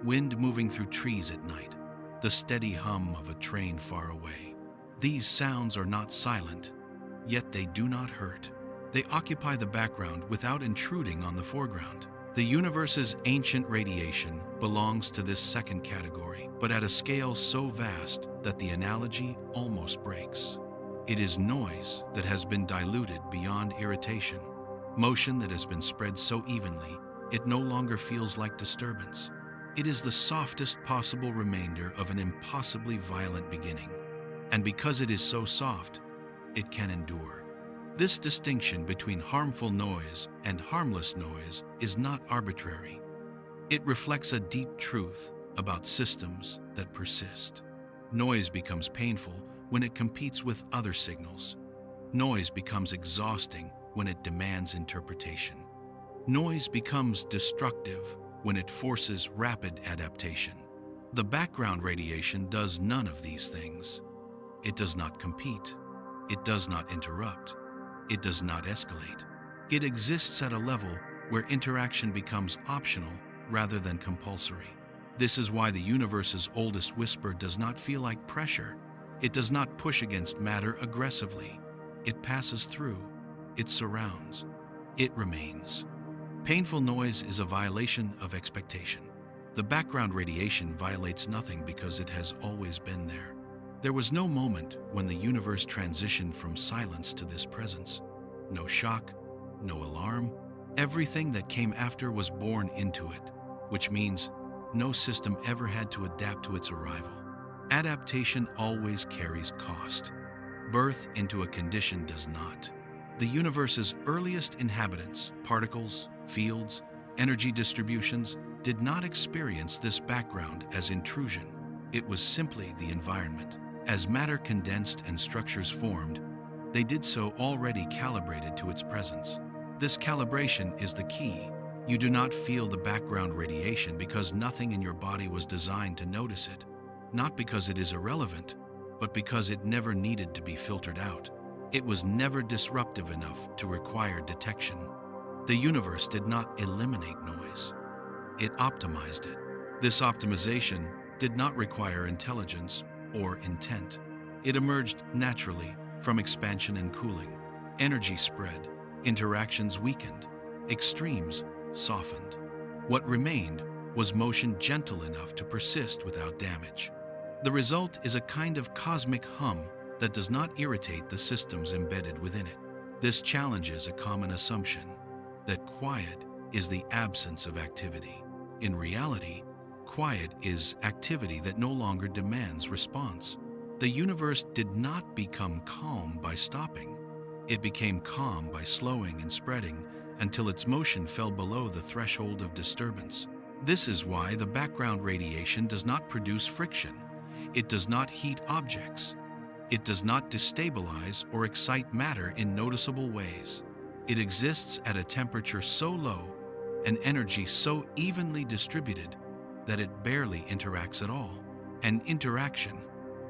wind moving through trees at night, the steady hum of a train far away. These sounds are not silent, yet they do not hurt. They occupy the background without intruding on the foreground. The universe's ancient radiation belongs to this second category, but at a scale so vast that the analogy almost breaks. It is noise that has been diluted beyond irritation, motion that has been spread so evenly it no longer feels like disturbance. It is the softest possible remainder of an impossibly violent beginning. And because it is so soft, it can endure. This distinction between harmful noise and harmless noise is not arbitrary. It reflects a deep truth about systems that persist. Noise becomes painful when it competes with other signals. Noise becomes exhausting when it demands interpretation. Noise becomes destructive when it forces rapid adaptation. The background radiation does none of these things. It does not compete. It does not interrupt. It does not escalate. It exists at a level where interaction becomes optional rather than compulsory. This is why the universe's oldest whisper does not feel like pressure. It does not push against matter aggressively. It passes through. It surrounds. It remains. Painful noise is a violation of expectation. The background radiation violates nothing because it has always been there. There was no moment when the universe transitioned from silence to this presence. No shock, no alarm. Everything that came after was born into it, which means no system ever had to adapt to its arrival. Adaptation always carries cost. Birth into a condition does not. The universe's earliest inhabitants, particles, fields, energy distributions, did not experience this background as intrusion. It was simply the environment. As matter condensed and structures formed, they did so already calibrated to its presence. This calibration is the key. You do not feel the background radiation because nothing in your body was designed to notice it. Not because it is irrelevant, but because it never needed to be filtered out. It was never disruptive enough to require detection. The universe did not eliminate noise. It optimized it. This optimization did not require intelligence or intent. It emerged naturally from expansion and cooling. Energy spread, interactions weakened, extremes softened. What remained was motion gentle enough to persist without damage. The result is a kind of cosmic hum that does not irritate the systems embedded within it. This challenges a common assumption that quiet is the absence of activity. In reality, quiet is activity that no longer demands response. The universe did not become calm by stopping. It became calm by slowing and spreading until its motion fell below the threshold of disturbance. This is why the background radiation does not produce friction. It does not heat objects. It does not destabilize or excite matter in noticeable ways. It exists at a temperature so low, an energy so evenly distributed, that it barely interacts at all. And interaction,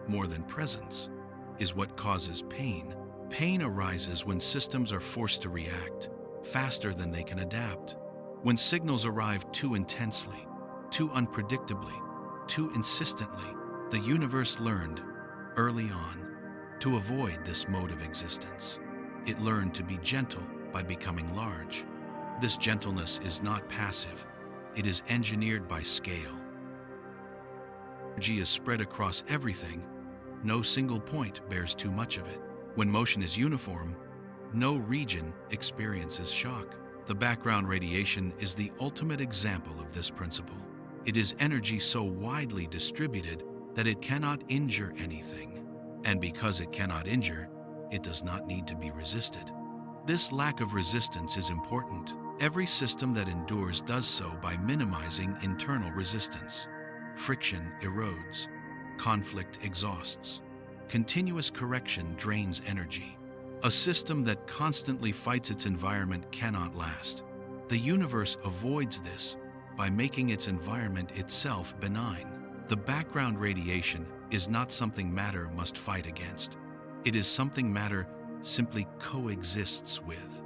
more than presence, is what causes pain. Pain arises when systems are forced to react faster than they can adapt, when signals arrive too intensely, too unpredictably, too insistently. The universe learned, early on, to avoid this mode of existence. It learned to be gentle by becoming large. This gentleness is not passive, it is engineered by scale. Energy is spread across everything, no single point bears too much of it. When motion is uniform, no region experiences shock. The background radiation is the ultimate example of this principle. It is energy so widely distributed that it cannot injure anything. And because it cannot injure, it does not need to be resisted. This lack of resistance is important. Every system that endures does so by minimizing internal resistance. Friction erodes. Conflict exhausts. Continuous correction drains energy. A system that constantly fights its environment cannot last. The universe avoids this by making its environment itself benign. The background radiation is not something matter must fight against. It is something matter simply coexists with.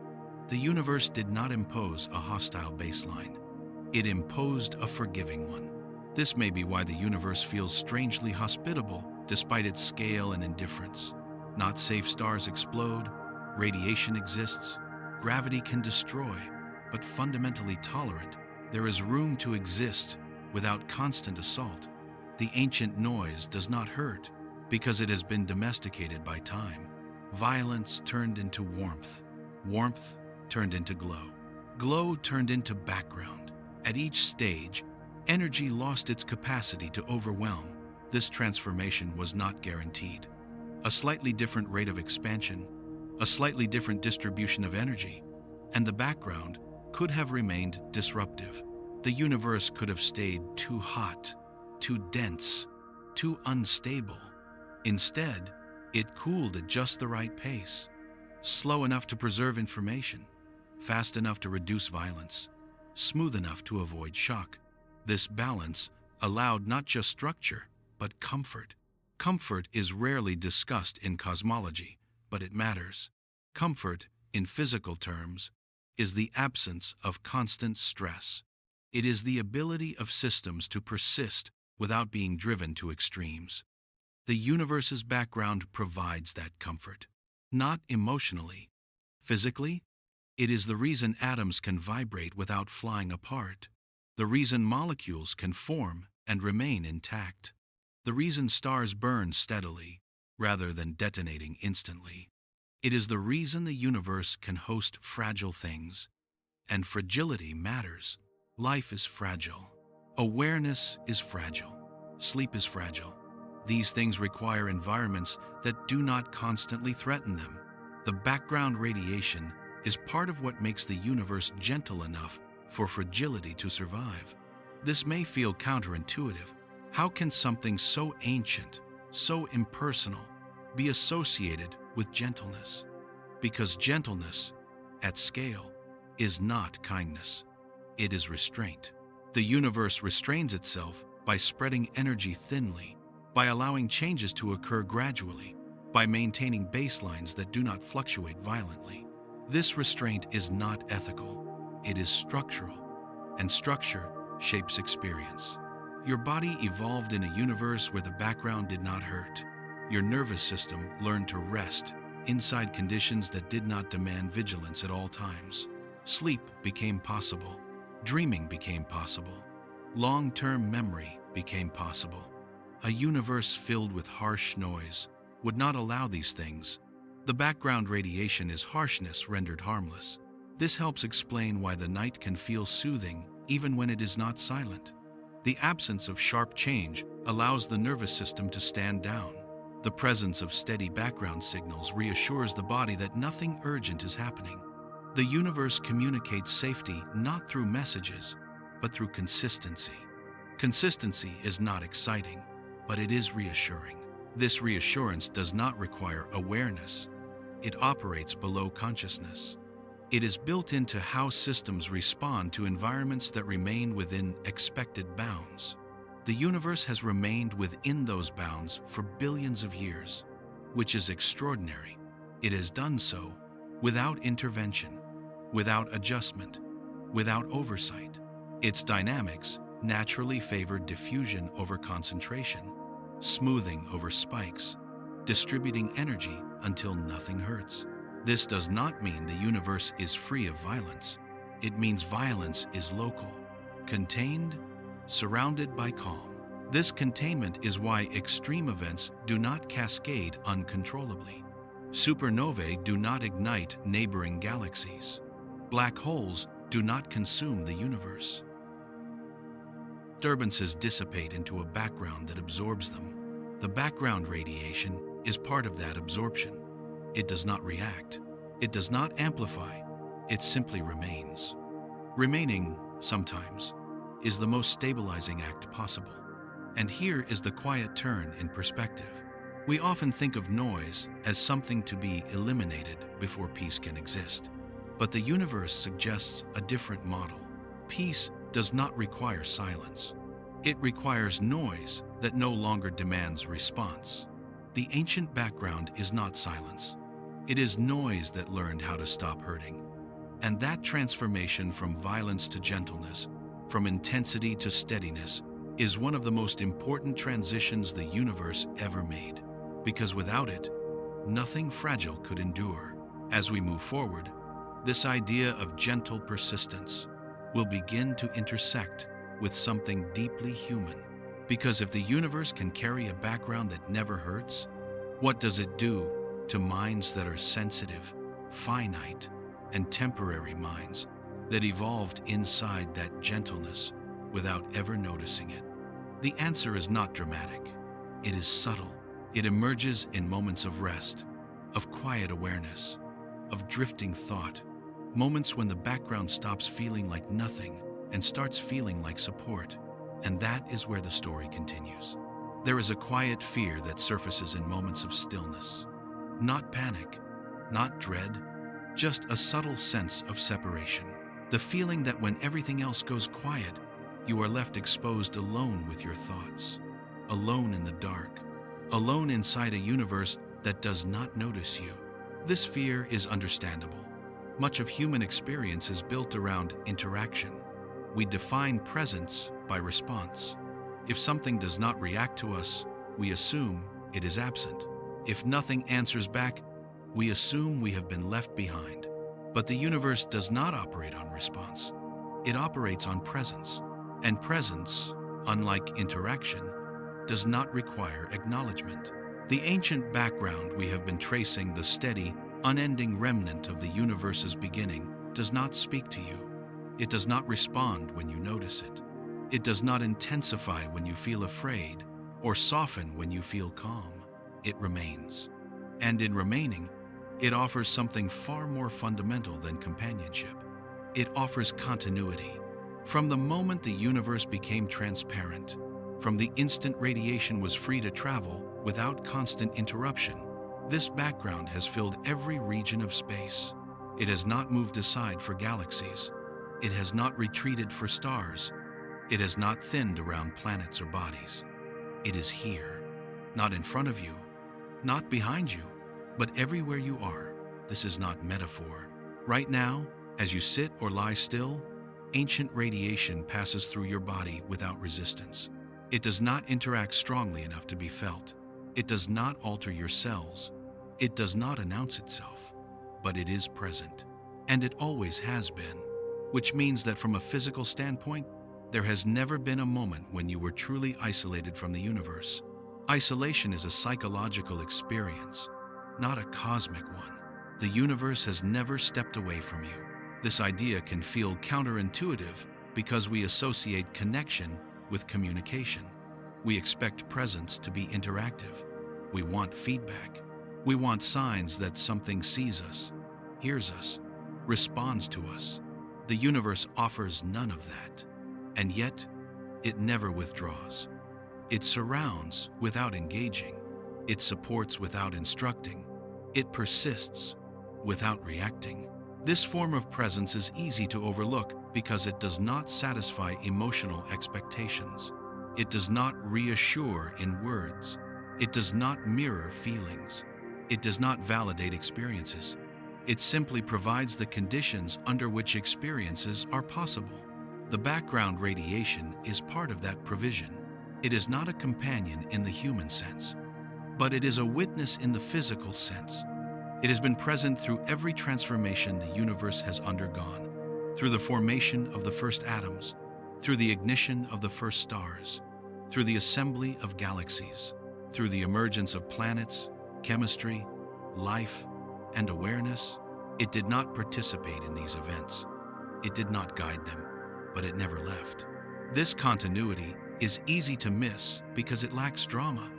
The universe did not impose a hostile baseline. It imposed a forgiving one. This may be why the universe feels strangely hospitable despite its scale and indifference. Not safe stars explode, radiation exists, gravity can destroy, but fundamentally tolerant, there is room to exist without constant assault. The ancient noise does not hurt because it has been domesticated by time. Violence turned into warmth. Warmth turned into glow. Glow turned into background. At each stage, energy lost its capacity to overwhelm. This transformation was not guaranteed. A slightly different rate of expansion, a slightly different distribution of energy, and the background could have remained disruptive. The universe could have stayed too hot, too dense, too unstable. Instead, it cooled at just the right pace, slow enough to preserve information, fast enough to reduce violence, smooth enough to avoid shock. This balance allowed not just structure, but comfort. Comfort is rarely discussed in cosmology, but it matters. Comfort, in physical terms, is the absence of constant stress. It is the ability of systems to persist without being driven to extremes. The universe's background provides that comfort. Not emotionally. Physically, it is the reason atoms can vibrate without flying apart. The reason molecules can form and remain intact. The reason stars burn steadily, rather than detonating instantly. It is the reason the universe can host fragile things. And fragility matters. Life is fragile. Awareness is fragile. Sleep is fragile. These things require environments that do not constantly threaten them. The background radiation is part of what makes the universe gentle enough for fragility to survive. This may feel counterintuitive. How can something so ancient, so impersonal, be associated with gentleness? Because gentleness, at scale, is not kindness. It is restraint. The universe restrains itself by spreading energy thinly, by allowing changes to occur gradually, by maintaining baselines that do not fluctuate violently. This restraint is not ethical. It is structural, and structure shapes experience. Your body evolved in a universe where the background did not hurt. Your nervous system learned to rest inside conditions that did not demand vigilance at all times. Sleep became possible. Dreaming became possible. Long-term memory became possible. A universe filled with harsh noise would not allow these things. The background radiation is harshness rendered harmless. This helps explain why the night can feel soothing even when it is not silent. The absence of sharp change allows the nervous system to stand down. The presence of steady background signals reassures the body that nothing urgent is happening. The universe communicates safety not through messages, but through consistency. Consistency is not exciting, but it is reassuring. This reassurance does not require awareness. It operates below consciousness. It is built into how systems respond to environments that remain within expected bounds. The universe has remained within those bounds for billions of years, which is extraordinary. It has done so without intervention, without adjustment, without oversight. Its dynamics naturally favor diffusion over concentration, smoothing over spikes, distributing energy until nothing hurts. This does not mean the universe is free of violence. It means violence is local, contained, surrounded by calm. This containment is why extreme events do not cascade uncontrollably. Supernovae do not ignite neighboring galaxies. Black holes do not consume the universe. Disturbances dissipate into a background that absorbs them. The background radiation is part of that absorption. It does not react. It does not amplify. It simply remains. Remaining, sometimes, is the most stabilizing act possible. And here is the quiet turn in perspective. We often think of noise as something to be eliminated before peace can exist. But the universe suggests a different model. Peace does not require silence. It requires noise that no longer demands response. The ancient background is not silence. It is noise that learned how to stop hurting. And that transformation from violence to gentleness, from intensity to steadiness, is one of the most important transitions the universe ever made. Because without it, nothing fragile could endure. As we move forward, this idea of gentle persistence will begin to intersect with something deeply human. Because if the universe can carry a background that never hurts, what does it do to minds that are sensitive, finite, and temporary minds that evolved inside that gentleness without ever noticing it? The answer is not dramatic. It is subtle. It emerges in moments of rest, of quiet awareness, of drifting thought, moments when the background stops feeling like nothing and starts feeling like support. And that is where the story continues. There is a quiet fear that surfaces in moments of stillness. Not panic, not dread, just a subtle sense of separation. The feeling that when everything else goes quiet, you are left exposed alone with your thoughts, alone in the dark, alone inside a universe that does not notice you. This fear is understandable. Much of human experience is built around interaction. We define presence by response. If something does not react to us, we assume it is absent. If nothing answers back, we assume we have been left behind. But the universe does not operate on response. It operates on presence. And presence, unlike interaction, does not require acknowledgement. The ancient background we have been tracing, the steady, unending remnant of the universe's beginning, does not speak to you. It does not respond when you notice it. It does not intensify when you feel afraid or soften when you feel calm. It remains. And in remaining, it offers something far more fundamental than companionship. It offers continuity. From the moment the universe became transparent, from the instant radiation was free to travel without constant interruption, this background has filled every region of space. It has not moved aside for galaxies. It has not retreated for stars. It has not thinned around planets or bodies. It is here, not in front of you, not behind you, but everywhere you are. This is not metaphor. Right now, as you sit or lie still, ancient radiation passes through your body without resistance. It does not interact strongly enough to be felt. It does not alter your cells. It does not announce itself, but it is present. And it always has been, which means that from a physical standpoint, there has never been a moment when you were truly isolated from the universe. Isolation is a psychological experience, not a cosmic one. The universe has never stepped away from you. This idea can feel counterintuitive because we associate connection with communication. We expect presence to be interactive. We want feedback. We want signs that something sees us, hears us, responds to us. The universe offers none of that. And yet, it never withdraws. It surrounds without engaging. It supports without instructing. It persists without reacting. This form of presence is easy to overlook because it does not satisfy emotional expectations. It does not reassure in words. It does not mirror feelings. It does not validate experiences. It simply provides the conditions under which experiences are possible. The background radiation is part of that provision. It is not a companion in the human sense, but it is a witness in the physical sense. It has been present through every transformation the universe has undergone, through the formation of the first atoms, through the ignition of the first stars, through the assembly of galaxies, through the emergence of planets, chemistry, life, and awareness. It did not participate in these events. It did not guide them, but it never left. This continuity is easy to miss because it lacks drama.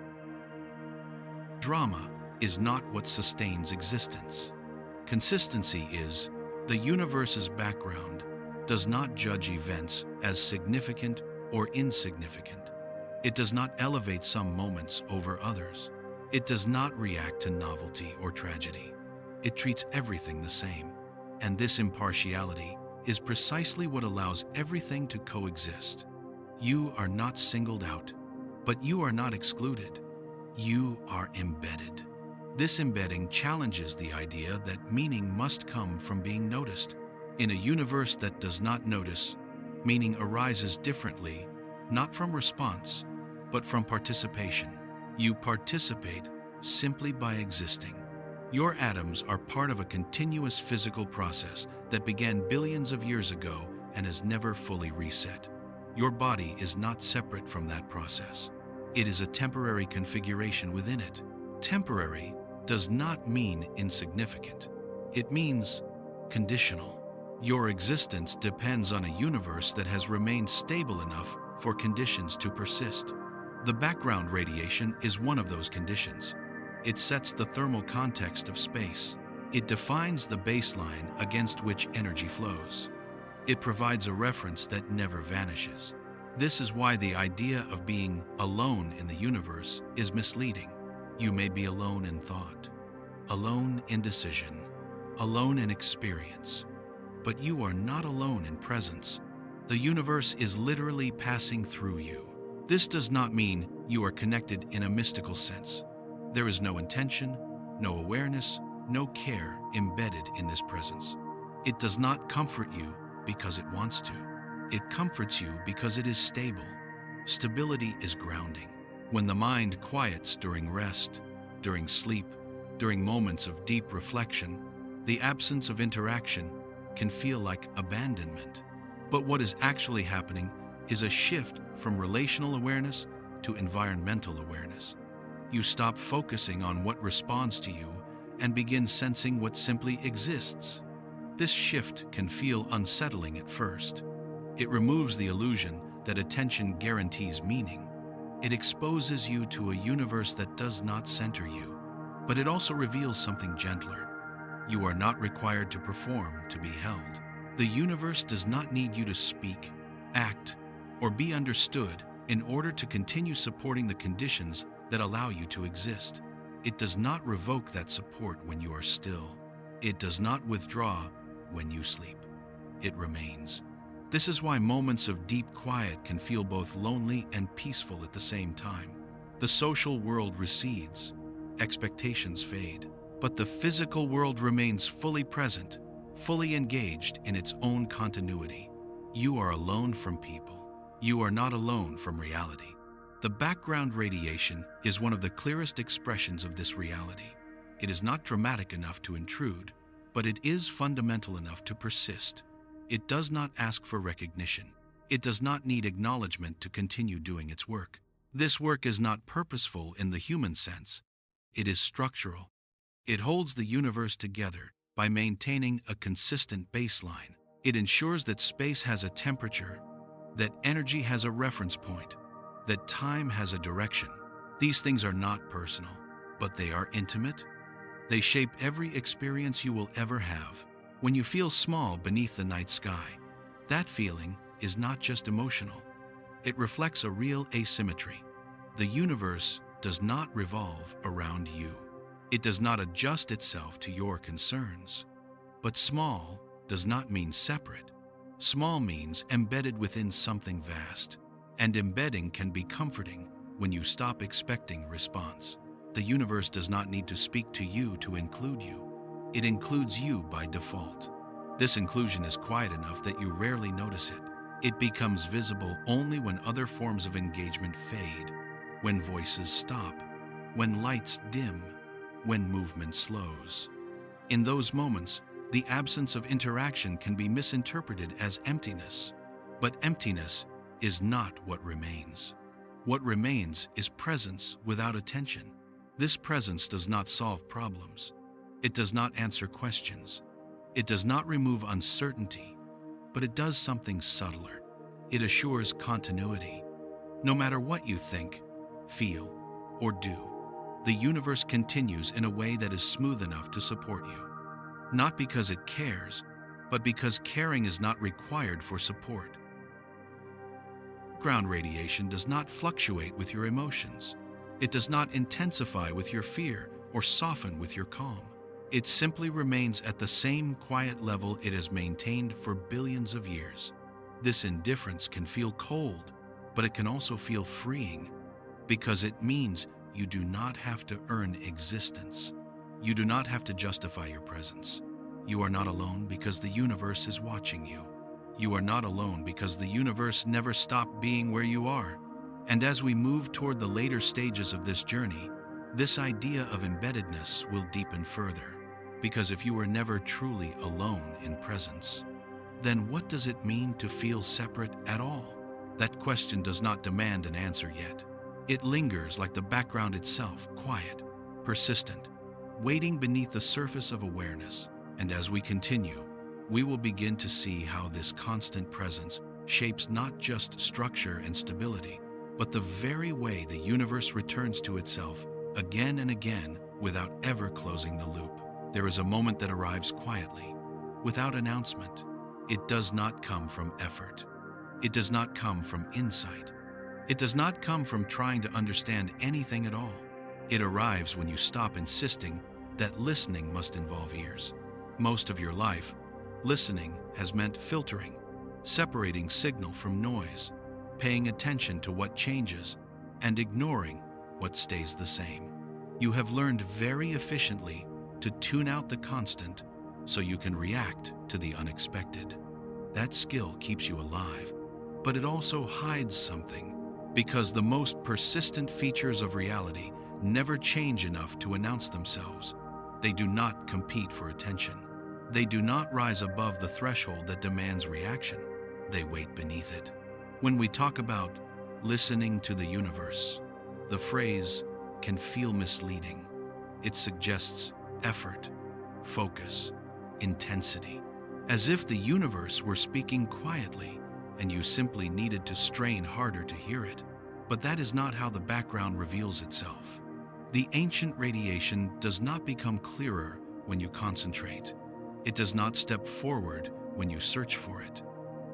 Drama is not what sustains existence. Consistency is. The universe's background does not judge events as significant or insignificant. It does not elevate some moments over others. It does not react to novelty or tragedy. It treats everything the same. And this impartiality is precisely what allows everything to coexist. You are not singled out, but you are not excluded. You are embedded. This embedding challenges the idea that meaning must come from being noticed. In a universe that does not notice, meaning arises differently, not from response, but from participation. You participate simply by existing. Your atoms are part of a continuous physical process that began billions of years ago and has never fully reset. Your body is not separate from that process. It is a temporary configuration within it. Temporary does not mean insignificant. It means conditional. Your existence depends on a universe that has remained stable enough for conditions to persist. The background radiation is one of those conditions. It sets the thermal context of space. It defines the baseline against which energy flows. It provides a reference that never vanishes. This is why the idea of being alone in the universe is misleading. You may be alone in thought, alone in decision, alone in experience, but you are not alone in presence. The universe is literally passing through you. This does not mean you are connected in a mystical sense. There is no intention, no awareness, no care embedded in this presence. It does not comfort you because it wants to. It comforts you because it is stable. Stability is grounding. When the mind quiets during rest, during sleep, during moments of deep reflection, the absence of interaction can feel like abandonment. But what is actually happening is a shift from relational awareness to environmental awareness. You stop focusing on what responds to you and begin sensing what simply exists. This shift can feel unsettling at first. It removes the illusion that attention guarantees meaning. It exposes you to a universe that does not center you, but it also reveals something gentler. You are not required to perform to be held. The universe does not need you to speak, act, or be understood in order to continue supporting the conditions that allow you to exist. It does not revoke that support when you are still. It does not withdraw when you sleep. It remains. This is why moments of deep quiet can feel both lonely and peaceful at the same time. The social world recedes, expectations fade, but the physical world remains fully present, fully engaged in its own continuity. You are alone from people. You are not alone from reality. The background radiation is one of the clearest expressions of this reality. It is not dramatic enough to intrude, but it is fundamental enough to persist. It does not ask for recognition. It does not need acknowledgement to continue doing its work. This work is not purposeful in the human sense. It is structural. It holds the universe together by maintaining a consistent baseline. It ensures that space has a temperature, that energy has a reference point, that time has a direction. These things are not personal, but they are intimate. They shape every experience you will ever have. When you feel small beneath the night sky, that feeling is not just emotional. It reflects a real asymmetry. The universe does not revolve around you. It does not adjust itself to your concerns. But small does not mean separate. Small means embedded within something vast. And embedding can be comforting when you stop expecting response. The universe does not need to speak to you to include you. It includes you by default. This inclusion is quiet enough that you rarely notice it. It becomes visible only when other forms of engagement fade, when voices stop, when lights dim, when movement slows. In those moments, the absence of interaction can be misinterpreted as emptiness. But emptiness is not what remains. What remains is presence without attention. This presence does not solve problems. It does not answer questions. It does not remove uncertainty, but it does something subtler. It assures continuity. No matter what you think, feel, or do, the universe continues in a way that is smooth enough to support you. Not because it cares, but because caring is not required for support. Ground radiation does not fluctuate with your emotions. It does not intensify with your fear or soften with your calm. It simply remains at the same quiet level it has maintained for billions of years. This indifference can feel cold, but it can also feel freeing, because it means you do not have to earn existence. You do not have to justify your presence. You are not alone because the universe is watching you. You are not alone because the universe never stopped being where you are. And as we move toward the later stages of this journey, this idea of embeddedness will deepen further. Because if you were never truly alone in presence, then what does it mean to feel separate at all? That question does not demand an answer yet. It lingers like the background itself, quiet, persistent, waiting beneath the surface of awareness. And as we continue, we will begin to see how this constant presence shapes not just structure and stability, but the very way the universe returns to itself again and again without ever closing the loop. There is a moment that arrives quietly, without announcement. It does not come from effort. It does not come from insight. It does not come from trying to understand anything at all. It arrives when you stop insisting that listening must involve ears. Most of your life, listening has meant filtering, separating signal from noise, paying attention to what changes, and ignoring what stays the same. You have learned very efficiently to tune out the constant so you can react to the unexpected. That skill keeps you alive, but it also hides something, because the most persistent features of reality never change enough to announce themselves. They do not compete for attention. They do not rise above the threshold that demands reaction. They wait beneath it. When we talk about listening to the universe, the phrase can feel misleading. It suggests effort, focus, intensity, as if the universe were speaking quietly and you simply needed to strain harder to hear it. But that is not how the background reveals itself. The ancient radiation does not become clearer when you concentrate. It does not step forward when you search for it.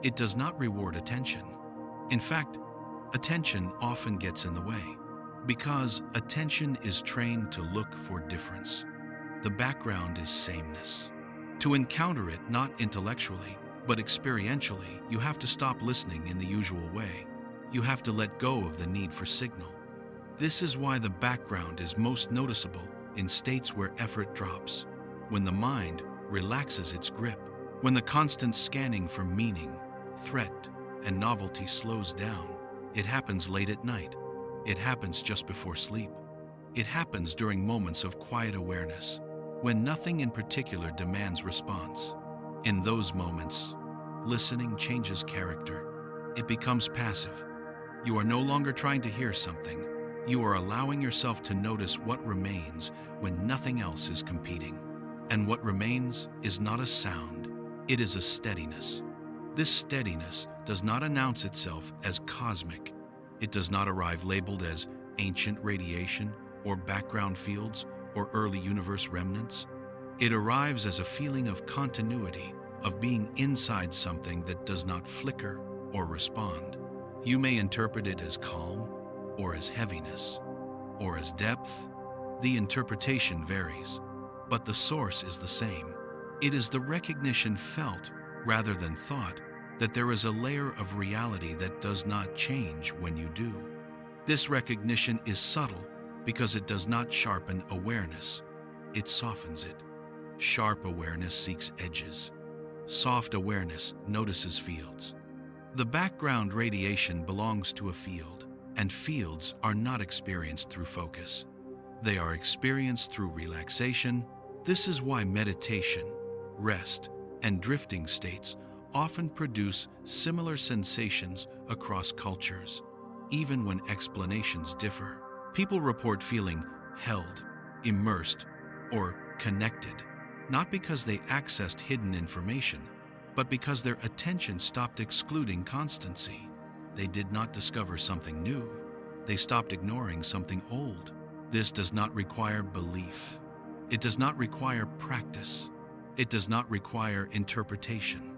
It does not reward attention. In fact, attention often gets in the way, because attention is trained to look for difference. The background is sameness. To encounter it not intellectually, but experientially, you have to stop listening in the usual way. You have to let go of the need for signal. This is why the background is most noticeable in states where effort drops, when the mind relaxes its grip, when the constant scanning for meaning, threat, and novelty slows down. It happens late at night. It happens just before sleep. It happens during moments of quiet awareness, when nothing in particular demands response. In those moments, listening changes character. It becomes passive. You are no longer trying to hear something. You are allowing yourself to notice what remains when nothing else is competing. And what remains is not a sound, it is a steadiness. This steadiness does not announce itself as cosmic. It does not arrive labeled as ancient radiation or background fields or early universe remnants. It arrives as a feeling of continuity, of being inside something that does not flicker or respond. You may interpret it as calm, or as heaviness, or as depth. The interpretation varies, but the source is the same. It is the recognition felt, rather than thought, that there is a layer of reality that does not change when you do. This recognition is subtle because it does not sharpen awareness, it softens it. Sharp awareness seeks edges. Soft awareness notices fields. The background radiation belongs to a field, and fields are not experienced through focus. They are experienced through relaxation. This is why meditation, rest, and drifting states often produce similar sensations across cultures, even when explanations differ. People report feeling held, immersed, or connected, not because they accessed hidden information, but because their attention stopped excluding constancy. They did not discover something new. They stopped ignoring something old. This does not require belief. It does not require practice. It does not require interpretation.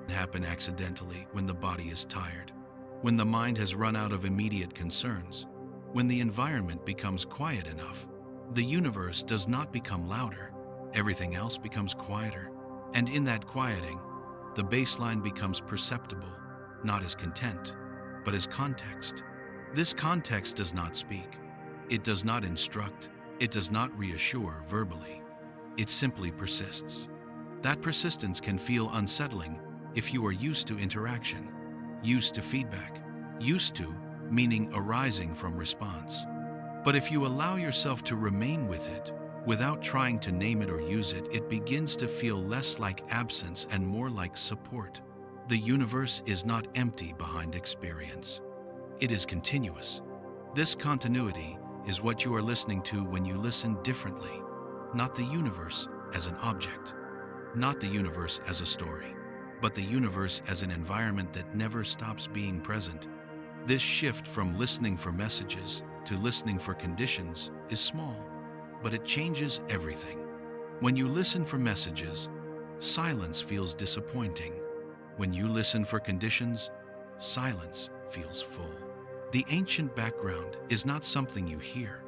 It happens accidentally when the body is tired, when the mind has run out of immediate concerns, when the environment becomes quiet enough. The universe does not become louder. Everything else becomes quieter. And in that quieting, the baseline becomes perceptible, not as content, but as context. This context does not speak. It does not instruct. It does not reassure verbally. It simply persists. That persistence can feel unsettling if you are used to interaction, used to feedback, used to meaning arising from response. But if you allow yourself to remain with it, without trying to name it or use it, it begins to feel less like absence and more like support. The universe is not empty behind experience. It is continuous. This continuity is what you are listening to when you listen differently. Not the universe as an object, not the universe as a story, but the universe as an environment that never stops being present. This shift from listening for messages to listening for conditions is small, but it changes everything. When you listen for messages, silence feels disappointing. When you listen for conditions, silence feels full. The ancient background is not something you hear.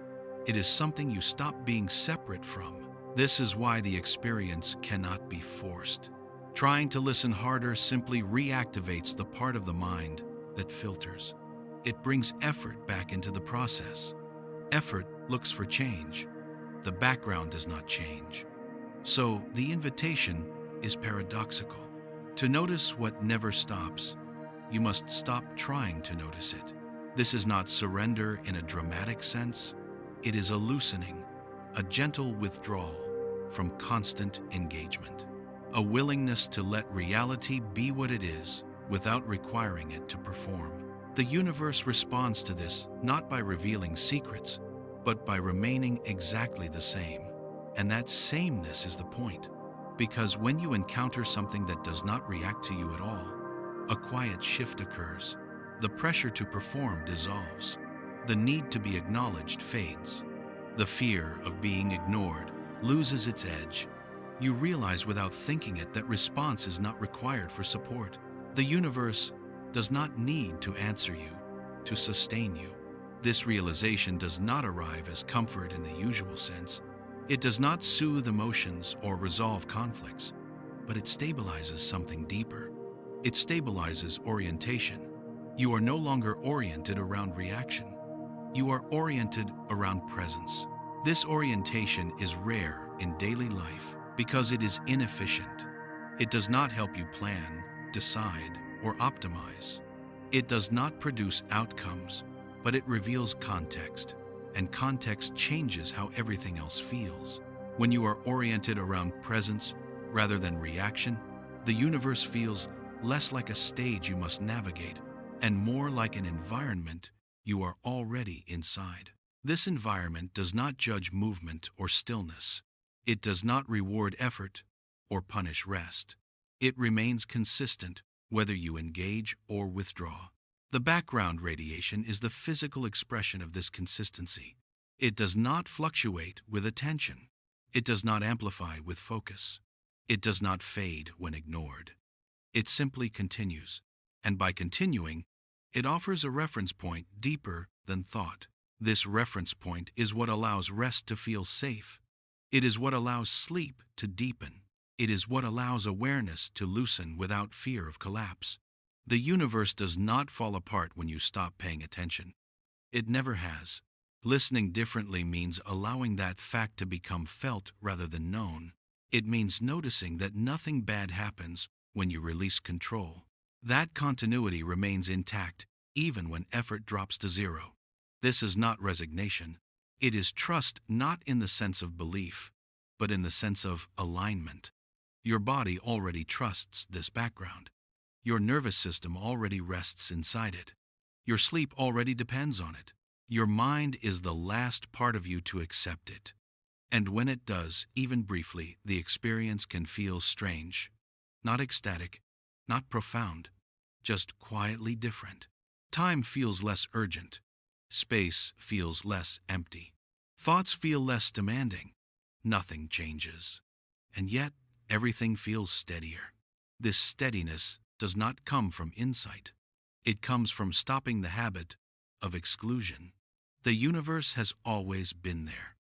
It is something you stop being separate from. This is why the experience cannot be forced. Trying to listen harder simply reactivates the part of the mind that filters. It brings effort back into the process. Effort looks for change. The background does not change. So the invitation is paradoxical. To notice what never stops, you must stop trying to notice it. This is not surrender in a dramatic sense. It is a loosening, a gentle withdrawal from constant engagement, a willingness to let reality be what it is without requiring it to perform. The universe responds to this not by revealing secrets, but by remaining exactly the same. And that sameness is the point, because when you encounter something that does not react to you at all, a quiet shift occurs. The pressure to perform dissolves. The need to be acknowledged fades. The fear of being ignored loses its edge. You realize without thinking it that response is not required for support. The universe does not need to answer you, to sustain you. This realization does not arrive as comfort in the usual sense. It does not soothe emotions or resolve conflicts, but it stabilizes something deeper. It stabilizes orientation. You are no longer oriented around reaction. You are oriented around presence. This orientation is rare in daily life because it is inefficient. It does not help you plan, decide, or optimize. It does not produce outcomes, but it reveals context, and context changes how everything else feels. When you are oriented around presence rather than reaction, the universe feels less like a stage you must navigate and more like an environment you are already inside. This environment does not judge movement or stillness. It does not reward effort or punish rest. It remains consistent whether you engage or withdraw. The background radiation is the physical expression of this consistency. It does not fluctuate with attention. It does not amplify with focus. It does not fade when ignored. It simply continues, and by continuing, it offers a reference point deeper than thought. This reference point is what allows rest to feel safe. It is what allows sleep to deepen. It is what allows awareness to loosen without fear of collapse. The universe does not fall apart when you stop paying attention. It never has. Listening differently means allowing that fact to become felt rather than known. It means noticing that nothing bad happens when you release control. That continuity remains intact even when effort drops to zero. This is not resignation. It is trust, not in the sense of belief, but in the sense of alignment. Your body already trusts this background. Your nervous system already rests inside it. Your sleep already depends on it. Your mind is the last part of you to accept it. And when it does, even briefly, the experience can feel strange. Not ecstatic, not profound, just quietly different. Time feels less urgent. Space feels less empty. Thoughts feel less demanding. Nothing changes. And yet, everything feels steadier. This steadiness does not come from insight. It comes from stopping the habit of exclusion. The universe has always been there.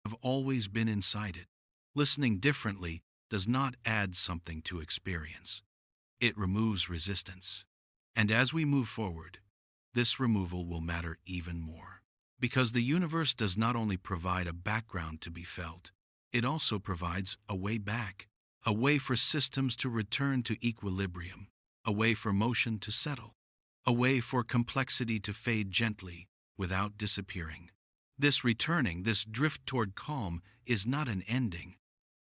Have always been inside it. Listening differently does not add something to experience. It removes resistance. And as we move forward, this removal will matter even more. Because the universe does not only provide a background to be felt, it also provides a way back, a way for systems to return to equilibrium, a way for motion to settle, a way for complexity to fade gently without disappearing. This returning, this drift toward calm, is not an ending.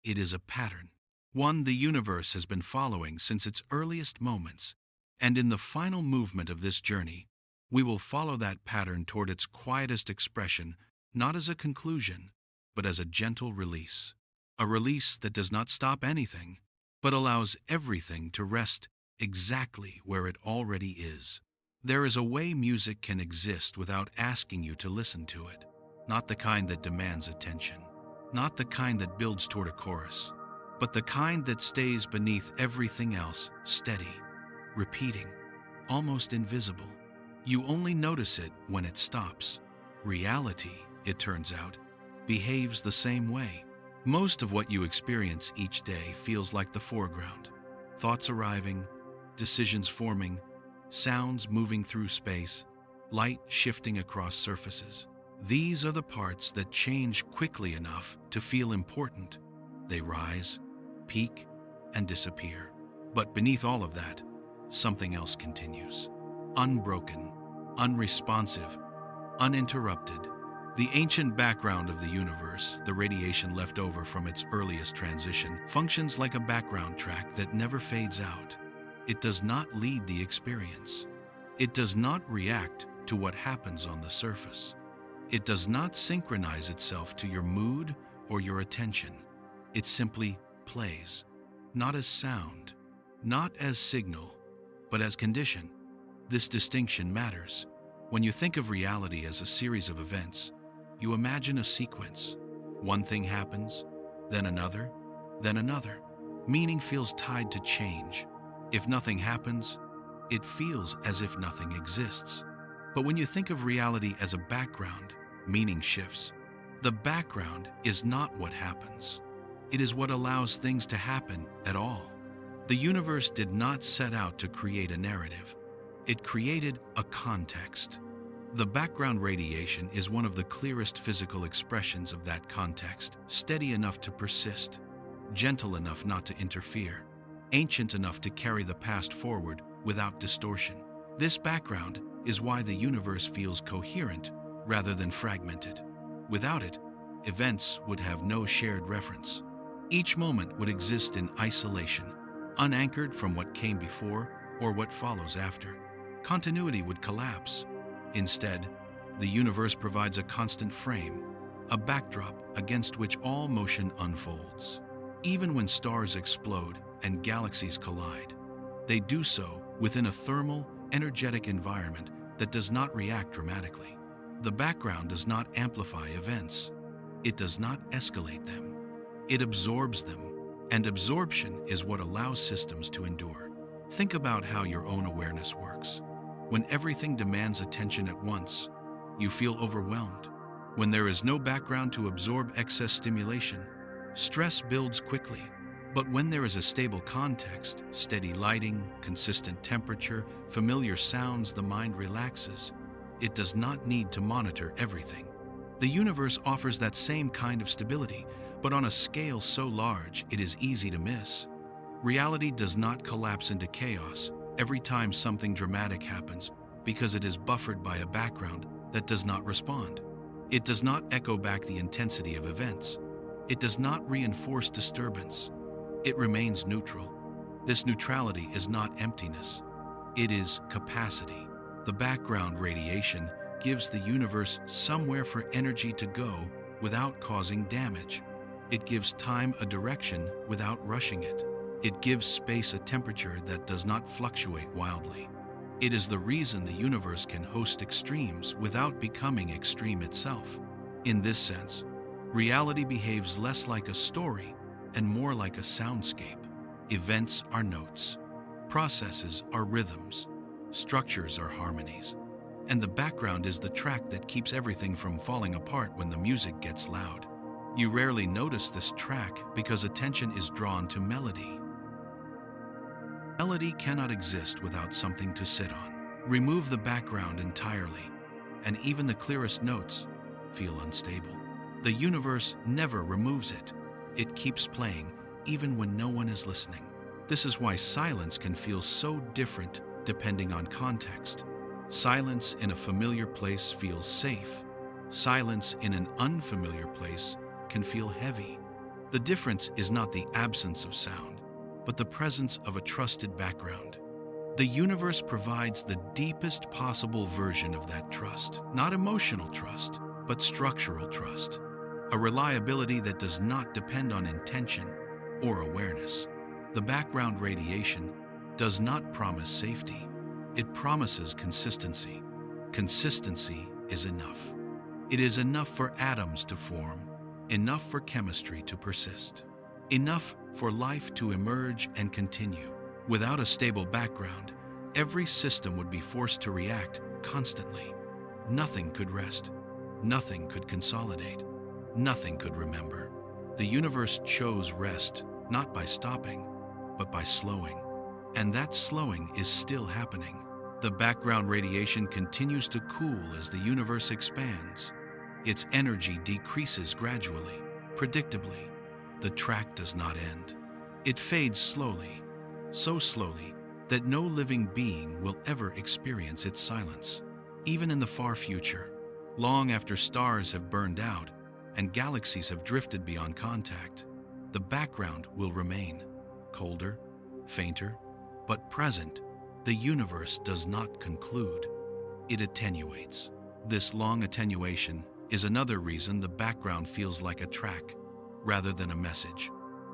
It is a pattern, one the universe has been following since its earliest moments. And in the final movement of this journey, we will follow that pattern toward its quietest expression, not as a conclusion, but as a gentle release. A release that does not stop anything, but allows everything to rest exactly where it already is. There is a way music can exist without asking you to listen to it. Not the kind that demands attention, not the kind that builds toward a chorus, but the kind that stays beneath everything else, steady, repeating, almost invisible. You only notice it when it stops. Reality, it turns out, behaves the same way. Most of what you experience each day feels like the foreground. Thoughts arriving, decisions forming, sounds moving through space, light shifting across surfaces. These are the parts that change quickly enough to feel important. They rise, peak, and disappear. But beneath all of that, something else continues. Unbroken, unresponsive, uninterrupted. The ancient background of the universe, the radiation left over from its earliest transition, functions like a background track that never fades out. It does not lead the experience. It does not react to what happens on the surface. It does not synchronize itself to your mood or your attention. It simply plays, not as sound, not as signal, but as condition. This distinction matters. When you think of reality as a series of events, you imagine a sequence. One thing happens, then another, then another. Meaning feels tied to change. If nothing happens, it feels as if nothing exists. But when you think of reality as a background, meaning shifts. The background is not what happens. It is what allows things to happen at all. The universe did not set out to create a narrative. It created a context. The background radiation is one of the clearest physical expressions of that context, steady enough to persist, gentle enough not to interfere, ancient enough to carry the past forward without distortion. This background is why the universe feels coherent rather than fragmented. Without it, events would have no shared reference. Each moment would exist in isolation, unanchored from what came before or what follows after. Continuity would collapse. Instead, the universe provides a constant frame, a backdrop against which all motion unfolds. Even when stars explode and galaxies collide, they do so within a thermal, energetic environment that does not react dramatically. The background does not amplify events. It does not escalate them. It absorbs them, and absorption is what allows systems to endure. Think about how your own awareness works. When everything demands attention at once, you feel overwhelmed. When there is no background to absorb excess stimulation, stress builds quickly. But when there is a stable context, steady lighting, consistent temperature, familiar sounds, the mind relaxes. It does not need to monitor everything. The universe offers that same kind of stability, but on a scale so large it is easy to miss. Reality does not collapse into chaos every time something dramatic happens because it is buffered by a background that does not respond. It does not echo back the intensity of events. It does not reinforce disturbance. It remains neutral. This neutrality is not emptiness. It is capacity. The background radiation gives the universe somewhere for energy to go without causing damage. It gives time a direction without rushing it. It gives space a temperature that does not fluctuate wildly. It is the reason the universe can host extremes without becoming extreme itself. In this sense, reality behaves less like a story and more like a soundscape. Events are notes. Processes are rhythms. Structures are harmonies. And the background is the track that keeps everything from falling apart when the music gets loud. You rarely notice this track because attention is drawn to melody. Melody cannot exist without something to sit on. Remove the background entirely, and even the clearest notes feel unstable. The universe never removes it. It keeps playing even when no one is listening. This is why silence can feel so different depending on context. Silence in a familiar place feels safe. Silence in an unfamiliar place can feel heavy. The difference is not the absence of sound, but the presence of a trusted background. The universe provides the deepest possible version of that trust, not emotional trust, but structural trust, a reliability that does not depend on intention or awareness. The background radiation does not promise safety. It promises consistency. Consistency is enough. It is enough for atoms to form, enough for chemistry to persist, enough for life to emerge and continue. Without a stable background, every system would be forced to react constantly. Nothing could rest. Nothing could consolidate. Nothing could remember. The universe chose rest not by stopping, but by slowing. And that slowing is still happening. The background radiation continues to cool as the universe expands. Its energy decreases gradually, predictably. The track does not end. It fades slowly, so slowly that no living being will ever experience its silence. Even in the far future, long after stars have burned out and galaxies have drifted beyond contact, the background will remain, colder, fainter, but present. The universe does not conclude. It attenuates. This long attenuation is another reason the background feels like a track rather than a message.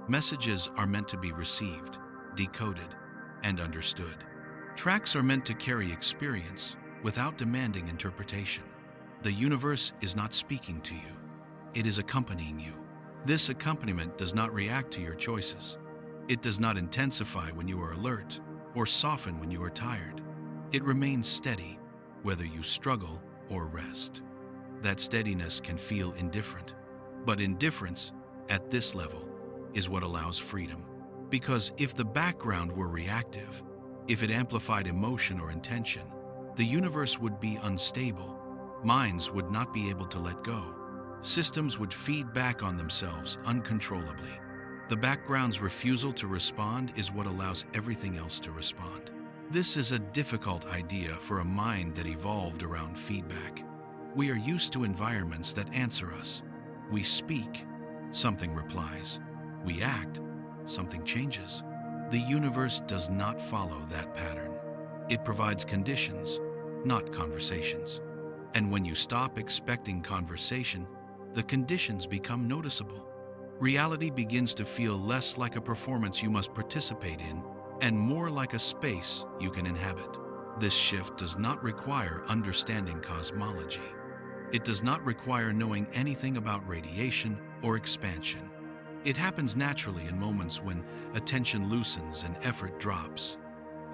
Messages are meant to be received, decoded, and understood. Tracks are meant to carry experience without demanding interpretation. The universe is not speaking to you. It is accompanying you. This accompaniment does not react to your choices. It does not intensify when you are alert or soften when you are tired. It remains steady, whether you struggle or rest. That steadiness can feel indifferent, but indifference at this level is what allows freedom. Because if the background were reactive, if it amplified emotion or intention, the universe would be unstable. Minds would not be able to let go. Systems would feed back on themselves uncontrollably. The background's refusal to respond is what allows everything else to respond. This is a difficult idea for a mind that evolved around feedback. We are used to environments that answer us. We speak, something replies. We act, something changes. The universe does not follow that pattern. It provides conditions, not conversations. And when you stop expecting conversation, the conditions become noticeable. Reality begins to feel less like a performance you must participate in and more like a space you can inhabit. This shift does not require understanding cosmology. It does not require knowing anything about radiation or expansion. It happens naturally in moments when attention loosens and effort drops.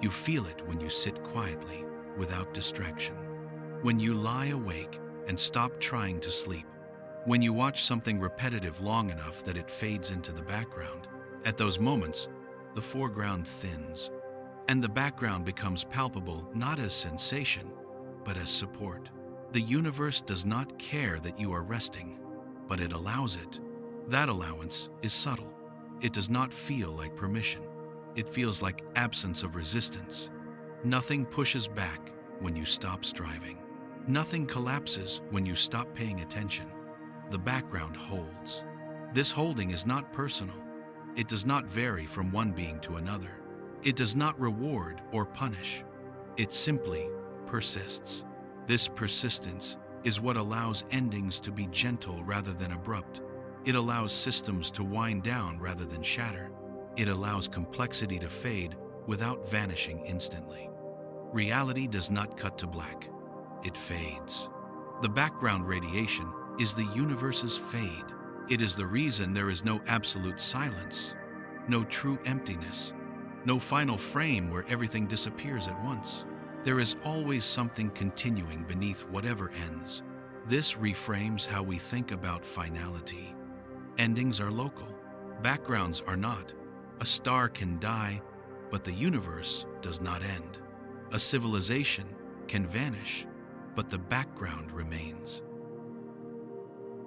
You feel it when you sit quietly without distraction, when you lie awake and stop trying to sleep, when you watch something repetitive long enough that it fades into the background. At those moments, the foreground thins, and the background becomes palpable not as sensation, but as support. The universe does not care that you are resting, but it allows it. That allowance is subtle. It does not feel like permission. It feels like absence of resistance. Nothing pushes back when you stop striving. Nothing collapses when you stop paying attention. The background holds. This holding is not personal. It does not vary from one being to another. It does not reward or punish. It simply persists. This persistence is what allows endings to be gentle rather than abrupt. It allows systems to wind down rather than shatter. It allows complexity to fade without vanishing instantly. Reality does not cut to black. It fades. The background radiation is the universe's fade. It is the reason there is no absolute silence, no true emptiness, no final frame where everything disappears at once. There is always something continuing beneath whatever ends. This reframes how we think about finality. Endings are local. Backgrounds are not. A star can die, but the universe does not end. A civilization can vanish, but the background remains.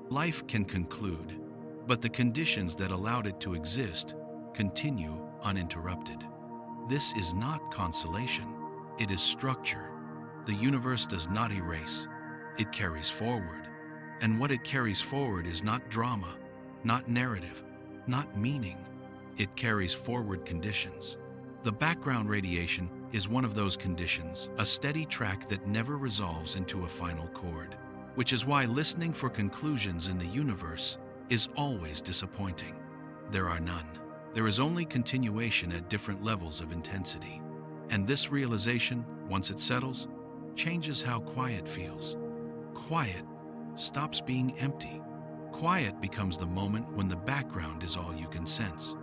Life can conclude, but the conditions that allowed it to exist continue uninterrupted. This is not consolation, it is structure. The universe does not erase, it carries forward. And what it carries forward is not drama, not narrative, not meaning. It carries forward conditions. The background radiation is one of those conditions, a steady track that never resolves into a final chord, which is why listening for conclusions in the universe is always disappointing. There are none. There is only continuation at different levels of intensity. And this realization, once it settles, changes how quiet feels. Quiet stops being empty. Quiet becomes the moment when the background is all you can sense.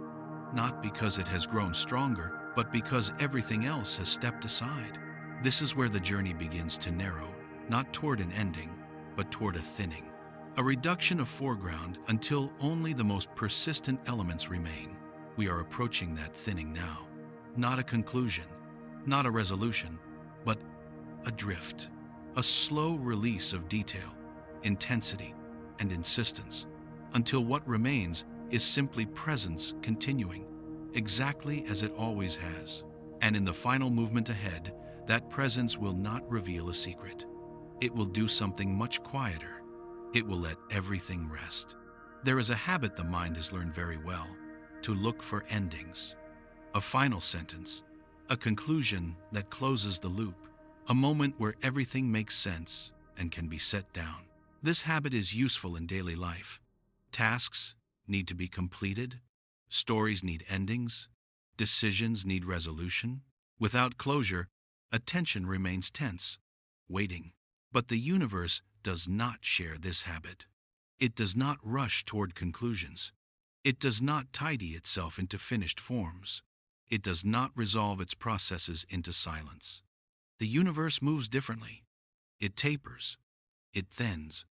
Not because it has grown stronger, but because everything else has stepped aside. This is where the journey begins to narrow, not toward an ending, but toward a thinning. A reduction of foreground until only the most persistent elements remain. We are approaching that thinning now. Not a conclusion, not a resolution, but a drift. A slow release of detail, intensity, and insistence, until what remains is simply presence continuing, exactly as it always has. And in the final movement ahead, that presence will not reveal a secret. It will do something much quieter. It will let everything rest. There is a habit the mind has learned very well, to look for endings. A final sentence, a conclusion that closes the loop, a moment where everything makes sense and can be set down. This habit is useful in daily life. Tasks need to be completed. Stories need endings. Decisions need resolution. Without closure, attention remains tense, waiting. But the universe does not share this habit. It does not rush toward conclusions. It does not tidy itself into finished forms. It does not resolve its processes into silence. The universe moves differently. It tapers. It thins.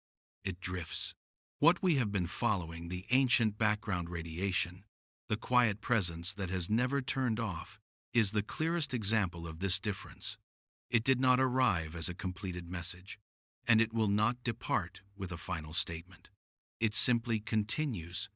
It drifts. What we have been following, the ancient background radiation, the quiet presence that has never turned off, is the clearest example of this difference. It did not arrive as a completed message, and it will not depart with a final statement. It simply continues,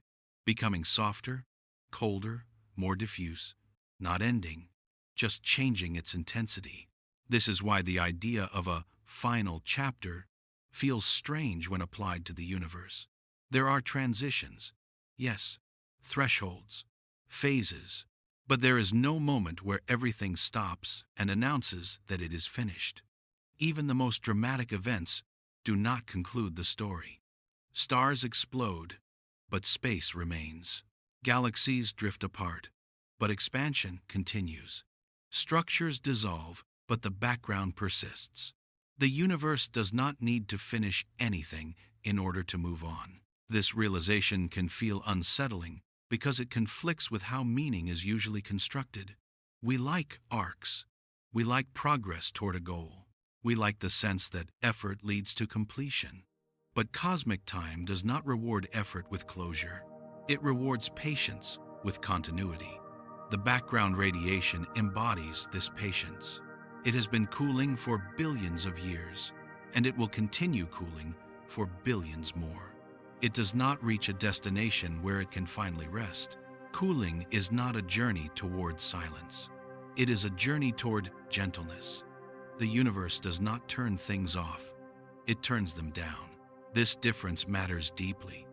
becoming softer, colder, more diffuse, not ending, just changing its intensity. This is why the idea of a final chapter feels strange when applied to the universe. There are transitions, yes, thresholds, phases, but there is no moment where everything stops and announces that it is finished. Even the most dramatic events do not conclude the story. Stars explode, but space remains. Galaxies drift apart, but expansion continues. Structures dissolve, but the background persists. The universe does not need to finish anything in order to move on. This realization can feel unsettling because it conflicts with how meaning is usually constructed. We like arcs. We like progress toward a goal. We like the sense that effort leads to completion. But cosmic time does not reward effort with closure. It rewards patience with continuity. The background radiation embodies this patience. It has been cooling for billions of years, and it will continue cooling for billions more. It does not reach a destination where it can finally rest. Cooling is not a journey toward silence. It is a journey toward gentleness. The universe does not turn things off. It turns them down. This difference matters deeply,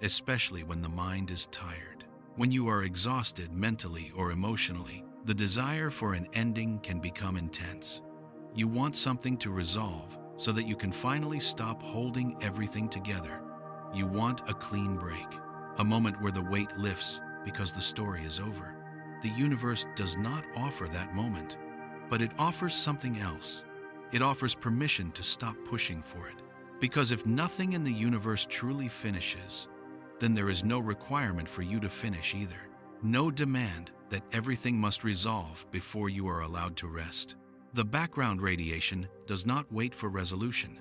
especially when the mind is tired. When you are exhausted mentally or emotionally, the desire for an ending can become intense. You want something to resolve so that you can finally stop holding everything together. You want a clean break, a moment where the weight lifts because the story is over. The universe does not offer that moment, but it offers something else. It offers permission to stop pushing for it. Because if nothing in the universe truly finishes, then there is no requirement for you to finish either. No demand that everything must resolve before you are allowed to rest. The background radiation does not wait for resolution.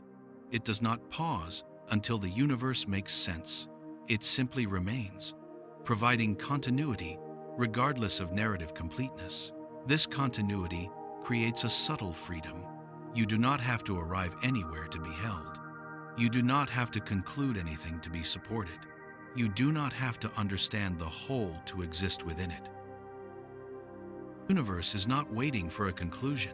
It does not pause until the universe makes sense. It simply remains, providing continuity regardless of narrative completeness. This continuity creates a subtle freedom. You do not have to arrive anywhere to be held. You do not have to conclude anything to be supported. You do not have to understand the whole to exist within it. The universe is not waiting for a conclusion.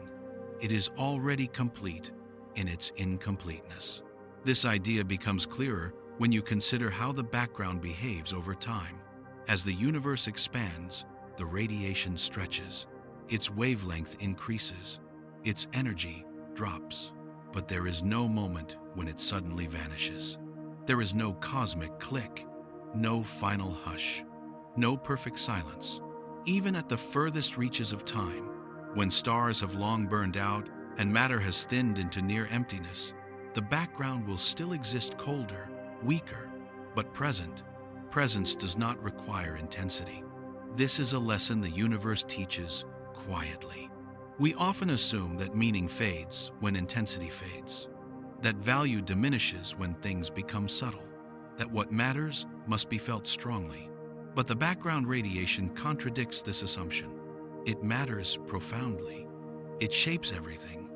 It is already complete in its incompleteness. This idea becomes clearer when you consider how the background behaves over time. As the universe expands, the radiation stretches. Its wavelength increases. Its energy drops. But there is no moment when it suddenly vanishes. There is no cosmic click, no final hush, no perfect silence. Even at the furthest reaches of time, when stars have long burned out and matter has thinned into near emptiness, the background will still exist, colder, weaker, but present. Presence does not require intensity. This is a lesson the universe teaches quietly. We often assume that meaning fades when intensity fades, that value diminishes when things become subtle, that what matters must be felt strongly. But the background radiation contradicts this assumption. It matters profoundly. It shapes everything,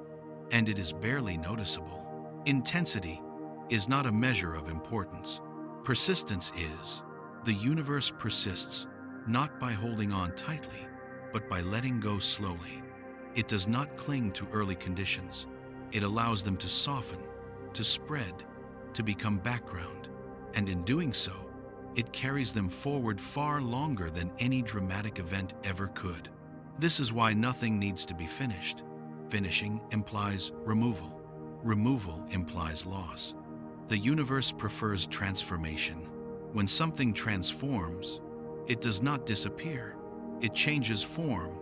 and it is barely noticeable. Intensity is not a measure of importance. Persistence is. The universe persists, not by holding on tightly, but by letting go slowly. It does not cling to early conditions. It allows them to soften, to spread, to become background. And in doing so, it carries them forward far longer than any dramatic event ever could. This is why nothing needs to be finished. Finishing implies removal. Removal implies loss. The universe prefers transformation. When something transforms, it does not disappear. It changes form,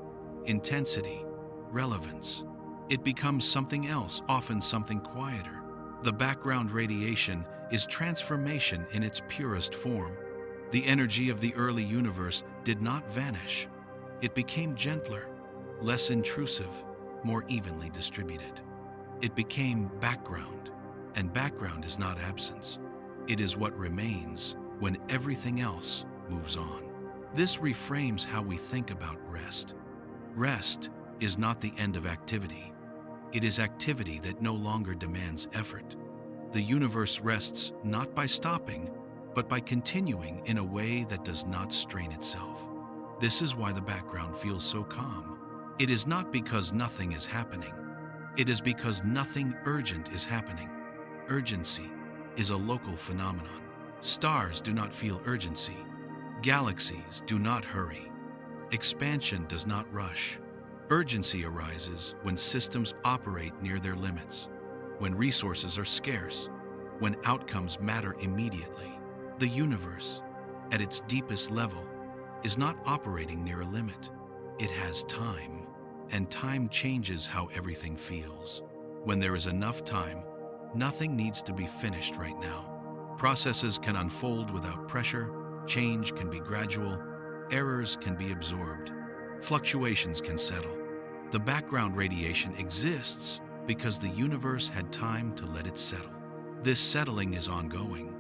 intensity, relevance. It becomes something else, often something quieter. The background radiation is transformation in its purest form. The energy of the early universe did not vanish. It became gentler, less intrusive, more evenly distributed. It became background, and background is not absence. It is what remains when everything else moves on. This reframes how we think about rest. Rest is not the end of activity. It is activity that no longer demands effort. The universe rests not by stopping, but by continuing in a way that does not strain itself. This is why the background feels so calm. It is not because nothing is happening. It is because nothing urgent is happening. Urgency is a local phenomenon. Stars do not feel urgency. Galaxies do not hurry. Expansion does not rush. Urgency arises when systems operate near their limits, when resources are scarce, when outcomes matter immediately. The universe, at its deepest level, is not operating near a limit. It has time, and time changes how everything feels. When there is enough time, nothing needs to be finished right now. Processes can unfold without pressure, change can be gradual, errors can be absorbed, fluctuations can settle. The background radiation exists because the universe had time to let it settle. This settling is ongoing,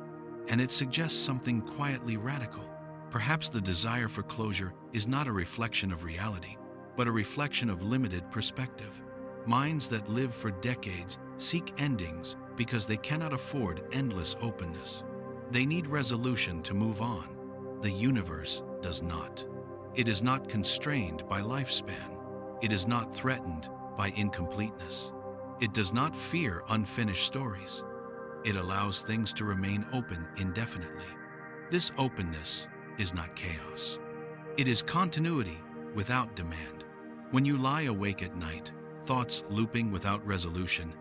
and it suggests something quietly radical. Perhaps the desire for closure is not a reflection of reality, but a reflection of limited perspective. Minds that live for decades seek endings because they cannot afford endless openness. They need resolution to move on. The universe does not. It is not constrained by lifespan. It is not threatened by incompleteness. It does not fear unfinished stories. It allows things to remain open indefinitely. This openness is not chaos. It is continuity without demand. When you lie awake at night, thoughts looping without resolution,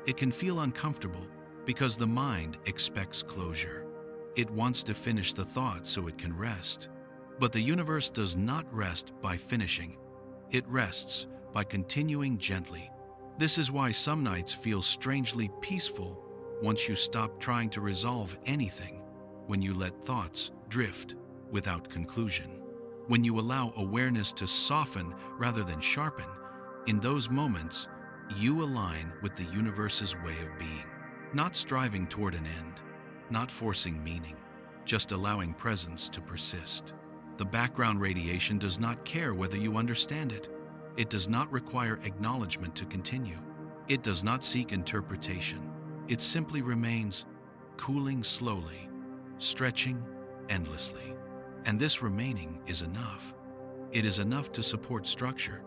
it can feel uncomfortable because the mind expects closure. It wants to finish the thought so it can rest. But the universe does not rest by finishing. It rests by continuing gently. This is why some nights feel strangely peaceful once you stop trying to resolve anything, when you let thoughts drift without conclusion. When you allow awareness to soften rather than sharpen, in those moments, you align with the universe's way of being, not striving toward an end, not forcing meaning, just allowing presence to persist. The background radiation does not care whether you understand it. It does not require acknowledgement to continue. It does not seek interpretation. It simply remains, cooling slowly, stretching endlessly. And this remaining is enough. It is enough to support structure,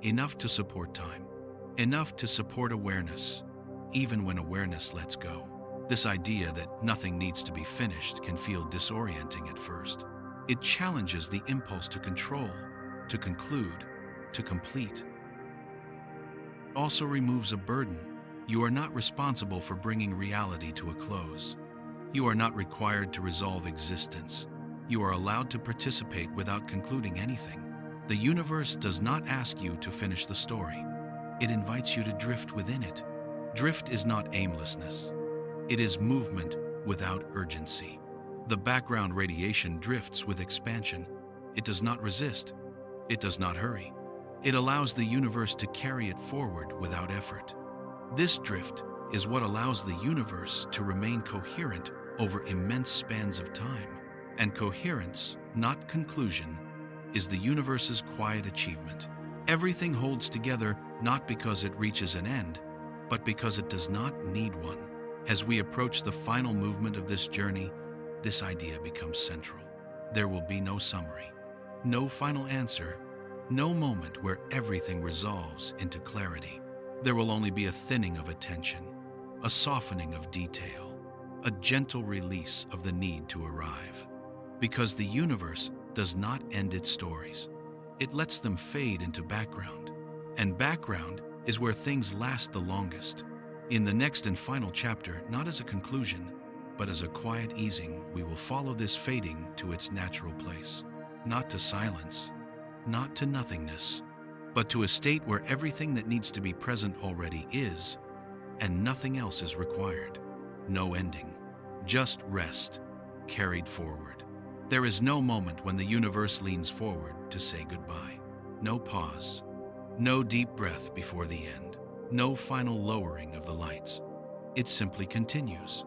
enough to support time, enough to support awareness, even when awareness lets go. This idea that nothing needs to be finished can feel disorienting at first. It challenges the impulse to control, to conclude, to complete. It also removes a burden. You are not responsible for bringing reality to a close. You are not required to resolve existence. You are allowed to participate without concluding anything. The universe does not ask you to finish the story. It invites you to drift within it. Drift is not aimlessness. It is movement without urgency. The background radiation drifts with expansion. It does not resist. It does not hurry. It allows the universe to carry it forward without effort. This drift is what allows the universe to remain coherent over immense spans of time. And coherence, not conclusion, is the universe's quiet achievement. Everything holds together not because it reaches an end, but because it does not need one. As we approach the final movement of this journey, this idea becomes central. There will be no summary, no final answer, no moment where everything resolves into clarity. There will only be a thinning of attention, a softening of detail, a gentle release of the need to arrive. Because the universe does not end its stories. It lets them fade into background. And background is where things last the longest. In the next and final chapter, not as a conclusion, but as a quiet easing, we will follow this fading to its natural place. Not to silence, not to nothingness, but to a state where everything that needs to be present already is, and nothing else is required. No ending, just rest, carried forward. There is no moment when the universe leans forward to say goodbye. No pause, no deep breath before the end, no final lowering of the lights. It simply continues.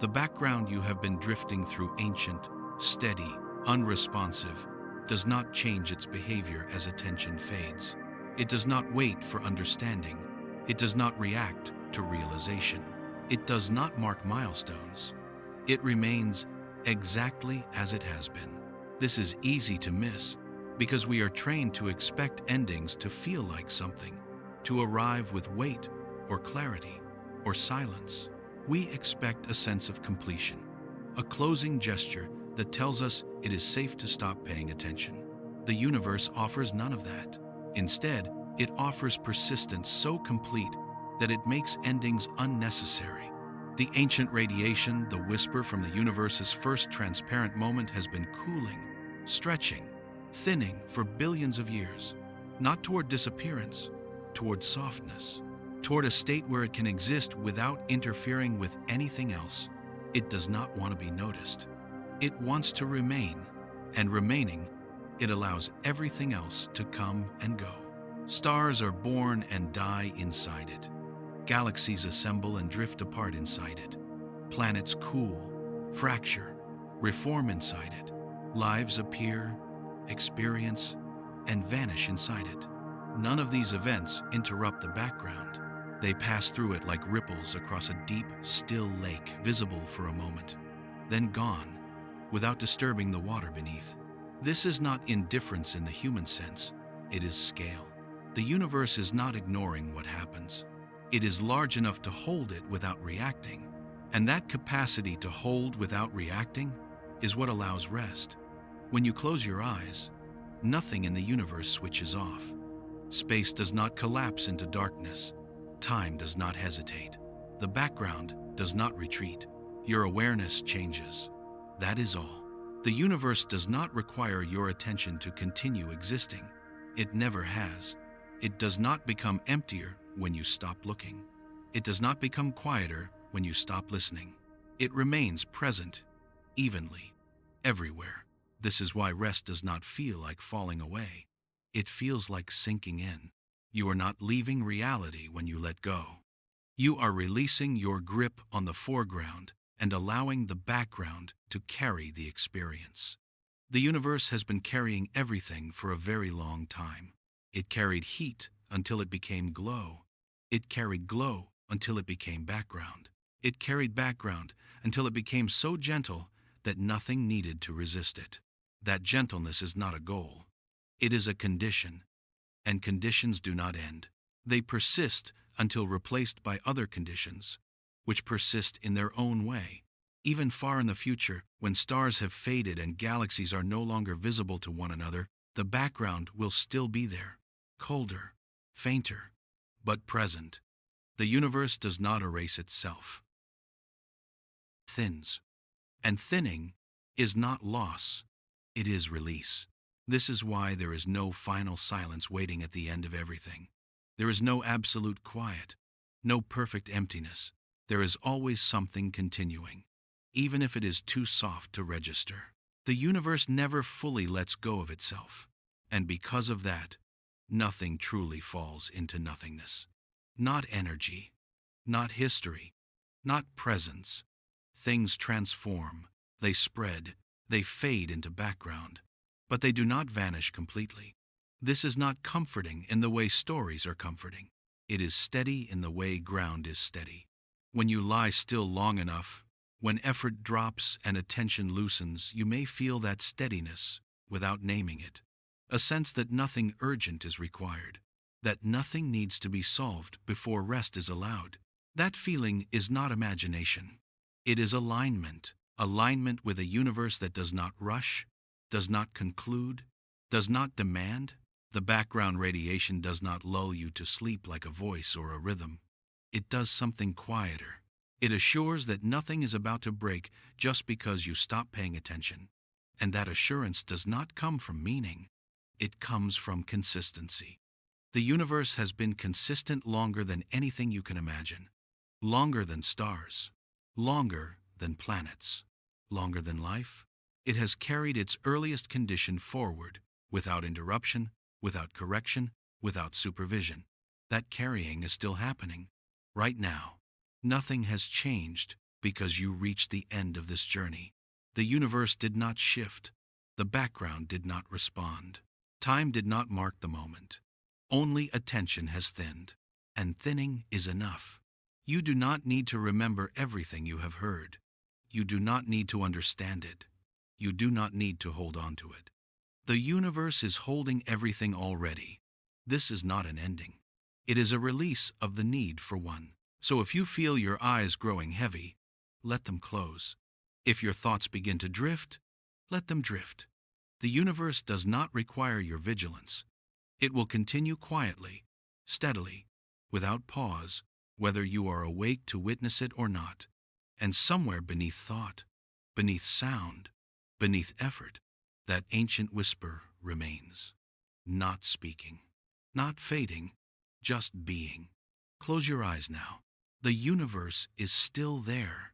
The background you have been drifting through, ancient, steady, unresponsive, does not change its behavior as attention fades. It does not wait for understanding. It does not react to realization. It does not mark milestones. It remains exactly as it has been. This is easy to miss because we are trained to expect endings to feel like something, to arrive with weight or clarity or silence. We expect a sense of completion, a closing gesture that tells us it is safe to stop paying attention. The universe offers none of that. Instead, it offers persistence so complete that it makes endings unnecessary. The ancient radiation, the whisper from the universe's first transparent moment, has been cooling, stretching, thinning for billions of years, not toward disappearance, toward softness, toward a state where it can exist without interfering with anything else. It does not want to be noticed. It wants to remain, and remaining, it allows everything else to come and go. Stars are born and die inside it. Galaxies assemble and drift apart inside it. Planets cool, fracture, reform inside it. Lives appear, experience, and vanish inside it. None of these events interrupt the background. They pass through it like ripples across a deep, still lake, visible for a moment, then gone, without disturbing the water beneath. This is not indifference in the human sense, it is scale. The universe is not ignoring what happens. It is large enough to hold it without reacting. And that capacity to hold without reacting is what allows rest. When you close your eyes, nothing in the universe switches off. Space does not collapse into darkness. Time does not hesitate. The background does not retreat. Your awareness changes. That is all. The universe does not require your attention to continue existing. It never has. It does not become emptier when you stop looking. It does not become quieter when you stop listening. It remains present, evenly, everywhere. This is why rest does not feel like falling away. It feels like sinking in. You are not leaving reality when you let go. You are releasing your grip on the foreground and allowing the background to carry the experience. The universe has been carrying everything for a very long time. It carried heat until it became glow. It carried glow until it became background. It carried background until it became so gentle that nothing needed to resist it. That gentleness is not a goal. It is a condition, and conditions do not end. They persist until replaced by other conditions, which persist in their own way. Even far in the future, when stars have faded and galaxies are no longer visible to one another, the background will still be there, colder, fainter, but present. The universe does not erase itself. Thins. And thinning is not loss, it is release. This is why there is no final silence waiting at the end of everything. There is no absolute quiet, no perfect emptiness. There is always something continuing, even if it is too soft to register. The universe never fully lets go of itself, and because of that, nothing truly falls into nothingness. Not energy, not history, not presence. Things transform, they spread, they fade into background, but they do not vanish completely. This is not comforting in the way stories are comforting. It is steady in the way ground is steady. When you lie still long enough, when effort drops and attention loosens, you may feel that steadiness without naming it. A sense that nothing urgent is required, that nothing needs to be solved before rest is allowed. That feeling is not imagination. It is alignment with a universe that does not rush, does not conclude, does not demand. The background radiation does not lull you to sleep like a voice or a rhythm. It does something quieter. It assures that nothing is about to break just because you stop paying attention. And that assurance does not come from meaning. It comes from consistency. The universe has been consistent longer than anything you can imagine. Longer than stars. Longer than planets. Longer than life. It has carried its earliest condition forward, without interruption, without correction, without supervision. That carrying is still happening, right now. Nothing has changed because you reached the end of this journey. The universe did not shift. The background did not respond. Time did not mark the moment. Only attention has thinned, and thinning is enough. You do not need to remember everything you have heard. You do not need to understand it. You do not need to hold on to it. The universe is holding everything already. This is not an ending. It is a release of the need for one. So if you feel your eyes growing heavy, let them close. If your thoughts begin to drift, let them drift. The universe does not require your vigilance. It will continue quietly, steadily, without pause, whether you are awake to witness it or not. And somewhere beneath thought, beneath sound, beneath effort, that ancient whisper remains. Not speaking, not fading, just being. Close your eyes now. The universe is still there.